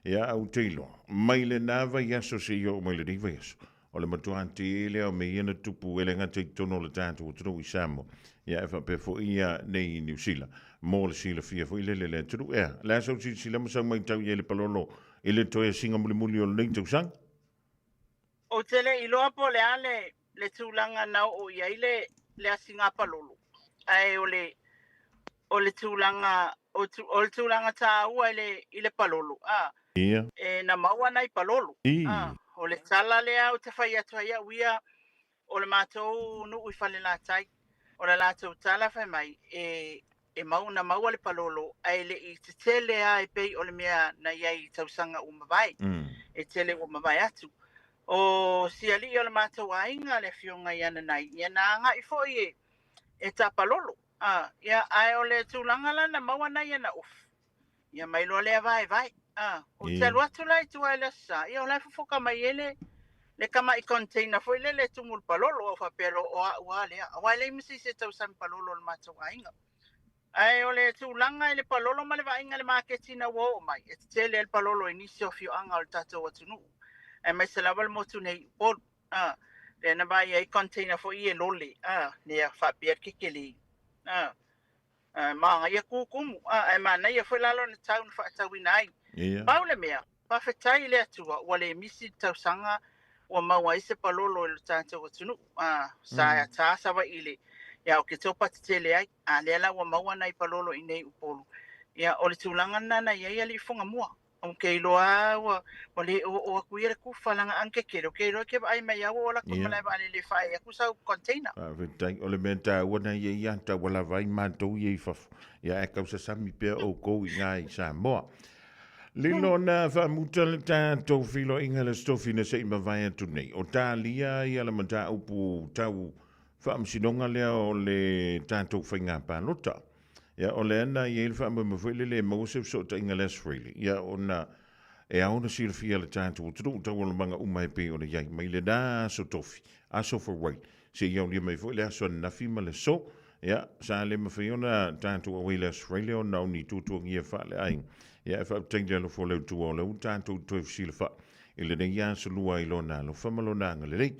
Ja, o te lo. Mai le nava yaso se yo mai le diva yas. O le mutua te ele o me ina tupu ele ngate tono le tanto tro I Samo. Ja, fa pe fo ia nei New Zealand. Mo le sila fia fo ile le tru e. La so si sila mo sang mai tau ile palolo. Ile to e singa muli muli o le tau sang. O tele I loa po le ale le tūlanga nau o iai le asinga palolo. Ai o le tūlanga o le tūlanga tā ua i le palolo. Ia. E na maua nei palolo. O le tala lea o te whai atu ia uia o le mātou nuu I whale la tai. O le lātou tala whai mai e mauna maua le palolo ai le I te tele a e pei o le mea na iai tausanga o mawai. E tele o mawai atu. O siali o le mātou ainga le fionga I ana nei. Ia nā anga I foi e tā palolo. Ia ai o le tūlanga lana maua nei ana of. Ia mai loa lea vai. O te alu atu lai tua ele sa. Ia o lai fufoka mai ele le kama I container foi le tumul palolo o whapero o a ua lea. Awai le imisi se tausami palolo le mātou ainga. Ai o le tūlanga le palolo ma le vainga le marketina ua o mai. E te tele le palolo nisi o fio anga o le tatou atunu. Ai mai se lawa le motu nei polu. Le na vai ai container foi e lole. Le a whapea kekele. Maanga ia kukumu. Ai mana ia foi lalo na tau na whaatawina ai. Pau le mea. Pawhetai le atua. Ua le misi tausanga ua maua I se palolo I le tātou atunu. Sa tā sawa ile. Ia o ke topa te tele ai. Le ala ua maua nei palolo I nei upolu. Ia o le tūlanga nana ia li fonga mua. O ke iloa o le o akuira ku falanga anke kero. Ke iloa ke ai mai au o la kumalai ba le whae. Aku sau container. O le menta wana ia ta wala vai mātou I fafu. Ia e kausa sami pia o kou I ngai Samoa. Lilo na whamuta le tātou whilo inga le stofi na sei mawai atu nei. O tā lia I ala mata upu tau whaamsinonga lea o le tātou whainga pānota. Ia o le ana I ele whaamawhele le mausef so ta inga les freely. Ia o na e aona sila fia le tātou tru tau ala manga umai pe o le iai. Mai le nā so tofi. Aso for wait. Se iau lia mai fo le aso nafi ma le so. Ia sa le mawhiona tātou awai les freely o nau ni tūtuangia wha le aing. Ia e whaaptainga lo fo leu tua o leu tātou toi fsila wha. I le nei aso lua I lona lo whamalona anga le rei.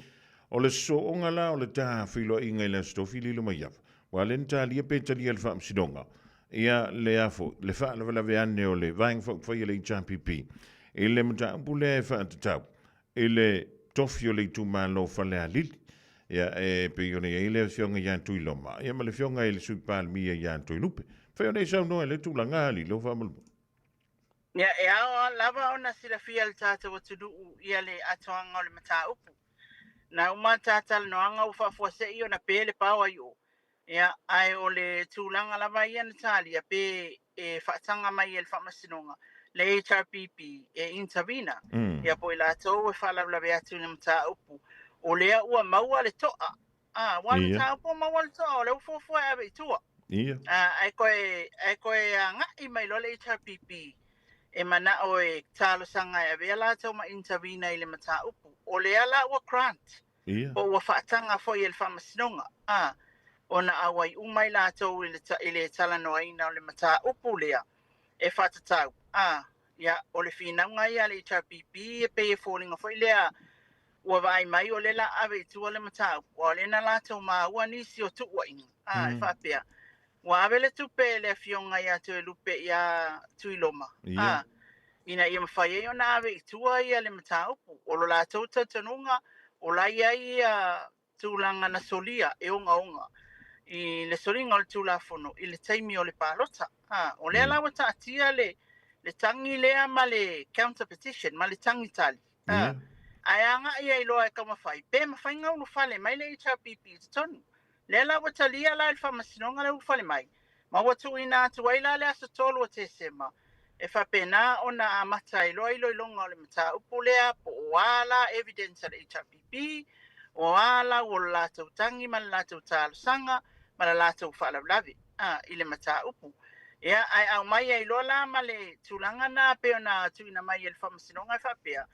O le so onga la o le tā whilo inga I le stofi lilo mai awa. Wa le nta lia peta lia le whaamsidonga. Ia le afo, le wha la wala veane o le vaing whai le HRPP. E le mta ampu le e wha atatau. E le tofi o le tūma lo whale a lili. Ia e pe yone e le fionga ian tui loma. Ia ma le fionga e le suipal mia ian tui lupe. Whai o nei sau noe le tūlanga ali lo whamaluma. Ia e ao lava ona sila fia le tātou atunu ia le atoanga o le mata upu. Na uma tātala noanga u whafua I o na pele paua I o. Ia ai o le tūlanga lava ia na tāli a pe e whaatanga mai e le whamasinonga. Le HRPP e intervena. Ia po I la tau e whalawlawe atu na mata upu. O lea ua maua le toa. Wana tā upu maua le toa o le ufufua e awe I tua. Ai koe ngai mai lo le HRPP. E mana o e talo sanga e vea la tau ma intervena I le mata upu. O le ala ua grant. O ua whaatanga fo I le whamasinonga. O na awai umai la tau I le tala noa ina o le mata upu lea. E whatatau. Ia o le whinaunga ia le HRPP e pe e falling fo I lea. Ua vai mai o le la awe tua le mata upu. O le na la tau ma ua nisi o tuua inga. E whapea. Wa avele tupe le fionga ia tu lupe ia tuiloma. Ina ia mawhai e o na awe I tua ia le mata upu. O lo la tauta tanunga o la ia tūlanga na solia e onga. I le solinga o le tūlafono I le taimi o le pālota. O le alawa ta atia le tangi lea ma le counter petition ma le tangi tali. Ai anga ia I loa e ka mawhai. Pe mawhai ngau fale mai le HRPP te tonu. Le la watalia la il whamasinonga le ufale mai. Ma watu ina atu waila le asa tolu o te sema. E whapena o na amata I loa ilo ilonga o le mata upulea po wala evidence al HRPP, o wala o la tau tangi ma la tau talo sanga, ma la tau whalawlavi. I le mata upu. Ia ai au mai ai loa la ma le tūlanga na peo na atu ina mai il whamasinonga I whapea.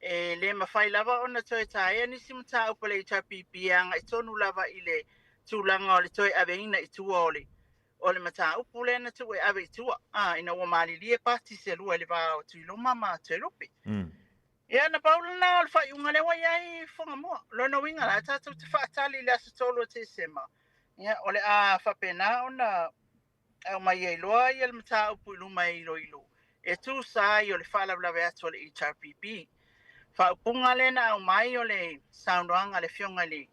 E le mawhai lava o na toi tae nisi mata upu le HRPP anga I tonu lava I le tūlanga o le toi aveina I tua o le mata upu le na tu e ave I tua. Ina ua maalilie pati se lua le vāo tuiloma ma te lupe. Ia na paula na o le whai unga le wai ai whanga mua. Lono winga la tātou te whaatali le asa tolo te sema. Ia o le a whapena o na au mai ai loa I le mata upu iluma ilo. E tu sa I o le whalawlawe atu o le HRPP. Whaupunga le na au mai o le soundwanga le fionga le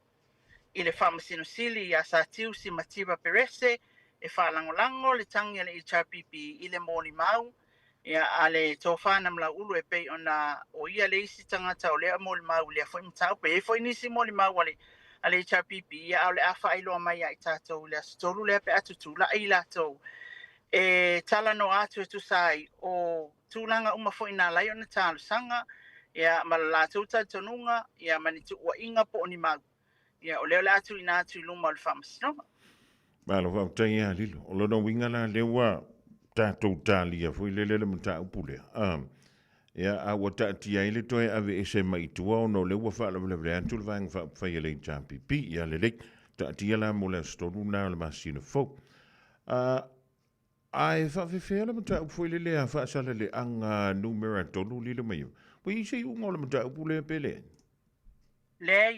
i le whamasinusili ia sa tiu si Mativa Perese e whalangolango le tangi le HRPP i le mōni mau ia a le tōwhana mla ulu e pei ona o ia le isi tangata o lea mōni mau lea fwoi mtau pe e fwoi nisi mōni mau a le HRPP ia au le awha ailoa mai a i tātou lea storu lea pe atutu la i lātou e tala no atu e tu sai o tūlanga uma fwoi nā lai o na tālu sanga ia ma la lātou tātonunga ia manitu ua inga po oni mau ia o leo le atu ina atu i luma o le whamasinonga. Malo va tai ya lilo. O lo no winga la lewa tatou talia foi lele mata upule. Ya a wata tia ile toe ave ese mai tua no lewa fa la le tul vang fa fa ile champi pi ya le ta tia la mo le storu na le masino fo. Ai fa fe le mata foi lele fa sa le anga numero tonu lile mai. Poi se u mo le mata upule pele. Le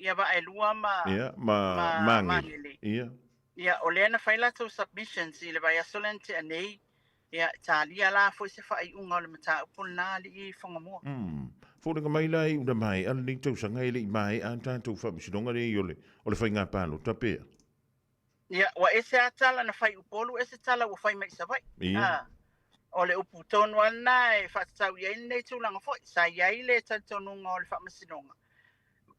ia ba e lua ma mangele. Ia. Ia o le na faila to submissions i le vai asolente anei ia talia la foi se fa i unga le mata upuna li fonga mo. Fo nga mai lai una mai al ni to sanga ile mai an tanto fa sinonga le yole o le fainga palo tapea. Ia wa ese atala na fai upolu ese tala wa fai mai savai. O le upu tonu ana e fa tau ia nei tulanga foi sa ia ile tantonunga o le fa masinonga.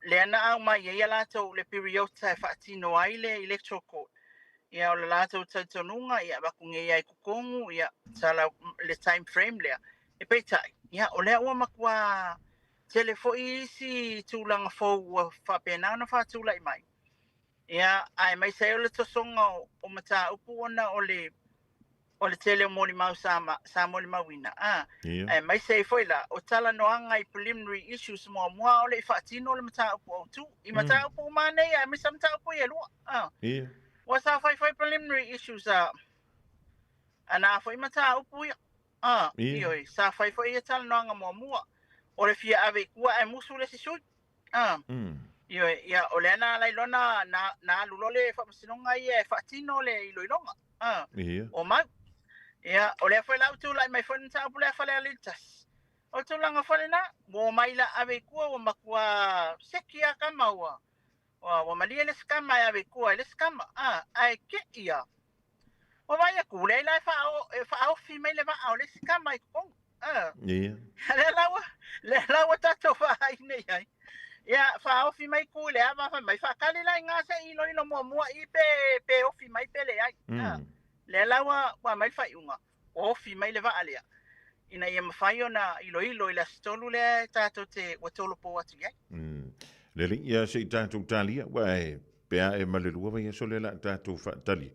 Le ana au mai ia lato le periota e whaatino aile electoral court. Ia o le lato tautonunga, ia wakunge ia i kukongu, ia tala le time frame lea. E peitai, ia o lea ua makua telefo isi tūlanga fōu ua whapena na whaatula i mai. Ia ai mai sai o le tosonga o mata upu ona o le tele mōni mau sa mōni mau ina. Ai mai sei foi la, o tala noanga i preliminary issues mua o le whaatino le mata upu au tu. I mata upu manei, ai mai sa mata upu i alua. Wa sa fai preliminary issues ana foi mata upu i. Ioi, sa fai i tala noanga mua. O le fia ave kua e musu le sisui. Ioi, ia o le ana lai lona na lulole whamasinonga i e whaatino le iloilonga. O mau. Ia, o lea foi lau tūlai mai whanu tau pulea whale alitas. O tūlanga whale na, mo mai la ave kua o makua seki a kama ua. O malia le skama ave kua, le skama, ai ke ia. O vai a kule lai wha ofi mai le vaa o le skama i kong. Le lawa tato wha haine ai. Ia, wha ofi mai kule ava mai wha kali lai ngasa ilo mua i pe ofi mai pele ai. Le lawa wa mai fai unga o fi mai le va alea ina ia mafai ona ilo i la stolu le tato te watolo po atu ia le ia se tato talia wa pe e malelua vai so le la tato fa tali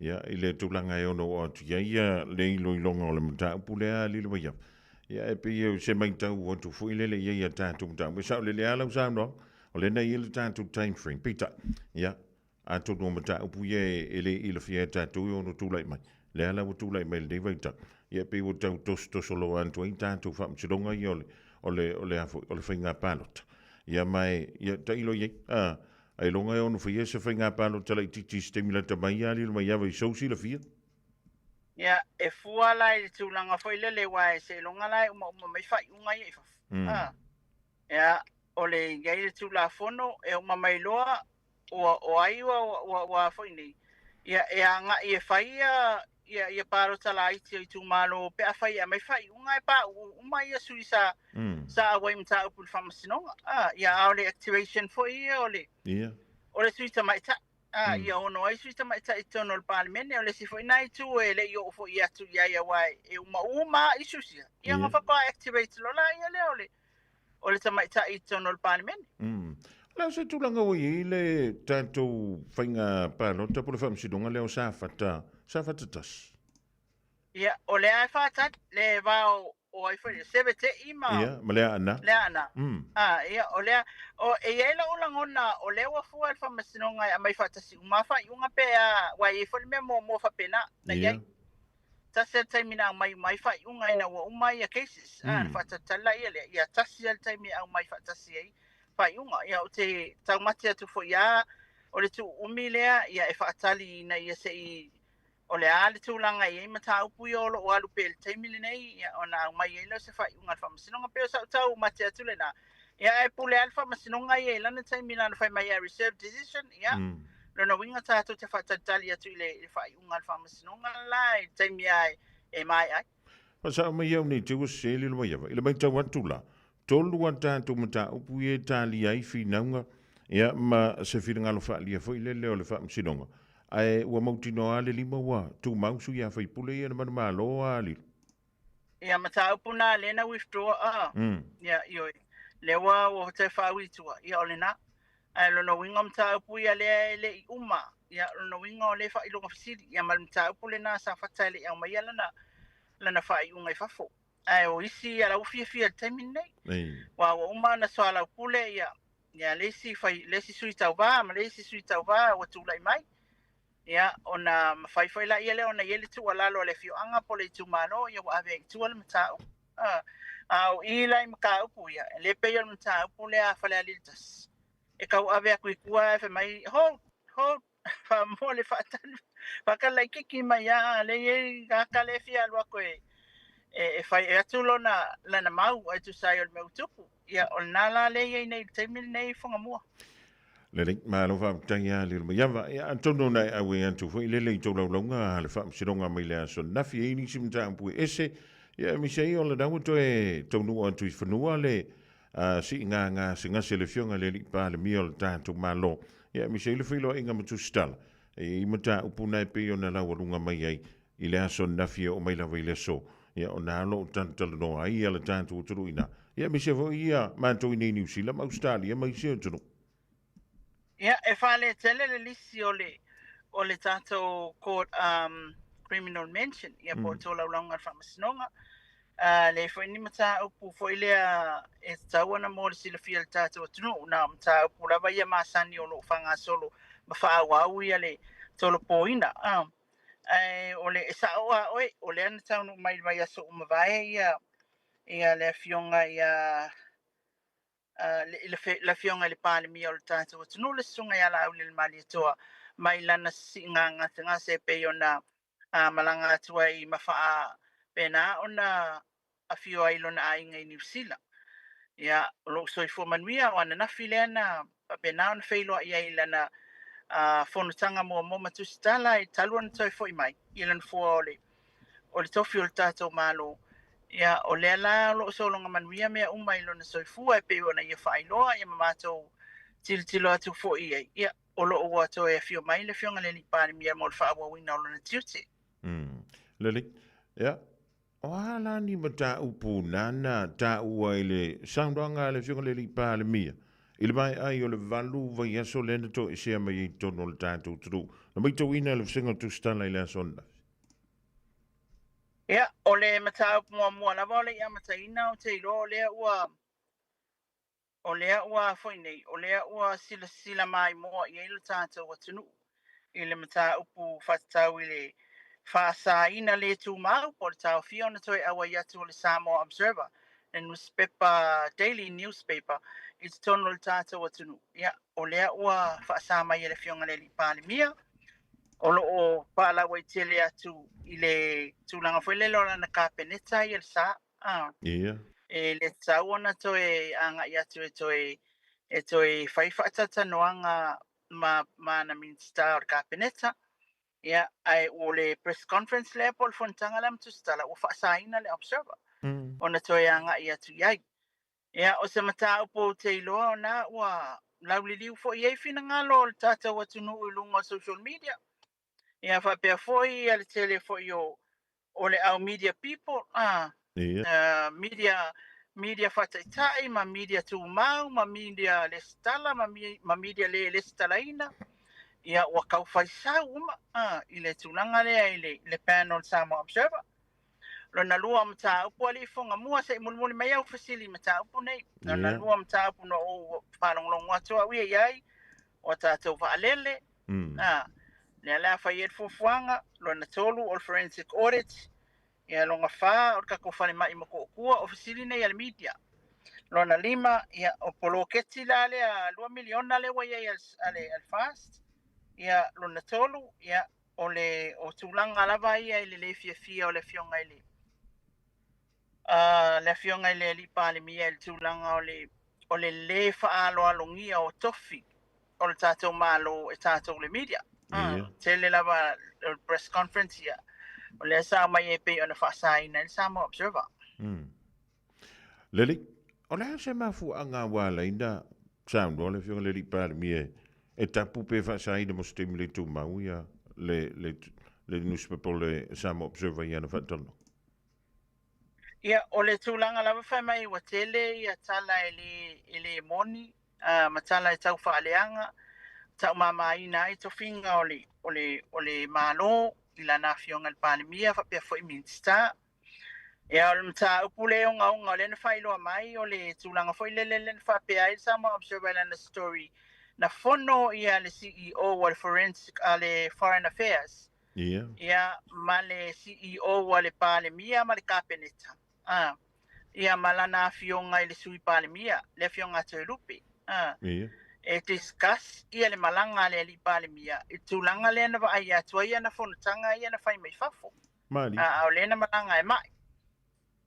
ia ile tulanga e ono o tu ia le ilo longa o le mata pulea li lo ia ia e pe se mai tau o tu fu ile le ia tato mata sa le ala sa no o le nei ile tato time frame pita ia a to no mata upu ye ele ile fieta to yo no tu lai mai le ala tu lai mai le vaita ye pe o tau to solo an to inta to fam chidonga yole ole finga palot ya mai ya tailo ye ai longa yo no fie se finga palot tala titi stimula ta mai ali mai ya vai so si le fia ya e fua lai tu langa foi le wai se longa lai mai fai unga ye ya ole ye tu la fono e mai loa o ai wa foi nei ia nga ia fai ia paro tala i tu malo pe fai mai fai unga pa uma ia suisa sa wai mta upul famasinonga ia ole activation foi ole ole suisa mai ta ia ono ai suisa mai ta eternal parliament ole si foi nai tu ele yo foi ia tu ia wai e uma isusia ia nga fa activate lo la ia ole ta mai ta eternal parliament la se tu langa o ile tanto fainga palo ta por fam sidonga leo safata tas ia ole ai fata le va o ai foi sebete ima ia malea ana ia ole o e ela ola ngona ole wa fu al fam sidonga mai fata si uma fa unga pe wa e foi mo fa pena na ia ta se taimina mai fa unga ina wa uma ia cases fata tala ia ta si al taimina mai fata si ai fai unga ia o te taumati atu fo ia o le tu umilea ia e whaatali na ia se i o le ale tūlanga i mata upu i olo o alu pe le taimili nei ia o na mai e leo se fai unga whamasinonga peo sa tau mati atu le na Ia e pule alfa masinonga ia lana taimi lana fai mai a reserve decision ia. Lona winga tātou te whatatali atu i le whai unga alfa masinonga lai taimi ai e mai ai. Pasa mai iau nei te wase li mai iava. Ila mai tau atula. Tolu a tātou mata upu e tāli ai whinaunga. Ia ma se whiringalo wha lia fo i le leo le wha masinonga. Ai ua mautino a le lima ua. Tu mausu ia whai pule ia na mana malo a li. Ia mata upu na lena withdraw a. Ia ioi. Lewa o te whawitua. Ia ole na. Ai lona winga mta upu ia le i uma. Ia lona winga o le wha ilonga fisiri. Ia mal mta upu le na sa whataile ia mai lana whai unga i whafo. Ai o isi ia lau fia taimin nei. Wa uma na soa lau pule ia. Ia lesi sui tau wā, ma lesi sui tau wā o tūlai mai. Ia ona mawhai la ia le ona iele tu alalo le fio anga po le tu mano ia wa ave tu al mta upu. Au ilai mka upu ia. Le pe ia mta upu le a whale aliltas. E kau ave a kui kua e wha mai, hold, wha mo le whaatanu. Whakalai kiki mai a, le e kaka le fia alua koe. E whai e atu lana mau e tu sai o le meu tupu. Ia o nala le e nei taimili nei whanga mua. Le ring ma lo fa tanga le mai iava. Ia antono nai awe antu fo i le le tau laulonga le wha msironga mai le aso. Nafi e ni simta ampu ese. Ia mi sei o le dawa to e tau nua antu i whanua le si ngā singa se le fionga le li pa le mio le tātou malo. Ia mi sei le whilo inga matu stala. E imata upuna e peo na lau alunga mai ai i le aso nafi o mai lawa i le so. Ia o nā lo tantala no ai ala tātou uturu ina. Ia mi se fo ia mātou i nei New Zealand, Australia, mai se uturu. Ia e whale tele le lisi o le tātou court criminal mention. Ia po tō laulanga whamasinonga. Le fo ni mata upu fo ilea e tawana mo le sila fia le tātou atunu. Na mata upu lava ia masani o lo whanga solo. Ma whaawau ia le tolo poina. O le e saoa oe, o le ana taunu mai aso o mawai ia le fionga ia le fionga le pāle mia o le tātou atunu le sunga ia la au le mali atoa mai lana si ngā se pe ona malanga atua i mawhaa pena ona a fio ai lona a inga i New Zealand. Ia lo soi fo manuia o ana nafi le ana pena ona whailoa ia i lana whonutanga mo matusitala i taluan toi fo i mai. I lana fua o le tofi o le tātou malo. Ia o le ala lo solonga manuia mea umai lona soi fua e pe ona ia whailoa ia mamatou tilo atu fo i ai. Ia o lo ua to e fio mai le fionga le li pāre mia mo le whaabua wina o lona tiuti. Lele, ia. O ala ni mata upu nana ta ua ile soundanga le fionga le li pāre mia. Ile mai ai o le valu vai aso lena to i sea mai i tono le tātou tru. Na mai tau ina le singa tu stana i le asona. Ia, o le mata upu mua lava o le ia mata ina o te ilo o lea ua whainei, o lea ua sila mai moa i eilo tātou atunu. I le mata upu whatatau i le whaasa ina le tū mau po le tau fiona toi awa i atu o le Samoa Observer, le newspaper, daily newspaper, i te tono le tātou atunu. Ia, o lea ua whaasa mai i le fionga le li pāle mia, o lo o pala wai tele atu i le tūlanga whaile lora na kāpeneta i le sā. Ia. E le tau ona toi anga i atu e toi whaiwhaatata noanga ma na minsta o le kāpeneta. Ia, ai o le press conference le po le fontanga lam tu stala o whaasaina le Observer. Ona toi anga i atu iai. Ia, o se mata upo te iloa o na ua lauliliu fo i eifina ngalo le tātou atunu i lunga social media. Ia, whapea fo i ale tele fo i o le au media people. Media whataitai, ma media tūmau, ma media le stala, ma media le stalaina. Ia ua kau whaisau uma i le tūlanga lea i le panel Samoa Observer. Lona lua mata upu ali fonga mua se mulmuli mai au fasili mata upu nei. Lona lua mata upu no o whanonglong atua ui iai o tātou whaalele. Lea lea whai ed fufuanga, lona tolu o forensic audit. Ia longa wha o kako whane mai mako okua o fasili nei ale media. Lona lima ia o polo keti la lea 2 miliona le wai ale fast. Ia lona tolu ia o tūlanga lava ia i le fia o le fionga i le fionga i le li pāle mia i le tūlanga o o le le whaaloalogia o tofi o le tātou malo e tātou le media. Tele lava press conference ia. O le sa mai e pe ona whaasaina le Samoa Observer. Leli, o le se mafu anga wala ina sound o le fionga leli pāle mie e tapu pe whaasaina mo stimuli tu mau ia le newspaper le Samoa Observer ia na whaatalo. Ia, o le tūlanga lava whai mai wa tele ia tala ele moni, matala e tau whaaleanga, tau mamaina i tofinga o le malo, ila na fionga le palemia, whapea fo i minsta. Ia o le mta upule o ngaunga o le na whailoa mai, o le tūlanga fo i le whapea i Samoa Observer na story, na fono ia le CEO o le Forensic, le Foreign Affairs. Ia ma le CEO o le palemia, ma le kapeneta. Ia malana fionga i le sui palemia, le fionga te rupi. E discuss ia le malanga le li palemia. I tūlanga le na wa ia tua ia na whonutanga ia na whai mai whafo. Au le na malanga e mai.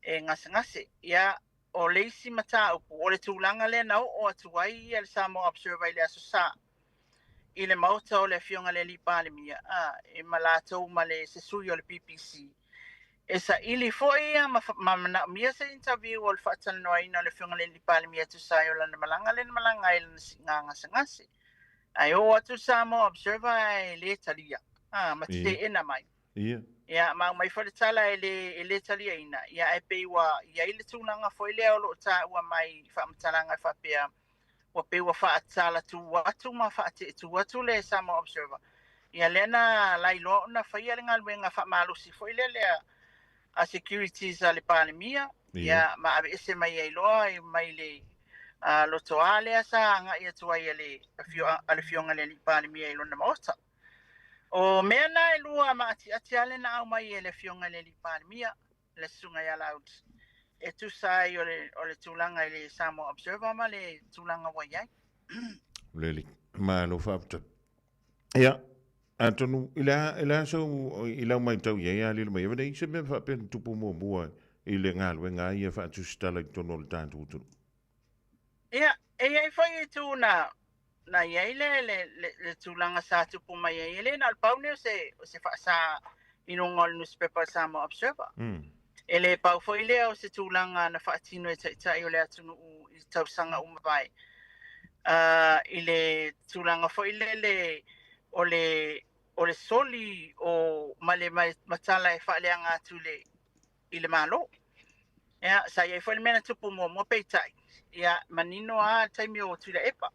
E ngase. Ia o leisi mata upu. O le tūlanga le na o atuai ia le Samoa Observer i le asosa. I le mauta o le fionga le li palemia. E malatou ma le se sui o le PPC. E sa ili foi ia ma mia se interview o le whaatana noa ina le whiunga le li pale mia tu sai o lana malanga i lana ngase. Ai o atu Samoa Observer e le talia. Ma te ena mai. Ia ma mai whare tala e le talia ina. Ia e peiwa, ia ile tūnanga foi lea o lo ta ua mai whaamatalanga whapea. Wa peiwa whaatala tu watu ma whaate tu watu le Samoa Observer. Ia lena lailo na whaia le ngalwenga whaamalusi foi lea a securities a le palemia ia ma ave ese mai ai loa mai le loto ale sa anga ia tua ia le fionga le palemia i lona mota o mena e lua ma ati ale na au mai le fionga le palemia le sunga ia laut e tu sai o le tūlanga i le Samoa Observer ma le tūlanga waiai Leli ma lo fapta ia Antonu ila so ila mai tau ia le mai vei se me fa pen tupu mo i le ngalwe nga ia fa tu stala tono le tantu tu. Ia e foi tu na ia le tūlanga sa tupu mai ia na paune se fa sa ino ngol newspaper Samoa Observer. Ele pau foi le o se tūlanga na fa tino e tai o le atunu i tau sanga umavai. Ile tūlanga foi le o le soli o male matala e whaaleanga atu i le malo. Ia, sa ia whale mena tupu mo peitai. Ia, manino a taimi o tuila epa.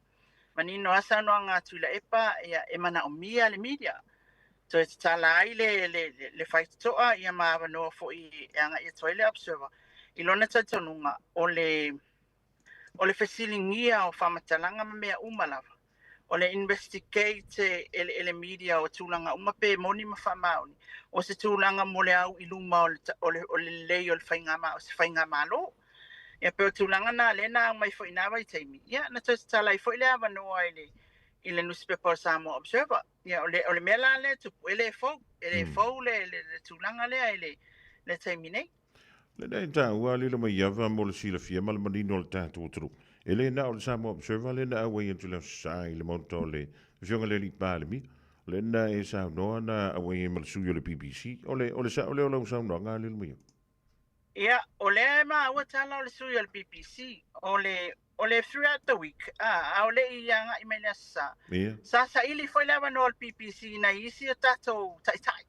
Manino a sanoa ngā tuila epa, ia e mana o mia le media. So e tala ai le whaitoa, ia maa wanoa fo i anga i toile Observer. I lona taitonunga o le fesilingia o whamatalanga ma mea umalava. O le investigate ele media o tūlanga uma pe moni ma whamaoni. O se tūlanga mo le au i luma o le lei o le whaingama o se whaingama lo. Ia pe o tūlanga na lena mai fo inawa i teimi. Ia na tō tala i fo i lea wanoa i le newspaper Samoa Observer. Ia o le mela le tupu ele fau le tūlanga lea le teimi nei. Le nei tā ua lila mai iawa mo le sila fia ma le manino le tātou turu. Ele na o le Samoa Observer le na awa i le sai le monta o le fionga le li palemi. Le na e sa noa na awa i mal sui o le BBC. O le sa o le sa noa ngā lila mai. Ia, o le ma awa tala o le sui o le BBC. O le throughout the week. O le i anga i mele sa. Sa ili foi lewa no le BBC na isi o tatou tai.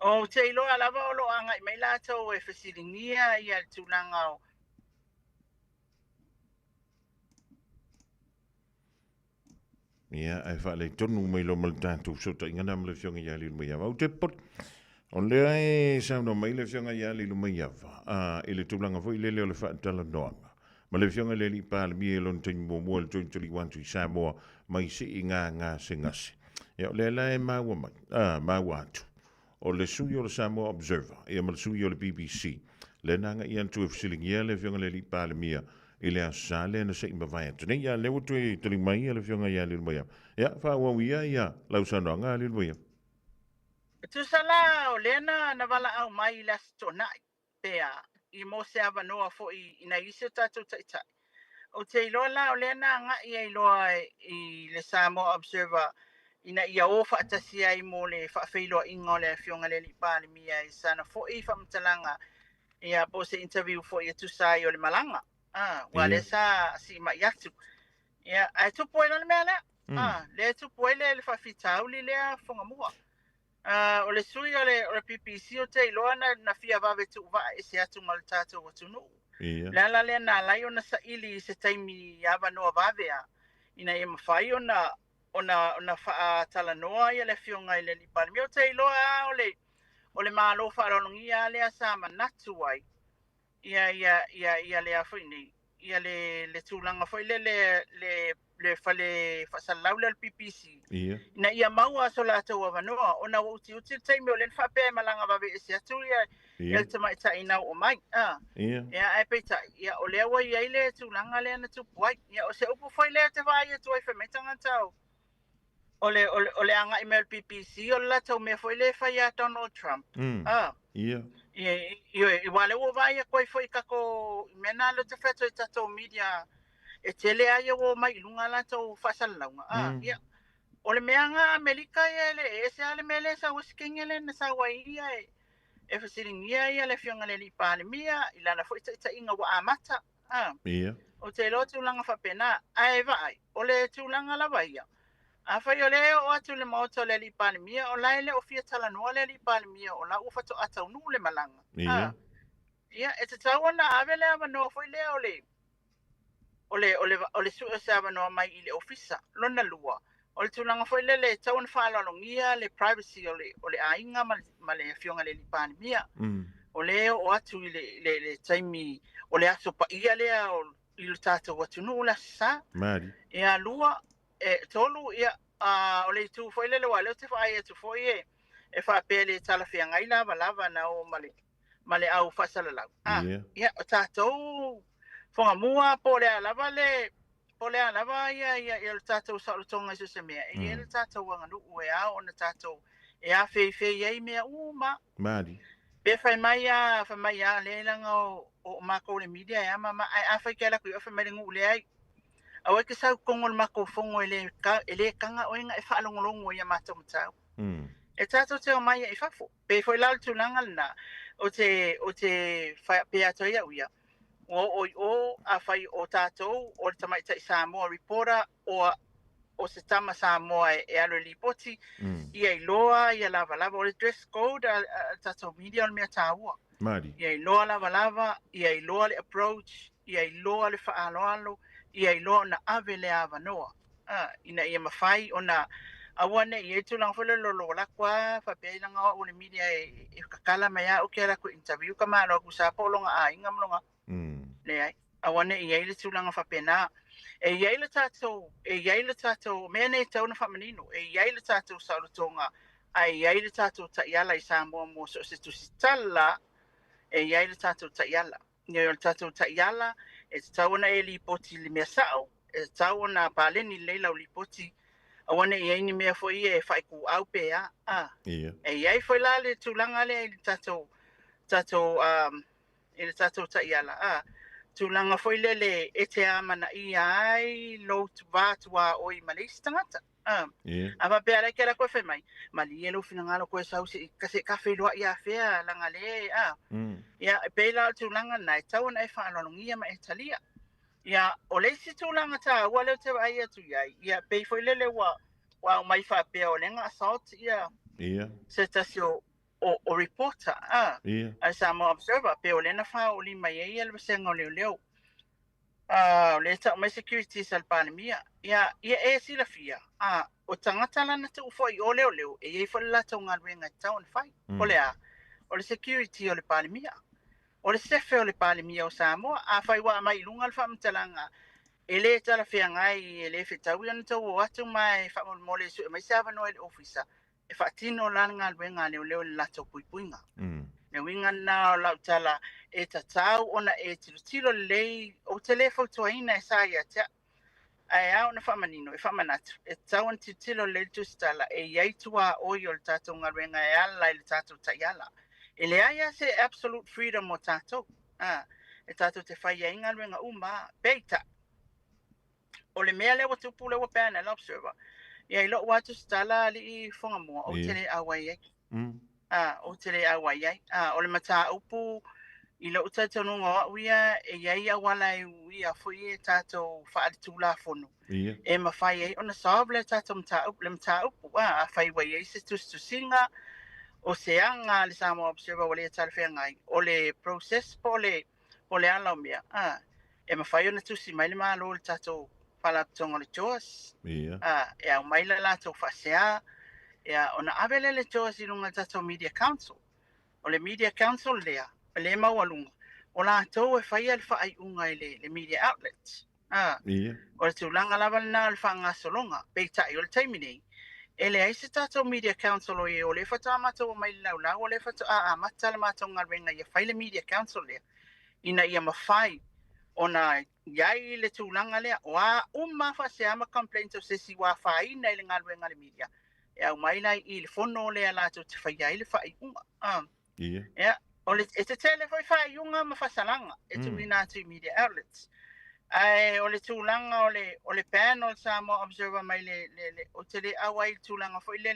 O te iloa lava o lo anga i mai lātou e whesilingia i al tūlanga o. Ia, ai whaale tonu mai lo mal tātou sota inga nam le fionga ia lilu mai awa. O te pot, o lea e sauna mai le fionga ia lilu mai awa. E le tūlanga fo i le leo le whaatala noanga. Ma le fionga le li pāle mi e lon tengi mua le joint tuli wantu i Samoa mai se i ngā se ngase. Ia, o lea la e maua mai, maua atu. O le sui o le Samoa Observer, ia ma le sui o le BBC, le nanga i antu e fisilingia le fionga le li pāle mia, i le asa le na se ima vai atu. Nei, ia lewa tu e tali mai le fionga ia lilu mai. Ia, whaua ia, lau sanoanga lilu mai. Tu sala o lena na wala au mai las tonai, pea, i mo se ava noa fo i na isi o tātou taitai. o te iloa o lea na nga ia iloa I le Samoa Observer ina ia o whaatasi ai mo le whaafeiloa inga o le fionga le pāle mia I sana fo I whamtalanga ia po se interview fo ia tusai o le malanga. Wa le sa si ma yatu. Ia ai tupo ina le mea lea. Le tupo le whaafitau li lea fonga mua. O le sui o le PPC o te iloa na fia vave tu wa e se atu mal tātou watunu. Lala le na lai ona sa ili se taimi ava noa vavea ina e mawhai ona wha tala noa ia le fionga I le li pāle. Mio te iloa o le mālo whaarolongia lea sa manatu ai. Ia le awhini. Ia le tūlanga whai le whale whasalau le PPC. Ina ia maua so la tau avanoa. Ona uti taimi o le whapea malanga vave e se atu ia. Ia te mai ta ina o mai. Ia ai peita. Ia o lea wai ai le tūlanga lea na tupu ai. Ia o se upu whai lea te vai atu ai whametanga tau. O le anga email PPC o la tau mea whai le whai a Donald Trump. I wale o vai a koe whai kako mena lo te wheto I tatou media e tele ai o mai lunga la tau whasalaunga. Ia. O le meanga Amerika ia le se ale mele sa waskingele na sa wai ia e whasiringia ia le fionga le li pāle mia I lana fo ita inga wa amata. O te lo tūlanga whapena ai vai. O le tūlanga la vai ia. A whai o leo o atu le maoto le li pāle mia o laile o fia tala noa le li pāle mia o la ufato atau nu le malanga. Ia, e te tau ana ave le ava noa fwoi lea o le sua se ava noa mai I le ofisa, lona lua. O le tūlanga fwoi le tau na whaalolongia le privacy o le ainga ma le fionga le li pāle mia. O leo o atu I le taimi o le aso pa ia lea o I lo tātou watu nu la sa. Ia lua. Tolu ia o le tu foi le wale te fai tu foi e fa pele tala fia ngai lava na o male au fasala la ia o tatou fonga mua pole lava ia o tatou sa tonga se mea e le tatou wanga nu e a ona tatou e a fe ia mea uma pe fai mai a le langa o mako le media ia mama a fai kala ku fa mai ngu le ai Awa ke sau kongol mako fongo ele kanga o inga e whaalongolongo ia mātou matau. E tātou te o mai e whafo. Pe foi lau tūlanga na o te pe ato ia uia. O a whai o tātou o le tamaita I Samoa reporter o se tama Samoa e alo lipoti. Ia I loa, ia lava o le dress code a tātou media o le mea tāua. Ia I loa lava, ia I loa le approach, ia I loa le whaaloalo. Ia I loa na ave le ava noa. Ina ia mawhai o na awane I etu lang whale lolo lakwa, whapea langa o le media e kakala mai a o kia la ku interview ka maa loa ku sa polonga a inga mlonga. Le ai, awane I eile tu langa whapea na. E eile tātou, mea nei tau na whamanino, e eile tātou saurutonga, a eile tātou ta iala I Samoa mo so se tusitala, e eile tātou ta iala. Ia o tātou ta iala, e tau na e lipoti li mea sao, e tau na pāleni leila o lipoti, awane I aini mea fo I e whaiku au pea, e iai foi la le tūlanga le I tātou ta iala, tūlanga foi le e te amana I ai lo tu vātua o I malisi tangata. Ava pea lai kera koe whai mai, mali e lo fina ngalo koe sau se kase kawhi loa I a whea langa le, ia pe la tūlanga nai tau na e whaalolongia ma e talia. Ia o leisi tūlanga tā ua leo te ai atu iai, ia pe foi lele wa o mai whapea o lenga assault ia se tasi o reporter, a Samoa Observer, pe o lena wha o li mai e alwa senga o leo. Le tau mai security sa panemia ia e sila fia o tangata lana tu foi o leo e ia foi la tau ngalwenga tau na fai o le security o le panemia o le sefe o le panemia o Samoa a fai wa mai lunga fa mtalanga ele tala fia ngai ele fetau ia tau o atu mai fa mo le su mai sava no le officer e fa tino la ngalwenga leo la tau puipuinga me winga na la tala e tatau ona e tilo lei o telefo toina e saia te ai au na famanino e famanatu e tau an tilo lei tu stala e yaitua o yo tato ngarenga e ala le tato tayala e le aya se absolute freedom o tato e tato te fai inga renga uma beita le mea le wa tupu le wa pēna le observer. Ia I lo watu stala li I whonga mua o Ia. te le awai ai. Mm. O te le awai ai. O le mata upu I lo tātou nunga uia e iai awala I uia fui e tātou whaari tūla whonu. Ia. E mawhai ai ona saab le tātou mta upu le mta upu a whai wai ai se tustusinga o se anga le Samoa Observer wale talwhea ngai o le process po le ala mea. E mawhai ona tusi mai le maa lo le tātou whalapitonga le Joas. Ia. E au mai la lātou whasea. E ona awele le Joas I runga tātou Media Council. O le Media Council lea. Le mawalunga. O lātou e whaia le whaai unga I le media outlets. Ia. O le tūlanga lava na le whanga solonga. Peitai o le taimini. E le aise tātou Media Council o le whata mātou mai lau lau. O le whata mata le mātou ngā renga ia whai le Media Council lea. Ina ia mawhai. Ona iai le tūlanga lea. O a umawha se ama complaints o sesi wā whai nei le ngā renga le media. E au mai lai I le whono lea lātou te whai ai le whai unga. Ia. Ia. O le e te tele whai unga mawhasalanga. E tu ina tu media outlets. Ai o le tūlanga o le panel Samoa Observer mai le o te le awai tūlanga fo le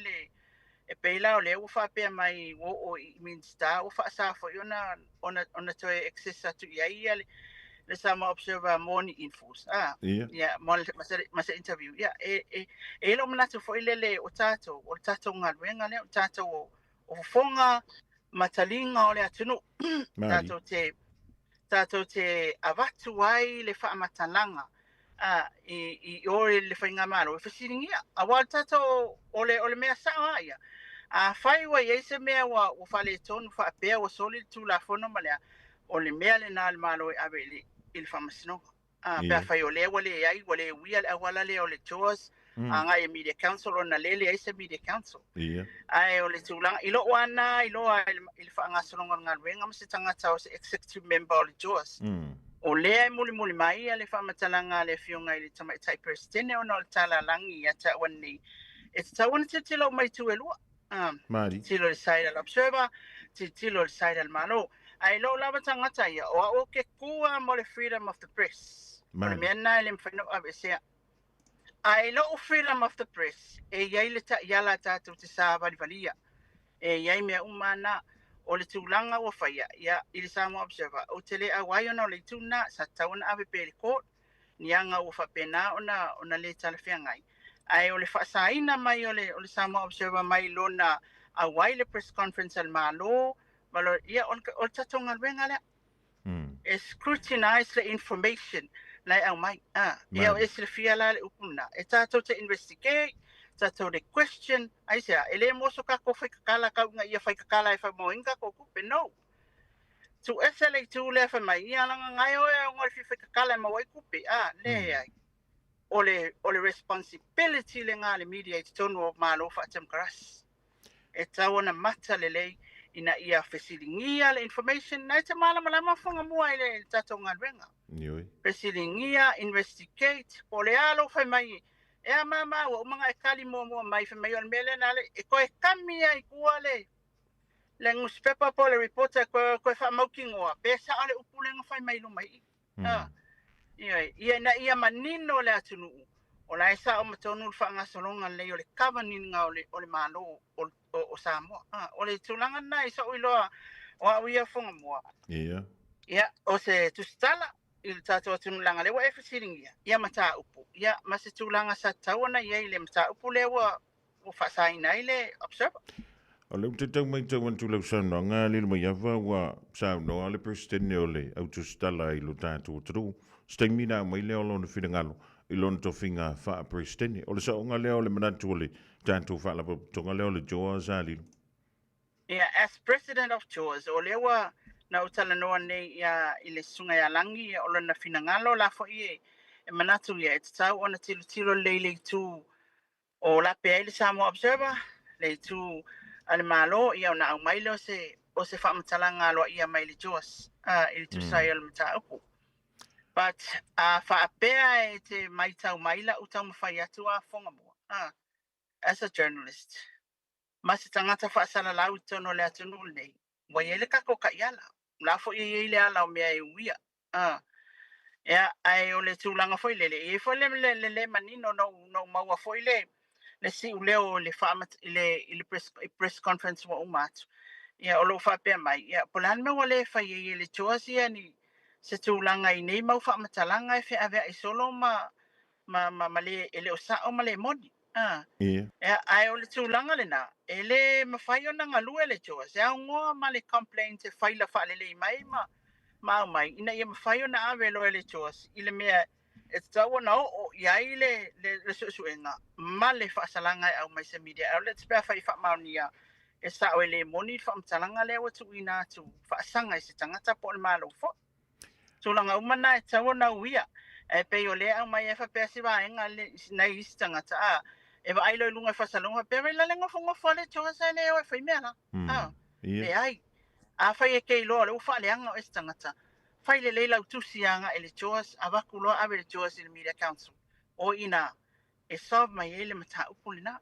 e peila o le u whapea mai o I Minsta o whaasa fo ona toi access atu ia le Samoa Observer morning infos. Ia. Masa interview. Ia e lo manatu fo le o tātou ngā ruenga le o tātou o fonga matalinga o le atunu. Tātou te avatu ai le whaamatalanga I ore le whainga maro. E whasiringia. Awal tātou o le mea saa ia. Whai wa iei se mea wa whale tonu whaapea wa soli tu la whono malea o le mea le nā le maro awe I le whamasinonga. Pea whai o le wale ai, wale wia le awala le o le Joas. Ngai Media Council o na lele ai se Media Council. Ia. Ai o le tūlanga. Ilo wana, ilo I le whaangasolonga ngā ruenga ma se tangata o se executive member o le Joas. O lea I muli mai a le whamatalanga le whiunga I le tamaitai presidente o na o le tala langi a ta wani. E te tawana te tilo mai tu e lua. Mari. Tilo le Saida Observer, tilo le Saida Malo. Ai lo lava tangata ia o ke kua mo le freedom of the press. Mari. O le mea nai le mwhaino abesea. Ai lo freedom of the press. E iai le ta iala tātou te sāwariwaria. E iai mea umana o le tūlanga o whaia. Ia I le Samoa Observer. O te le awai ona o le tūna sa tauna awe pere court. Ni anga o whapena ona le talawhia ngai. Ai o le whaasaina mai o le Samoa Observer mai lona awai le press conference al malo. Malo ia o tatonga ruenga lea. E scrutinize the information. Lai au mai. Ia o esi le fia la le upuna. E tātou te investigate, tātou le question. Ai sea, e le moso kako whaikakala kaunga ia whaikakala e whamoinga ko kupe, no. Tu ese le tu le whamai, ia langa ngai oe o ngoi whaikakala e mawai kupe. Le ai. O le responsibility le ngā le media I te tonu o malo whaatam karas. E tawana mata le lei ina ia whesilingia le information. Nai te malama whanga mua I le tātou ngā renga. Nioi. Presilingia, investigate, po le alo whai mai. E a mama, o mga e kali mua mai whai mai o mele na le. E koe kamia I kua le. Le newspaper po le reporter koe wha maukingoa. Pesa ale upulenga whai mai lo mai. Ia manino le atunu. O la esa o matonu whaangasolonga le o le kavaninga o le malo o Samoa. O le tūlanga nai sa uiloa o a uia whonga mua. Ia. Ia, o se tustala. I le tātou atunulanga lewa e whasiringia. Ia mata upu. Ia mase tūlanga sa tauana ia I le mata upu lewa o whasaina I le Observer. O leu te tau mai tau antu lau sana ngā lilo mai awa wa sao no ale presidente o le autostala I lo tātou tru. Steng mina mai leo lona whiringalo I lona tofinga wha presidente. O le sa o ngā leo le manatu o le tātou wha lapa tonga leo le joa sa lilo. Ia, as president of Joas, o lewa na utala noa nei I le sunga ia langi o lona finangalo la fo I e manatu ia e tatau ona tilo le tu o la pe le Samoa Observer le tu ale malo ia ona au mai o se whamatalanga loa ia mai le Joas I le tu sai al mata upu. But whaapea e te maitau maila utau mawhai atu a whonga mua. As a journalist, masi tangata whaasala lau tono le atunu nei. Wai ele kako ka iala. La fo I le ala o mea e uia. Ia ai o le tūlanga foi lele. E foi le manino no maua foi le si u leo le whaamat le press conference wa umatu. Ia o lo whapea mai. Ia polan me wale whai e le choasia ni se tūlanga I nei mau whaamatalanga e whea avea I solo ma le ele o sao ma le modi. Ia. Ai o le tūlanga le na. Ele mawhai o nanga lue le choasia. Au ngoa ma le complaint e whaila whaalele I mai mai ina ia mawhai o na awe lo ele choas. Ile mea e taua na o iai le suenga. Ma le whaasalanga au mai se media. Au le tspea whai whaamaunia. E sao ele moni whaamtalanga le watu ina tu. Whaasanga I se tangata po le malo fo. Tūlanga umana e taua na uia. E pei o le au mai e whapea si waenga nei isi tangata. E wa ailo lunga whasalonga. Pea rei lalenga whongofa le choas e leo e whai mea la. E ai. A whai e kei loa le ufa leanga o esi tangata. Whai le leila utusianga e le choas a waku loa awe le choas I le Media Council. O ina e solve mai e le mata upuli na.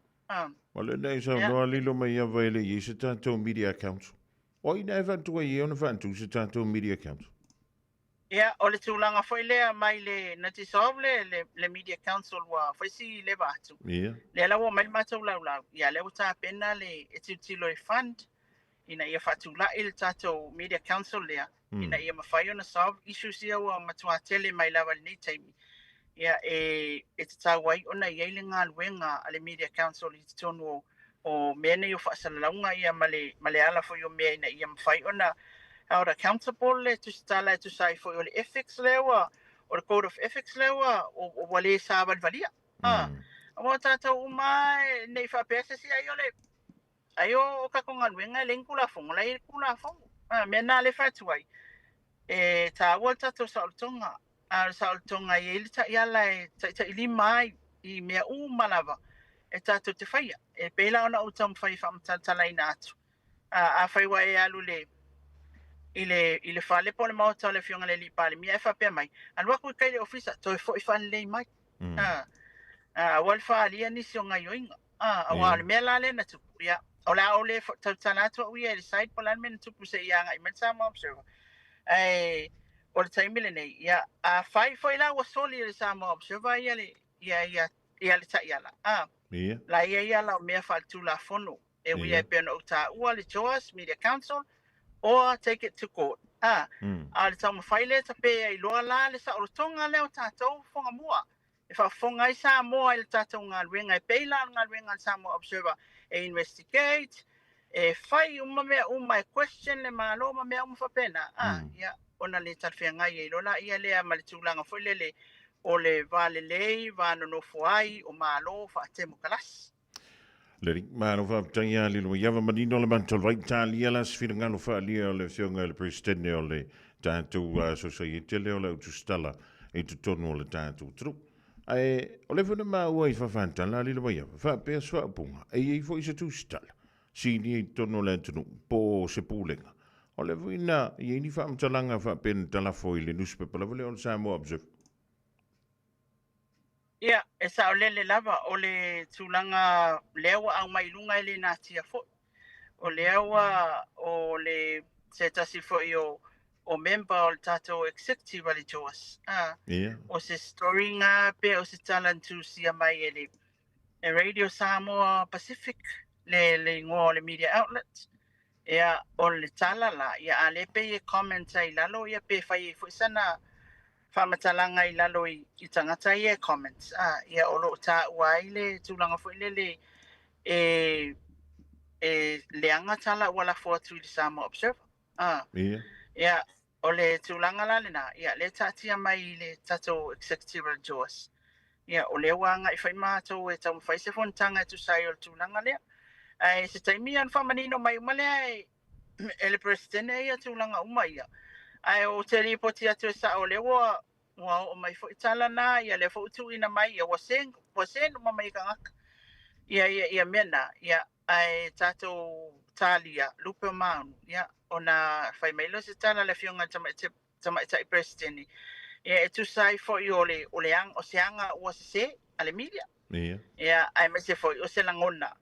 Wale nei sa noa lilo mai a vaile I se tātou Media Council. O ina e whantua I ona whantu se tātou Media Council. Ia, o le tūlanga whai lea mai le na te solve le Media Council wa whai si le watu. Ia. Le ala wa mai matau lau. Ia le uta pena le e tilo e fund. Ina ia whatula I le tātou Media Council lea. Ina ia mawhai ona solve issues ia wa matua tele mai lawa le nei taimi. Ia e te tāwai ona ia le ngā luenga a le Media Council I te tonu o mea nei o whaasalaunga ia male ala fo o mea ina ia mawhai ona held accountable le tu stala tu sai fo o le ethics lewa o le code of ethics lewa o wale sa valia. Mo tātou umai nei whapesa si ai o le ayo o ka konga luenga le nkula fongo la I kula fongo. Mea nā le whatuai. E tā ua tātou saolotonga. Saolotonga I ele ta iala e ta ili mai I mea malawa. E tātou te whaia. E pēla ona o tamu whai whaamtatala ina atu. A whaiwa e alu ile whale pone maota le fionga le li pale. Mia e whapea mai. Anua kui kai le ofisa. Toi fo I whale lei mai. Wal whaalia nisi o ngai oinga. Awale mea la le na tupu. Ia. O la o le tautana atu a uia le side polan mena tupu se ianga I Samoa Observer. O le taimile nei, ia a whai la wa soli le Samoa Observer ia le ta iala. La ia la o mea whaltu la fono. E uia e pēna o tā ua le Choas Media Council or take it to court. A le tau mawhai le ta pēa I loa la le sa o tonga leo tātou whonga mua. E whawhonga I Samoa I le tātou ngā ruenga e pēla ngā ruenga Samoa Observer e investigate e fai mea e question le malo mea whapena ia ona le tarwhia ngai e lola ia lea ma le tūlanga foi le o le vale lei vano no fuai o malo whaatemo kalas Leri, mano whaptangi a lilo iawa manino le mantal right tālia las whirangalo whaalia o le whionga le presidente o le tātou society le o le utustala e tutonu o le tātou tru. O le whana maua I whawhantala lilo mai awa, whapea swapunga, e fo I se tūstala, sini I tono le tunu, po se pūlenga. O le wina, I ni whaamtalanga whapena talafo I le newspaper, le o le Samoa Observer. Ia, e sa o le lava, o le tūlanga lewa au mai lunga le nātia fo. O lewa, o le se tasi fo o member o le tātou executive ali Choas. O se story ngā pe o se talantu sia mai e Radio Samoa Pacific, le ngō le media outlet. Ia o le tala la, ia a le pe e comment ai lalo, ia pe whai e fuisana whamatalanga I lalo I tangata I e comments. Ia o lo tā ua I le tūlanga fui le leanga tala ua la fuatu I le Samoa Observer. Ia o le tūlanga la le na, ia le tātia mai le tātou executive Joas. Ia o le wanga I whai mātou e tau mwhai se whontanga e tu sai o le tūlanga lea. Ai se taimi an whamanino mai umalea e le presidente ia tūlanga uma ia. Ai o te ripoti atu e sa o le wa o mai fo itala na ia le fo utu ina mai ia wasen uma mai ka ngaka. Ia mena, ia ai tātou talia, lupe maunu, ia ona whai mailo se tala le fionga tamaita I presidente. Ia e tu sai fo I o le ang o se anga ua se ale media. Ia ai me se fo I o se langona.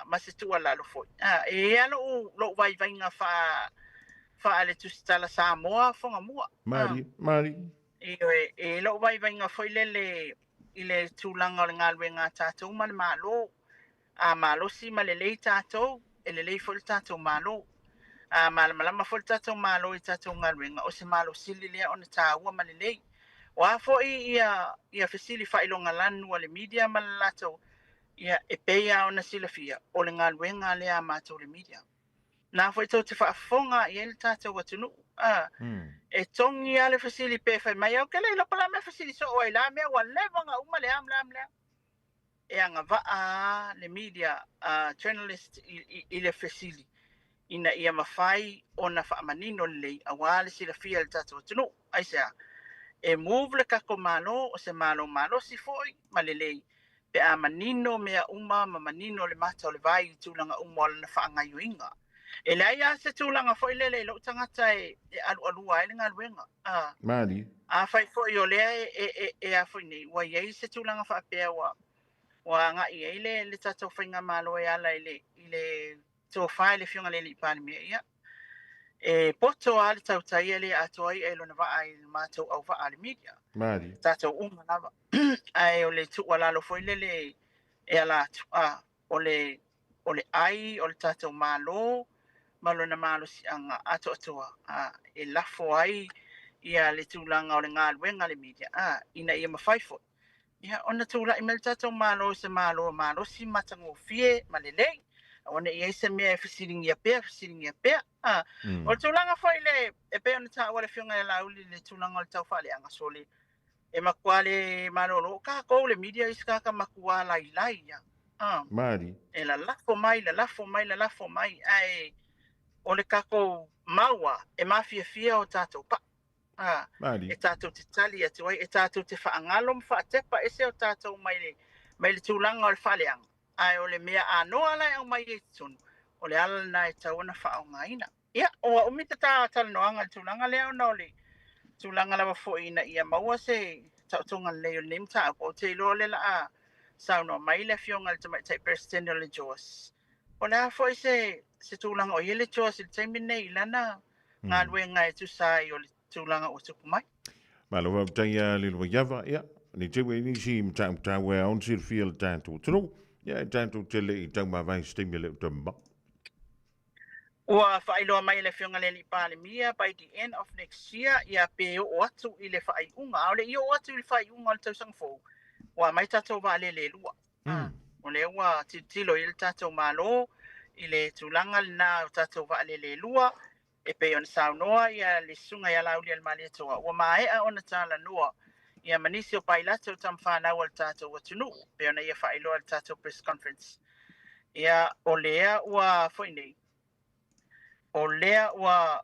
Ma se tua lalo foi. E alo lo vai nga fa ale tu stala Samoa fonga mua. Mari. E lo vai vai nga foi lele ile tūlanga o le ngā lue ngā tātou ma le mālo. A mālo si ma le lei tātou, e le lei foi le tātou mālo. A malama foi le tātou mālo i tātou ngā lue ngā o se mālo sili lea o na tāua ma le lei. Wa foi ia fesili whailonga lanu a le media ma le latou. Ia e peia o na silafia o le ngā lue ngā lea mātou le media. Nā foi tau te whaafonga i ele tātou atunu. E tongi ale fasili pe fai mai au kele ila pala me fasili so oi la me wa levanga uma le am le e anga va le media journalist i le fasili ina ia mafai ona fa manino le awale sila fia le tatu tunu aisa e move le kako malo o se malo si foi malele pe a manino mea uma ma manino le mata o le vai tulanga uma na fa anga yuinga. E lai a se tūlanga fo ilele lo tangata e alu ai le ngā luenga. Mari. A fai fo i o lea e a fo nei. Wa iei se tūlanga wha apea wa ngā i eile le tatou whainga malo e ala i le tō whae le fionga le li pāni mea ia. E poto a le tautai e le atoai e lo na waa i le mātou au waa le media. Mari. Tatou unga lava. Ai o le tuwalalo fo ilele e ala o le ai o le tatou malo. Malo na malo si anga ato e lafo ai ia le tūlanga o le ngā luenga le media ina ia mawhaifo ia ona tūla i mele tatou malo se malo si matango fie malelei ona ia se mea e fasiringi a pea o tūlanga fo ile e pea ona ta wale fionga e lauli le tūlanga o le tau whale anga sole e makua le malo lo ka kou le media iskaka makua lai ia Mari. E la lafo mai ai o le kako maua e mafia o tātou pa. E tātou te tali atu ai, e tātou te whaangalo mwhaatepa ese o tātou mai le tūlanga o le whaleanga. Ai o le mea anoa lai au mai e tunu, o le ala na e tau ana whaonga ina. Ia, o umita tā talanoanga le tūlanga leo na o le tūlanga lawa fo ina ia maua se tautunga leo nimta o te ilo le la a sauno mai le fionga le tamai tai president o le Jaws. O le a fo se tūlanga o ile choa se taimi nei lana ngā luenga e tu sai o le tūlanga o tuku mai. Malo wa tai le lo yava ia ni te we ni si mta we on sir feel tanto. Tro ia tanto te le tau ma vai stimule tamba. Ua whailoa mai le fionga le li pāle mia by the end of next year ia pe o atu i le whai unga. O le i o atu i le whai unga o le tausang fōu. Ua mai tatou wa le lua. O le ua tilo i le tatou malo i le tūlanga na o tātou wa le lua, e pe on saunoa ia le sunga ia lauli al mali atoa. Ua maea ona tāla noa, ia manisi o pailata o tam whanau al tātou atunu, pe ona ia whaeloa al tātou press conference. Ia o lea ua whainei. O lea ua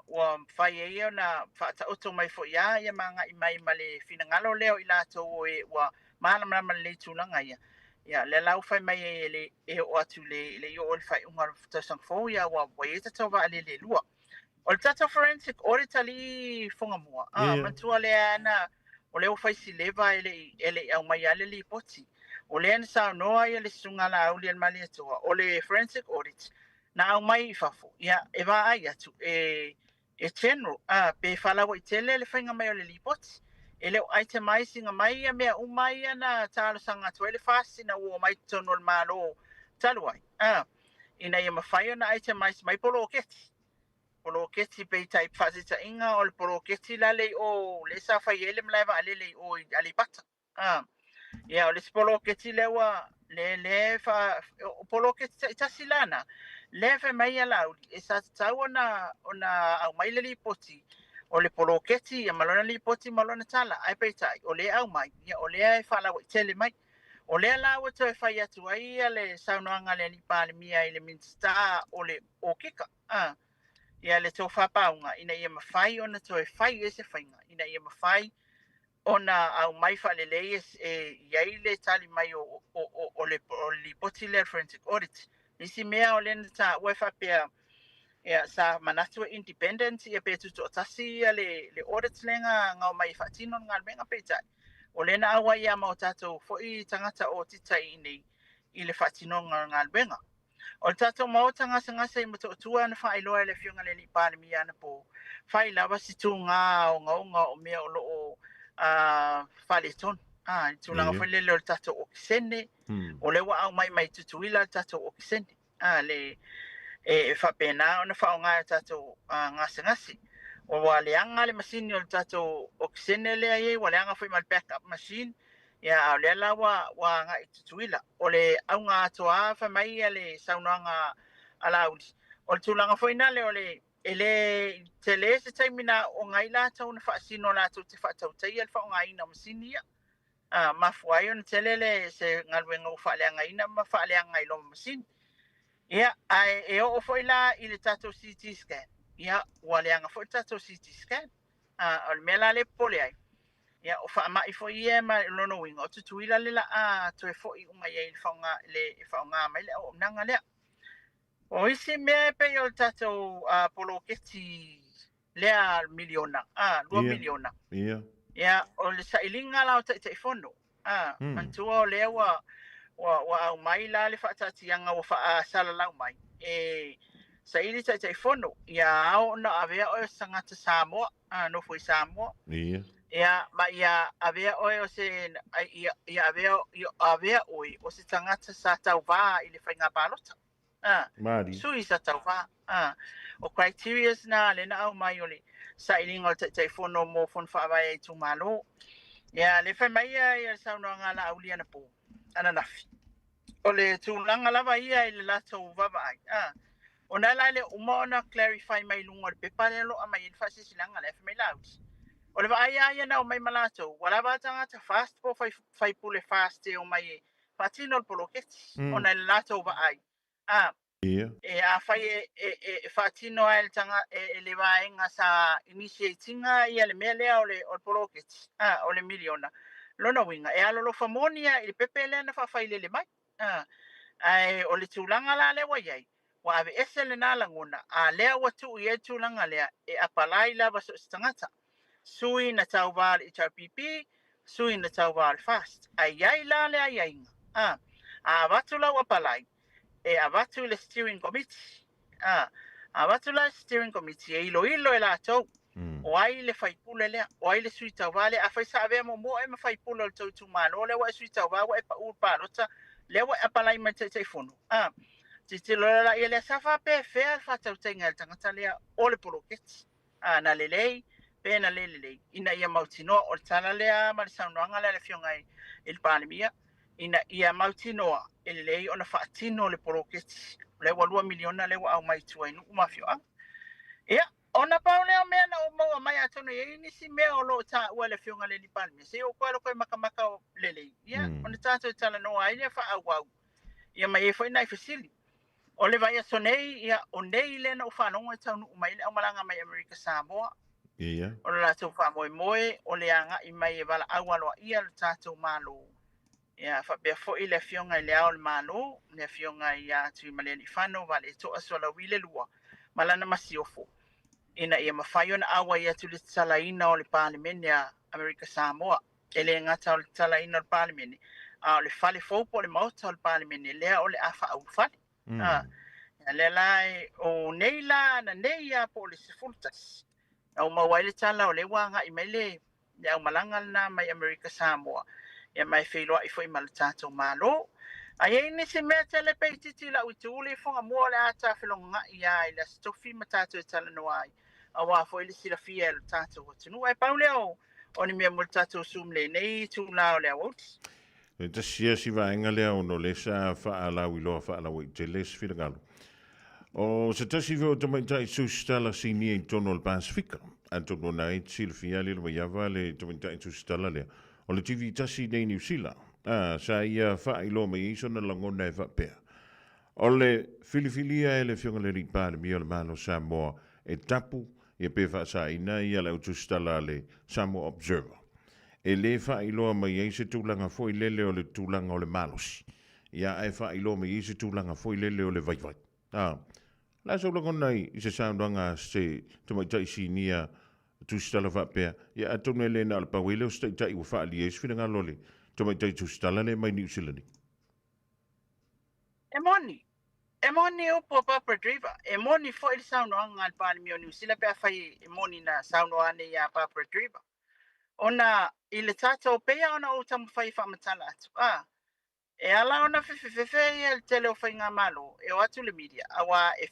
whai e ia na whaata oto mai fo ia manga i mai ma le finangalo leo i lātou o e ua mālamrama le tūlanga ia. Ya le lau fai mai e o atu le o le fai unga tausang fōu ia wa e tatou wa le lua. O le tatou forensic audit ali fonga mua. Mantua le ana o le o fai si leva ele au mai ale li poti. O le ana sa noa ia le sunga la au li al mali atua. O le forensic audit na au mai i fafo. Ia e wa ai atu e general pe falawa i tele le whainga mai o le li poti. Ele o itemizing mai ia mea umai ana talo sanga tu ele fasi na o mai tono le malo taluai. Ina ia mawhai ona itemize mai polo keti. Polo keti pe tai fasi ta inga o le polo keti la le o le sa fai ele mlaiva ale o alipata. Ia o le polo keti lewa le fa polo keti tasilana. Le fa mai ala e sa tau ona au mai le poti. O le poloketi ia malona li poti malona tala ai peitai o le au mai ia o le ai fala o tele mai o le la o te fai atu ai le saunoanga le li pale mia i le minsta o le o kika ia le to fa paunga ina ia mafai ona to fai ese fainga ina ia mafai ona au mai fa le leis ia le tali mai o le poti le forensic audit nisi mea o le ta o fa pe ia sa manatu independent ia pe tu tasi le audit lenga ngau mai fatino ngal menga peta o le na awa ia mo tato fo i tangata o titai nei i le fatino ngal menga o tato mo tanga sanga sei mo tua na fa ilo le fiunga le li pale mi ana po fai lava si tu nga o nga o me o lo Whaleton. Tūlanga whai le leo tato o kisene. O le wa au mai tutuila tato o kisene. Le whapena o na whaonga tato ngasi. O wale anga le masini o tato o kisene lea ye, wale anga whai mal backup machine. Ia le la wa nga tutuila. O le au ngā atoa whamai le saunanga alaudi. O le tūlanga whai nale o le ele tele se taimina o ngai la tau na whaasino la tau te whaatau tai al whaonga ina masini ia. Mafuai o na tele le se ngaluenga o whaaleanga ina ma whaaleanga ilo masini. Ia, e o whai la i le tato CT scan. Ia, waleanga whai tato CT scan. O le mela le pole ai. Ia, o whaamai whai ia ma lono winga. O tutuila le la to e whai unga ia le whaonga mai le o nanga lea. O isi mea pe o tato polo keti lea miliona. 2 miliona. Ia. Ia, o le sailinga lao te whono. Mantua o lea wa au mai la le whaatatianga o wha sala lau mai. Saili te whono. Ia au na avea o sangata Samoa. No fui Samoa. Ia. Ia, ma ia avea o se ia avea oi o se tangata sa tau vā i le whainga palota. Mari. Sui sa tau wā. O criterias na le na au mai o le sailinga o te whono mō whon whaawai e tu malo. Ia, le whai mai ia sauna ngā la aulia na pō. Ana nafi. O le tūlanga lava ia i le lato vava ai. O nā lai le umona clarify mai lunga le pepa le lo a mai i le whasisilanga le whai lauti. O le vai ai na o mai malato. Wala watanga ta fast po fai pule fast e o mai patino le poloketi. O na le lato va ai. Ia. E a fai e fatino ai le tanga e le vaenga sa initiatinga ia le mea lea o le poloketi. O le miliona. Lona winga. E alo lo famonia i le pepe lea na fai le mai. Ai o le tūlanga la le waiai. Wa ave ese le nā langona. A lea watu i e tūlanga lea e apalai la vaso stangata. Sui na tau wāle i HRPP, sui na tau wāle fast. Ai ai la le ai ainga. A watu lau apalai. E a watu le steering committee. A watu la steering committee e ilo e la tau. O ai le whaipule lea. O ai le sui tau wāle. A whai sa avea mo e ma whaipule o le tau tūmano. Le wa e sui tau wā wa e pa ua pālota. Le wa e apalai ma te whunu. Te lola ia le safa pe fea whatau tenga le tangata lea o le poloketi. Na lelei. Pena lelelei. Ina ia mautinoa o le tala lea ma le saunoanga lea le fiongai i le palemia. Ina ia mautinoa e lelei o na whaatino le poloketi. Le wa 2 miliona le wa au mai tuainu umafioanga. Ia, o na pao leo mea na o maua mai atono ia inisi mea o lo ta ua le fionga le li palemia. Se o koe lo koe makamaka o lelei. Ia, o na tātou tala noa ai lea wha au au. Ia mai e fwoi nai fasili. O le vai aso nei, ia o nei le na uwhanonga taunu umai le au malanga mai Amerika Samoa. Ia. O le tātou whamoe o le anga i mai e wala awaloa ia le tātou malo. Ia, whapea fo i le fionga i le ao le malo, le fionga i a tui maleni whano, wale to aswala wile lua, malana masiofo. Ina ia mawhai ona awa i atu le talaina o le palemene a Amerika Samoa. E le ngata o le talaina o le palemene. O le fale faupo o le mauta o le palemene, lea o le awha au fale. Le lai o neila na neia po le sefultas. Au mawaile tala o le wanga i mele le au malanga na mai Amerika Samoa. Ia mai whailoa i fwoi malatato malo. Ai e nisi mea tele peititi la uituli fonga mua le ata whilonga i ai la stofi matato e tala noai. A wā fwoi le sila fia le tato o tunu. Ai pau leo o ni mea multato sum le nei tu lao le awauti. Ta sia si vaenga lea o no le sa whaalau i loa whaalau i te les whirangalu. O se tasi veo tamaitai susitala si ni e tono le Pasifika. A tono na e silfia le wa yawa le tamaitai susitala lea. O le TV tasi nei New Zealand. Sa ia whailo mai iso na langona e whapea. O le filifilia e le fionga le ripare mi o le malo Samoa e tapu e pe whaasa ina ia le susitala le Samoa Observer. E le whailoa mai e se tūlanga foi lele o le tūlanga o le malosi. Ia e whailoa mai e se tūlanga foi lele o le vaivai. La so la konai i se saunanga se tamaitai sinia tūstala whapea. Ia atonu e le na alpa wele o staitai ua whaali e swinanga lole. Tamaitai tūstala le mai New Zealand. E moni o po Papa Driver. E moni fo il saunanga alpa ni New Zealand pe fai e moni na saunanga ia Papa Driver. ona i le tātou pea ona o tamu whai whamatala atu. E ala ona whewhewhe e le tele o whai ngā malo, e o atu le media, awa e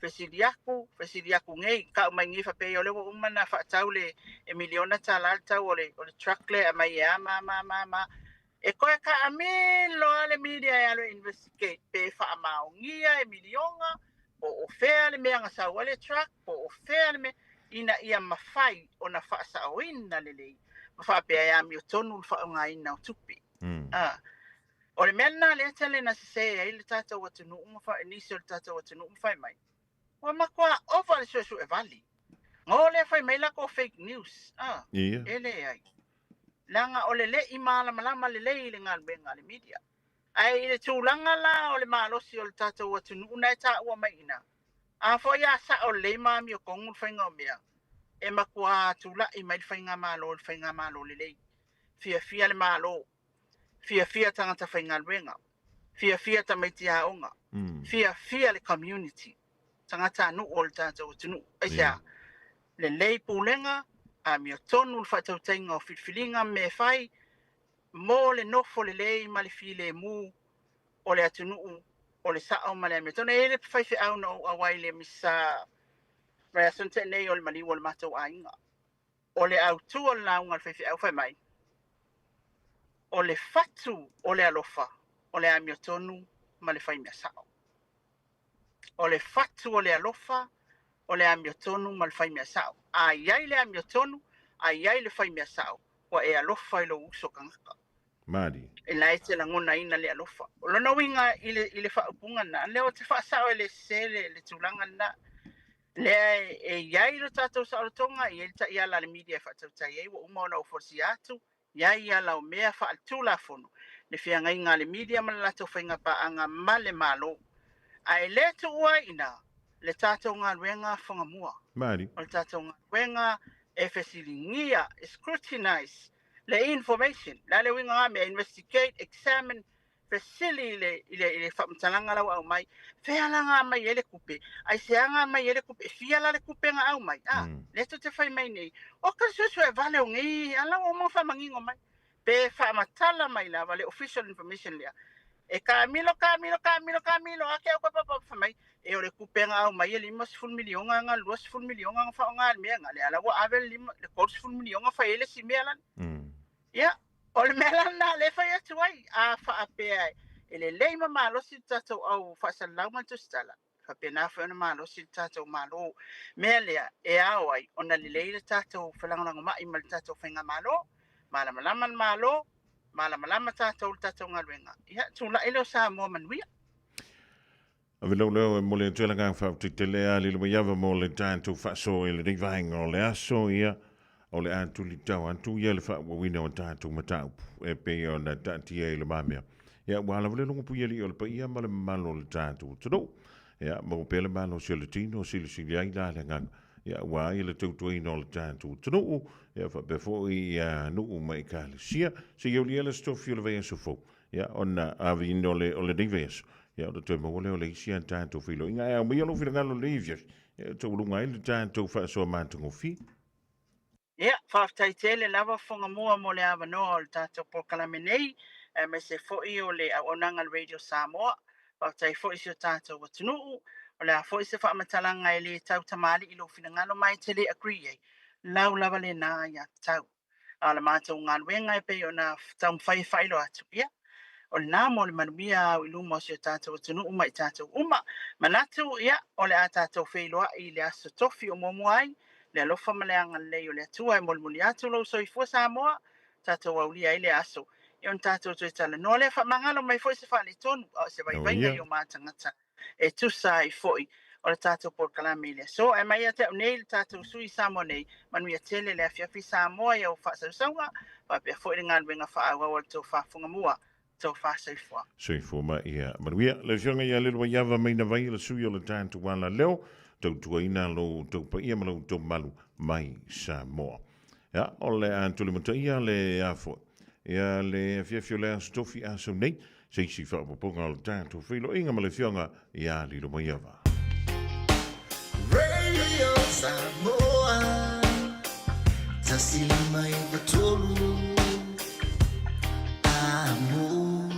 whesiri aku ngei, ka umai ngi whapea o lewa umana whaatau le e miliona tā laltau o le truck le a mai e ma. E koe ka amilo a le media e alo investigate, pe whaamaongia e milionga, o whea le mea ngasau a le truck, o whea le mea, ina ia mawhai o na whaasauina lelei. Mawhapea e ami o tonu le whaungaina o tupi. O le mena le tele na se e le tātou atunu umawha, e nisi o le tātou atunu umawhai mai. Wa makua ofa le suesu e vali. Ngō le whai mai lako fake news. Ele ai. Langa o le i malama le le ngā luenga le media. Ai le tūlanga la o le malosi o le tātou atunu una e tā ua mai ina. A fo ia sa o le mami o kongu whainga o mea. E makua tula i mai whainga malo le lei. Fia le malo. Fia tangata whainga luenga. Fia ta mai tia onga. Fia le community. Tangata anu o le tātou tunu. Aisia, le lei pūlenga, a mi o tonu le whatautainga o whitwhilinga me whai, mō le nofo le lei ma le fi le mū o le atunu o le sao ma le ame. Tona e le whaiwhi au na o awai le misa rea sunte nei o le mali o le matou a inga. O le au tu o le launga le whaiwhi au whai mai. O le fatu o le alofa, o le ame o tonu ma le whai mea sao. O le fatu o le alofa, o le ame o tonu ma le whai mea sao. A iai le ame o tonu, a iai le whai mea sao. Wa e alofa i lo uso kangaka. Mari. E la ete la ngona ina le alofa. O lona winga i le whaupunga na. Leo te whaasao e le sele, le tūlanga na. Le e iai lo tātou sa orotonga, i elita i ala le media e whaatautai e, wa umaona o forsi atu, iai ala o mea whaatula fono. Le whianga inga le media ma lato whainga pa anga male malo. A e le tu ua ina, le tātou ngā ruenga whangamua. Mari. O le tātou ngā ruenga e whesiringia, scrutinize, le information. La le winga ngā mea investigate, examine, whesili le whamtalanga lau au mai. Wheala ngā mai ele kupe. Ai sea ngā mai ele kupe. Fiala le kupe ngā au mai. Le tu te whai mai nei. O ka susu e vale o ngi, ala o mo whamangingo mai. Pe whamatala mai la, vale official information lea. E Camilo, ake au kapapa whamai. E o le kupenga au mai e 5 milionga ngā 2 milionga ngā whao ngā mea ngā. Le ala wa awe le 4 milionga whai ele si mea lan. Ia, o le mea lan nā le whai atu ai. A whaapea e le leima malosi tātou au whaasalau mantustala. Whapea nā whaona malosi tātou malo. Mea lea e au ai, ona le leile tātou whalangananga mai ma le tātou whainga malo. Malama malo. Malama tātou tātou ngā ruenga. Ia, tūla ele o sā mua manuia. Awe leo mo le tuelanga whauti te lea li luma iawa mo le tātou whaaso e le rivahenga o le aso ia o le atu li tau antu ia le whaawawina o tātou matau e pe o na tāti e le mamea. Ia, wala wale lunga pu ia li o le pa ia ma le malo le tātou. Tado, ia, mo pe le malo si le tino si le aila le nganga. Ia, wa ia le tautuaina o le tātou. Tado, ia, whapefo i nuu mai ka le sia, se iau li ele stofi o le vea sofo. Ia, ona avi ino o le riveaso. Ia, o te mawale o le isi an tātou whilo. Inga ea, mi alo whila ngalo le ivias. Ia, tau lunga ele tātou whaasoa mātungo whi. Ia, whaftai tele lava whonga mua mo le awa noa o le tātou pokalame nei. Me se fōi o le aonanga Radio Samoa. Whaftai fōi si o tātou watunuu. O le a fōi se whamatalanga e le tau tamali ilo whina ngalo mai te le agree ei. Lau lava le nā ia tau. A le mātou ngā ruenga e pei o nā tau mwhai lo atu. Ia. O le nā mo le manuia au iluma o si o tātou atunu uma i tātou uma. Manatu, ia, o le a tātou whailoa i le aso tofi o momuai, le alofa maleanga lei o le atua e molmuli atu lau soifua Samoa, tātou aulia i le aso. I on tātou tui tala. No le whamangalo mai foi se whale tonu, o se vaivainga i o mātangata. E tusa i foi o le tātou porkalame le. So, e mai ate au nei le tātou sui Samoa nei, manuia tele le afiafi Samoa i au whaasausanga, wapea foi le ngā ruenga whaaua o le tau whaafunga mua. So far, soifua. Soifua ma ia. Manuia, le fionga ia lelua iawa meina vai le sui o le tātou wala leo, tau tuaina lo tau pa ia malau tau malu mai Samoa. Ia, o le antuli mata ia le afo. Ia le fiafio le astofi aso nei, se isi whaapoponga o le tātou whilo inga ma le fionga ia lilo mai iawa. Radio Samoa. tasilima ivatolu amo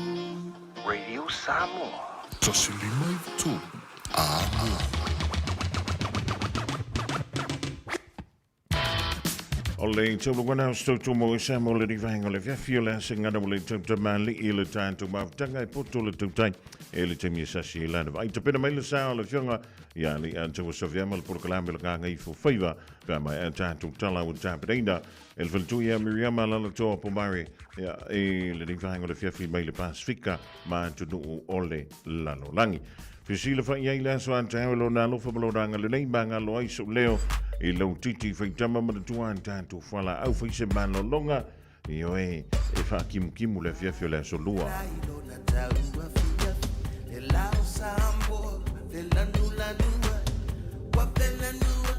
Radio Samoa. tasilima ivatolu amo. O le tau wana stoutu mo isa mo le rivahinga le fiafio le asingana mo le tau mali i le tātou mawtanga e poto le tautai e le temi sasi e lana. Ai tapena mai le sao le fionga ia le tau saviama le porkalame le kanga i fufaiva pia mai tātou tala o tāpereina e le faltu ia Miriama lala toa pomare ia e le rivahinga le fiafio mai le Pasifika ma tunu o le lalolangi. Fisila fa ia ila so anta lo na lo fa lo ranga le nei banga lo ai so leo i lo titi fa tama ma tuan tanto fala au fa se mano longa io e fa kim kim le fia fio le so lua El lao sambo, el anula nua, guapela nua.